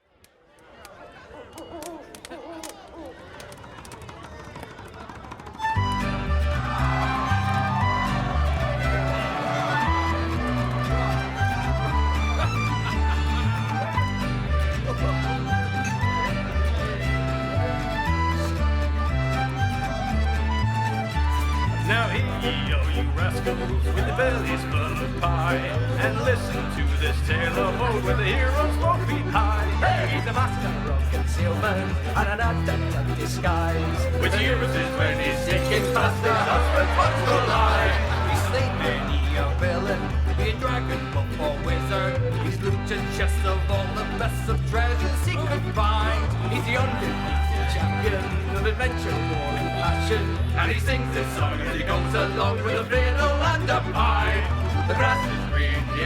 Now hey-yo, you rascals with the bellies full of pie, and listen to this tale of old where the heroes won't be high. He's a master of concealment and an adept at disguise. Which uses when he's taking fast the husband wants to lie. He's slain many a villain, be a dragon, buff or wizard. He's looted chests of all the best of treasures he could find. He's the undefeated champion of adventure, war and passion. And he sings this song as he goes along with a fiddle and a pipe. The grass is green, the